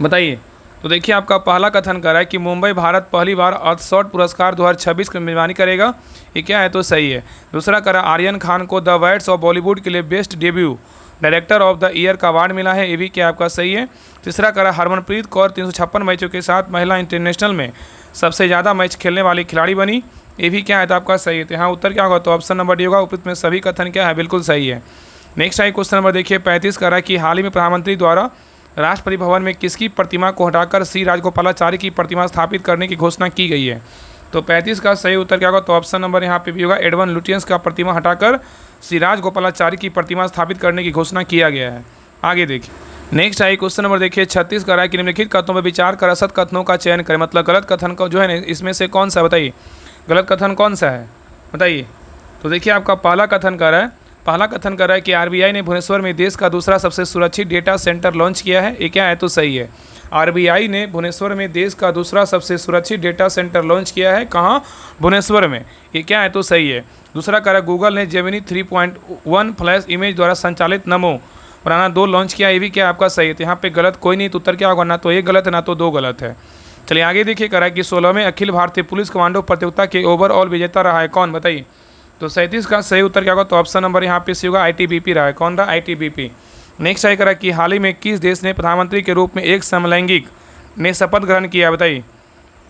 बताइए। तो देखिए आपका पहला कथन कर रहा है कि मुंबई भारत पहली बार अर्थशॉट पुरस्कार 2026 की मेजबानी करेगा, ये क्या है तो सही है। दूसरा कह रहा है आर्यन खान को द वाइट्स ऑफ बॉलीवुड के लिए best debut director of the year का अवार्ड मिला है, ये भी क्या आपका सही है। तीसरा कह रहा है हरमनप्रीत कौर 356 मैचों के साथ महिला इंटरनेशनल में सबसे ज़्यादा मैच खेलने वाली खिलाड़ी बनी, ये भी क्या है तो आपका सही है। तो यहाँ उत्तर क्या होगा, तो ऑप्शन नंबर डी होगा, उपयुक्त में सभी कथन क्या है बिल्कुल सही है। नेक्स्ट है क्वेश्चन नंबर देखिए 35 कर रहा है कि हाल ही में प्रधानमंत्री द्वारा राष्ट्रपति भवन में किसकी प्रतिमा को हटाकर श्री राजगोपालाचारी की प्रतिमा स्थापित करने की घोषणा की गई है। तो 35 का सही उत्तर क्या होगा, तो ऑप्शन नंबर यहाँ पे भी होगा, एडवन लुटियंस का प्रतिमा हटाकर श्री राजगोपालाचारी की प्रतिमा स्थापित करने की घोषणा किया गया है। आगे देखिए नेक्स्ट आई क्वेश्चन नंबर देखिए 36 का है कि निम्नलिखित कथनों पर विचार कर असत कथनों का चयन करें, मतलब गलत कथन का जो है ना इसमें से कौन सा, बताइए गलत कथन कौन सा है, बताइए। तो देखिए आपका पहला कथन कर रहा है, पहला कथन कर रहा है कि आरबीआई ने भुवनेश्वर में देश का दूसरा सबसे सुरक्षित डेटा सेंटर लॉन्च किया है, ये क्या है तो सही है। आरबीआई ने भुवनेश्वर में देश का दूसरा सबसे सुरक्षित डेटा सेंटर लॉन्च किया है, कहाँ, भुवनेश्वर में, ये क्या है तो सही है। दूसरा कह रहा है गूगल ने जेमिनी 3.1 फ्लैश इमेज द्वारा संचालित नमो बनाना 2 लॉन्च किया, ये भी क्या आपका सही है। तो यहाँ पे गलत कोई नहीं, तो उत्तर क्या होगा, ना तो एक गलत है ना तो 2 गलत है। चलिए आगे देखिए कह रहा है कि 16वें अखिल भारतीय पुलिस कमांडो प्रतियोगिता के ओवरऑल विजेता रहा है कौन, बताइए। तो 37 का सही उत्तर क्या होगा, तो ऑप्शन नंबर यहाँ पे सी होगा, आईटीबीपी रहा है। कौन रहा, आईटीबीपी। नेक्स्ट है कह रहा है कि हाल ही में किस देश ने प्रधानमंत्री के रूप में एक समलैंगिक ने शपथ ग्रहण किया, बताइए।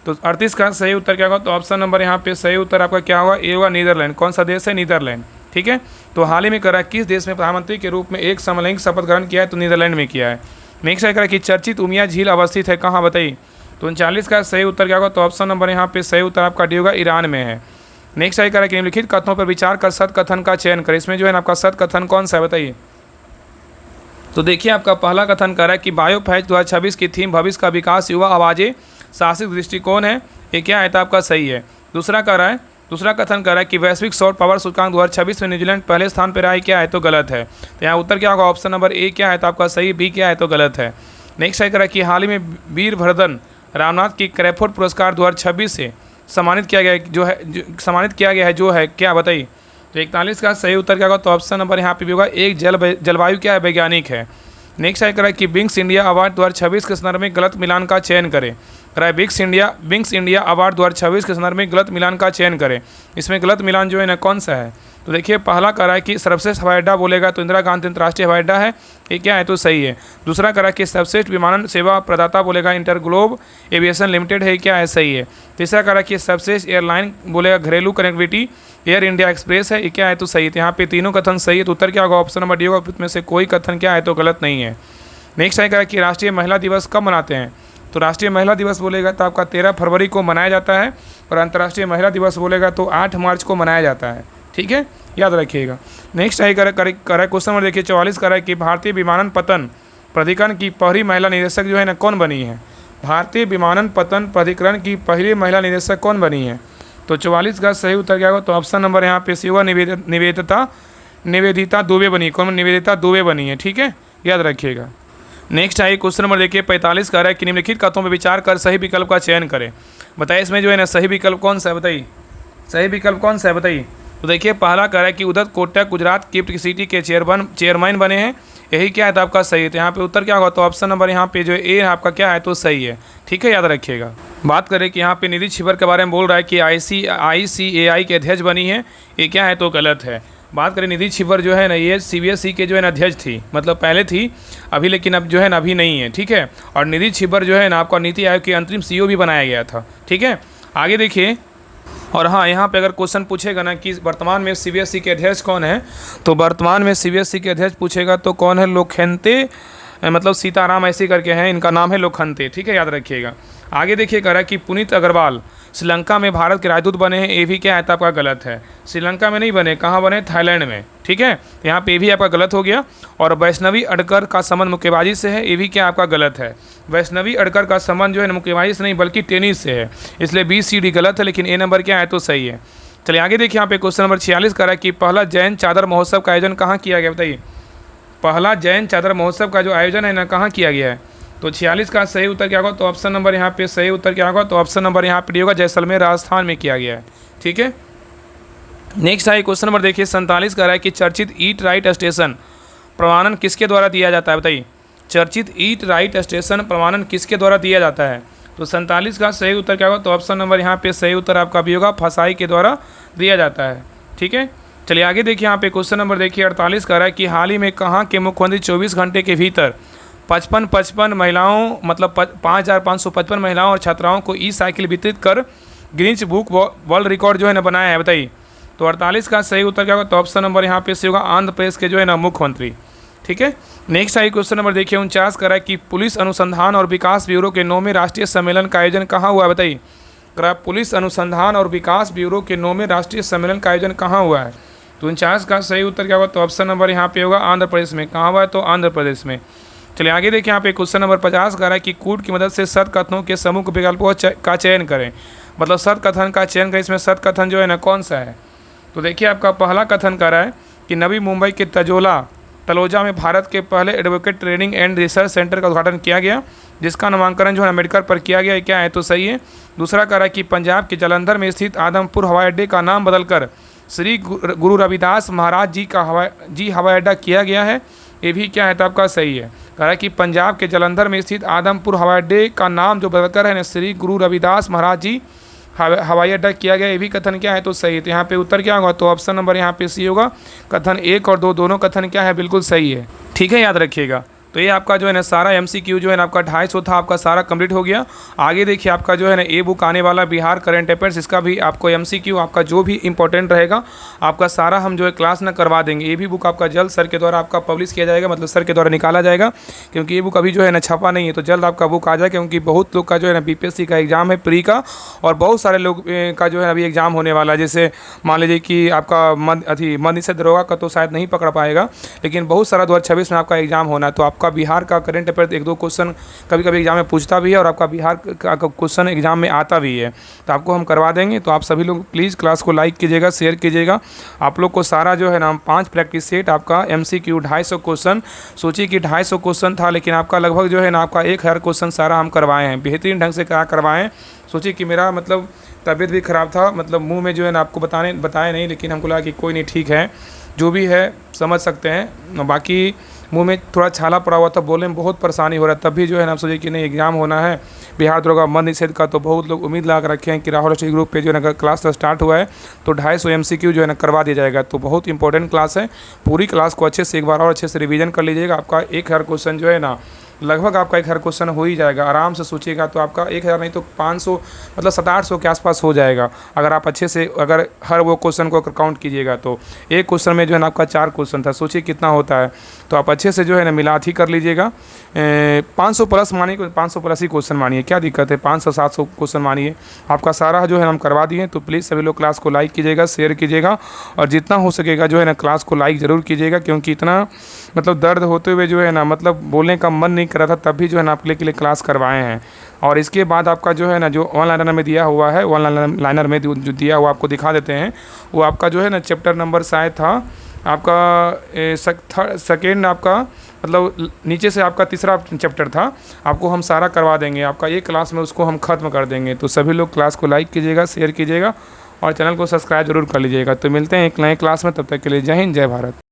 तो 38 का सही उत्तर क्या होगा, तो ऑप्शन नंबर यहाँ पे सही उत्तर आपका क्या होगा, ए होगा, नीदरलैंड। कौन सा देश है, नीदरलैंड, ठीक है। तो हाल ही में कह रहा है किस देश में प्रधानमंत्री के रूप में एक समलैंगिक शपथ ग्रहण किया है, तो नीदरलैंड में किया है। नेक्स्ट है कह रहा है कि चर्चित उमिया झील अवस्थित है कहाँ, बताइए। तो 39 का सही उत्तर क्या होगा, तो ऑप्शन नंबर यहाँ पे सही उत्तर आपका डी होगा, ईरान में है। नेक्स्ट आएगा कि निम्नलिखित कथनों पर विचार कर सत कथन का चयन करें। इसमें जो है ना आपका सत कथन कौन सा है बताइए। तो देखिए आपका पहला कथन कर रहा है कि बायोफेज 2026 की थीम भविष्य का विकास, युवा आवाज़ें, साहसिक दृष्टिकोण है। ये क्या है तो आपका सही है। दूसरा कथन कर रहा है कि वैश्विक सौर पावर सूचकांक 2026 में न्यूजीलैंड पहले स्थान पर आए, क्या है तो गलत है। तो यहाँ उत्तर क्या होगा, ऑप्शन नंबर ए क्या है तो आपका सही, बी क्या है तो गलत है। नेक्स्ट है कि हाल ही में वीरभद्र रामनाथ की क्रैफोर्ड पुरस्कार 2026 से सम्मानित किया गया है जो है क्या बताइए। तो 41 का सही उत्तर क्या होगा तो ऑप्शन नंबर यहाँ पे भी होगा एक जलवायु क्या है वैज्ञानिक है। नेक्स्ट है करा कि बिंग्स इंडिया अवार्ड 2026 के संदर्भ में गलत मिलान का चयन करें। करा बिंग्स इंडिया अवार्ड 2026 के संदर्भ में गलत मिलान का चयन करें। इसमें गलत मिलान जो है ना कौन सा है। तो देखिए पहला करा कि सर्वश्रेष्ठ हवाई अड्डा बोलेगा तो इंदिरा गांधी अंतर्राष्ट्रीय हवाई अड्डा है, ये क्या है तो सही है। दूसरा करा कि सर्वश्रेष्ठ विमानन सेवा प्रदाता बोलेगा इंटरग्लोब एविएशन लिमिटेड है, क्या है सही है। तीसरा करा कि सर्वश्रेष्ठ एयरलाइन बोलेगा घरेलू कनेक्टिविटी एयर इंडिया एक्सप्रेस है, ये क्या है तो सही है। तो यहाँ पे तीनों कथन सही है। तो उत्तर क्या होगा, ऑप्शन नंबर डी होगा। में से कोई कथन क्या है तो गलत नहीं है। नेक्स्ट है करा कि राष्ट्रीय महिला दिवस कब मनाते हैं। तो राष्ट्रीय महिला दिवस बोलेगा तो आपका 13 फरवरी को मनाया जाता है और अंतर्राष्ट्रीय महिला दिवस बोलेगा तो 8 मार्च को मनाया जाता है, ठीक है, याद रखिएगा। नेक्स्ट है क्वेश्चन नंबर देखिए 44 करा कि भारतीय विमानन पतन प्राधिकरण की पहली महिला निदेशक जो है ना कौन बनी है। भारतीय विमानन पतन प्राधिकरण की पहली महिला निदेशक कौन बनी है। तो 44 का सही उत्तर क्या होगा तो ऑप्शन नंबर यहाँ पे सी होगा निवेदिता दुबे बनी। कौन, निवेदिता दुबे बनी है, ठीक है, याद रखिएगा। नेक्स्ट है क्वेश्चन नंबर देखिए 45 का है कि निम्नलिखित कथनों पर विचार कर सही विकल्प का चयन करें। बताइए इसमें जो है ना सही विकल्प कौन सा है बताइए। सही विकल्प कौन सा है बताइए। तो देखिए पहला कह रहा है कि उदत कोटक गुजरात गिफ्ट सिटी के चेयरमैन बने हैं, यही क्या है तो आपका सही है। तो यहाँ पे उत्तर क्या होगा तो ऑप्शन नंबर यहाँ पे जो ए है आपका क्या है तो सही है, ठीक है, याद रखिएगा। बात करें कि यहाँ पे निधि छिबर के बारे में बोल रहा है कि ICAI के अध्यक्ष बनी है, ये क्या है तो गलत है। बात करें निधि छिबर जो है ना ये CBSE के जो है ना अध्यक्ष थी, मतलब पहले थी अभी, लेकिन अब जो है ना अभी नहीं है, ठीक है। और निधि छिबर जो है ना आपका नीति आयोग के अंतरिम CEO भी बनाया गया था, ठीक है। आगे देखिए, और हाँ यहाँ पे अगर क्वेश्चन पूछेगा ना कि वर्तमान में CBSE के अध्यक्ष कौन है, तो वर्तमान में CBSE के अध्यक्ष पूछेगा तो कौन है, लोखंते, मतलब सीताराम ऐसे करके हैं, इनका नाम है लोखंते, ठीक है, याद रखिएगा। आगे देखिए कह रहा है कि पुनीत अग्रवाल श्रीलंका में भारत के राजदूत बने हैं, ये भी क्या है तो आपका गलत है। श्रीलंका में नहीं बने, कहाँ बने, थाईलैंड में, ठीक है, यहाँ पे भी आपका गलत हो गया। और वैष्णवी अडकर का संबंध मुक्केबाजी से है, ये भी क्या आपका गलत है। वैष्णवी अडकर का संबंध जो है मुक्केबाजी से नहीं बल्कि टेनिस से है, इसलिए BCD गलत है, लेकिन ए नंबर क्या है तो सही है। चलिए आगे देखिए यहाँ पे क्वेश्चन नंबर 46 कर रहा है कि पहला जैन चादर महोत्सव का आयोजन कहाँ किया गया बताइए। पहला जैन चादर महोत्सव का जो आयोजन है ना कहाँ किया गया है। तो 46 का सही उत्तर क्या होगा तो ऑप्शन नंबर यहाँ पे सही उत्तर क्या होगा तो ऑप्शन नंबर यहाँ पे होगा जैसलमेर राजस्थान में किया गया है, ठीक है। नेक्स्ट है क्वेश्चन नंबर देखिए 47 का है कि चर्चित ईट राइट स्टेशन प्रमाणन किसके द्वारा दिया जाता है बताइए। चर्चित ईट राइट स्टेशन प्रमाणन किसके द्वारा दिया जाता है। तो 47 का सही उत्तर क्या होगा तो ऑप्शन नंबर यहाँ पे सही उत्तर आपका भी होगा फसाई के द्वारा दिया जाता है, ठीक है। चलिए आगे देखिए यहाँ पे क्वेश्चन नंबर देखिए 48 का है कि हाल ही में कहाँ के मुख्यमंत्री 24 घंटे के भीतर 55 महिलाओं मतलब 5555 महिलाओं और छात्राओं को साइकिल वितरित कर गिनीज बुक वर्ल्ड रिकॉर्ड जो है ना बनाया है बताइए। तो 48 का सही उत्तर क्या होगा तो ऑप्शन नंबर यहाँ पे से होगा आंध्र प्रदेश के जो है ना मुख्यमंत्री, ठीक है। नेक्स्ट आई क्वेश्चन नंबर देखिए 49 का है कि पुलिस अनुसंधान और विकास ब्यूरो के 9वें राष्ट्रीय सम्मेलन का आयोजन कहाँ हुआ है बताइए। पुलिस अनुसंधान और विकास ब्यूरो के 9वें राष्ट्रीय सम्मेलन का आयोजन कहाँ हुआ है। तो 49 का सही उत्तर क्या होगा तो ऑप्शन नंबर यहाँ पे होगा आंध्र प्रदेश में। कहाँ हुआ है तो आंध्र प्रदेश में। चलिए आगे देखिए यहाँ पे क्वेश्चन नंबर 50 का है कि कूट की मदद से सत कथनों के समूह विकल्पों का चयन करें, मतलब सत कथन का चयन करें। इसमें सत कथन जो है ना कौन सा है। तो देखिए आपका पहला कथन कर रहा है कि नवी मुंबई के तलोजा में भारत के पहले advocate training and research centre का उद्घाटन किया गया, जिसका नामांकन जो है अम्बेडकर पर किया गया, क्या है तो सही है। दूसरा कह रहा है कि पंजाब के जालंधर में स्थित आदमपुर हवाई अड्डे का नाम बदलकर श्री गुरु रविदास महाराज जी का हवाई अड्डा किया गया है, ये भी क्या है तो आपका सही है। कह रहा है कि पंजाब के जालंधर में स्थित आदमपुर हवाई अड्डे का नाम जो बदलकर है ना श्री गुरु रविदास महाराज जी हवाई अड्डा किया गया, ये भी कथन क्या है तो सही है। तो यहाँ पे उत्तर क्या होगा तो ऑप्शन नंबर यहाँ पे सी होगा। कथन 1 और 2 दोनों कथन क्या है बिल्कुल सही है, ठीक है, याद रखिएगा। तो ये आपका जो है ना सारा MCQ जो है ना आपका 250 था, आपका सारा कंप्लीट हो गया। आगे देखिए आपका जो है ना ए बुक आने वाला बिहार करंट अफेयर्स, इसका भी आपको MCQ आपका जो भी इंपॉर्टेंट रहेगा आपका सारा हम जो है क्लास ना करवा देंगे। ये भी बुक आपका जल्द सर के द्वारा आपका पब्लिश किया जाएगा, मतलब सर के द्वारा निकाला जाएगा, क्योंकि ये बुक अभी जो है ना छपा नहीं है, तो जल्द आपका बुक आ जाए, क्योंकि बहुत लोग का जो है ना BPSC का एग्ज़ाम है प्री का, और बहुत सारे लोग का जो है अभी एग्ज़ाम होने वाला है। जैसे मान लीजिए कि आपका मध्य निषेध दरोगा का तो शायद नहीं पकड़ पाएगा, लेकिन बहुत सारा 2026 में आपका एग्ज़ाम होना है। तो आपका बिहार का करंट अफेयर 1-2 क्वेश्चन कभी कभी एग्जाम में पूछता भी है, और आपका बिहार का क्वेश्चन एग्जाम में आता भी है, तो आपको हम करवा देंगे। तो आप सभी लोग प्लीज़ क्लास को लाइक कीजिएगा, शेयर कीजिएगा। आप लोग को सारा जो है ना 5 प्रैक्टिस सेट आपका MCQ 250 क्वेश्चन, सोचिए कि 250 क्वेश्चन था, लेकिन आपका लगभग जो है ना आपका 1000 क्वेश्चन सारा हम करवाए हैं, बेहतरीन ढंग से क्या करवाएँ हैं। सोचिए कि मेरा मतलब तबीयत भी ख़राब था, मतलब मुंह में जो है ना आपको बताया नहीं, लेकिन हमको लगा कि कोई नहीं, ठीक है, जो भी है समझ सकते हैं। बाकी मुंह में थोड़ा छाला पड़ा हुआ था, बोलने में बहुत परेशानी हो रहा है, तब भी जो है ना आप सोचिए कि नहीं एग्ज़ाम होना है बिहार दरोगा मध्य निषेध का। तो बहुत लोग उम्मीद लगा रखे हैं कि राहुल स्टडी ग्रुप पे जो है ना क्लास स्टार्ट हुआ है तो 250 MCQ जो है ना करवा दिया जाएगा। तो बहुत इंपॉर्टेंट क्लास है, पूरी क्लास को अच्छे से एक बार और अच्छे से रिवीजन कर लीजिएगा। आपका 1000 क्वेश्चन जो है ना लगभग आपका 1000 क्वेश्चन हो ही जाएगा आराम से। सोचिएगा तो आपका 1000 नहीं तो 500 मतलब 700-800 के आसपास हो जाएगा, अगर आप अच्छे से अगर हर वो क्वेश्चन को काउंट कीजिएगा। तो एक क्वेश्चन में जो है ना आपका 4 क्वेश्चन था, सोचिए कितना होता है। तो आप अच्छे से जो है ना मिलात ही कर लीजिएगा। 500 प्लस मानिए, 500 प्लस ही क्वेश्चन मानिए, क्या दिक्कत है, 500-700 क्वेश्चन मानिए। आपका सारा जो है हम करवा दिए। तो प्लीज़ सभी लोग क्लास को लाइक कीजिएगा, शेयर कीजिएगा, और जितना हो सकेगा जो है ना क्लास को लाइक ज़रूर कीजिएगा, क्योंकि इतना मतलब दर्द होते हुए जो है ना मतलब बोलने का मन नहीं कर रहा था, तब भी जो है ना आपके लिए क्लास करवाए हैं। और इसके बाद आपका जो है ना जो ऑनलाइनर में दिया हुआ है, ऑनलाइनर में जो दिया हुआ आपको दिखा देते हैं, वो आपका जो है ना चैप्टर नंबर शायद था आपका सेकेंड, आपका मतलब नीचे से आपका तीसरा चैप्टर था, आपको हम सारा करवा देंगे। आपका एक क्लास में उसको हम ख़त्म कर देंगे। तो सभी लोग क्लास को लाइक कीजिएगा, शेयर कीजिएगा, और चैनल को सब्सक्राइब जरूर कर लीजिएगा। तो मिलते हैं एक नए क्लास में, तब तक के लिए जय हिंद, जय भारत।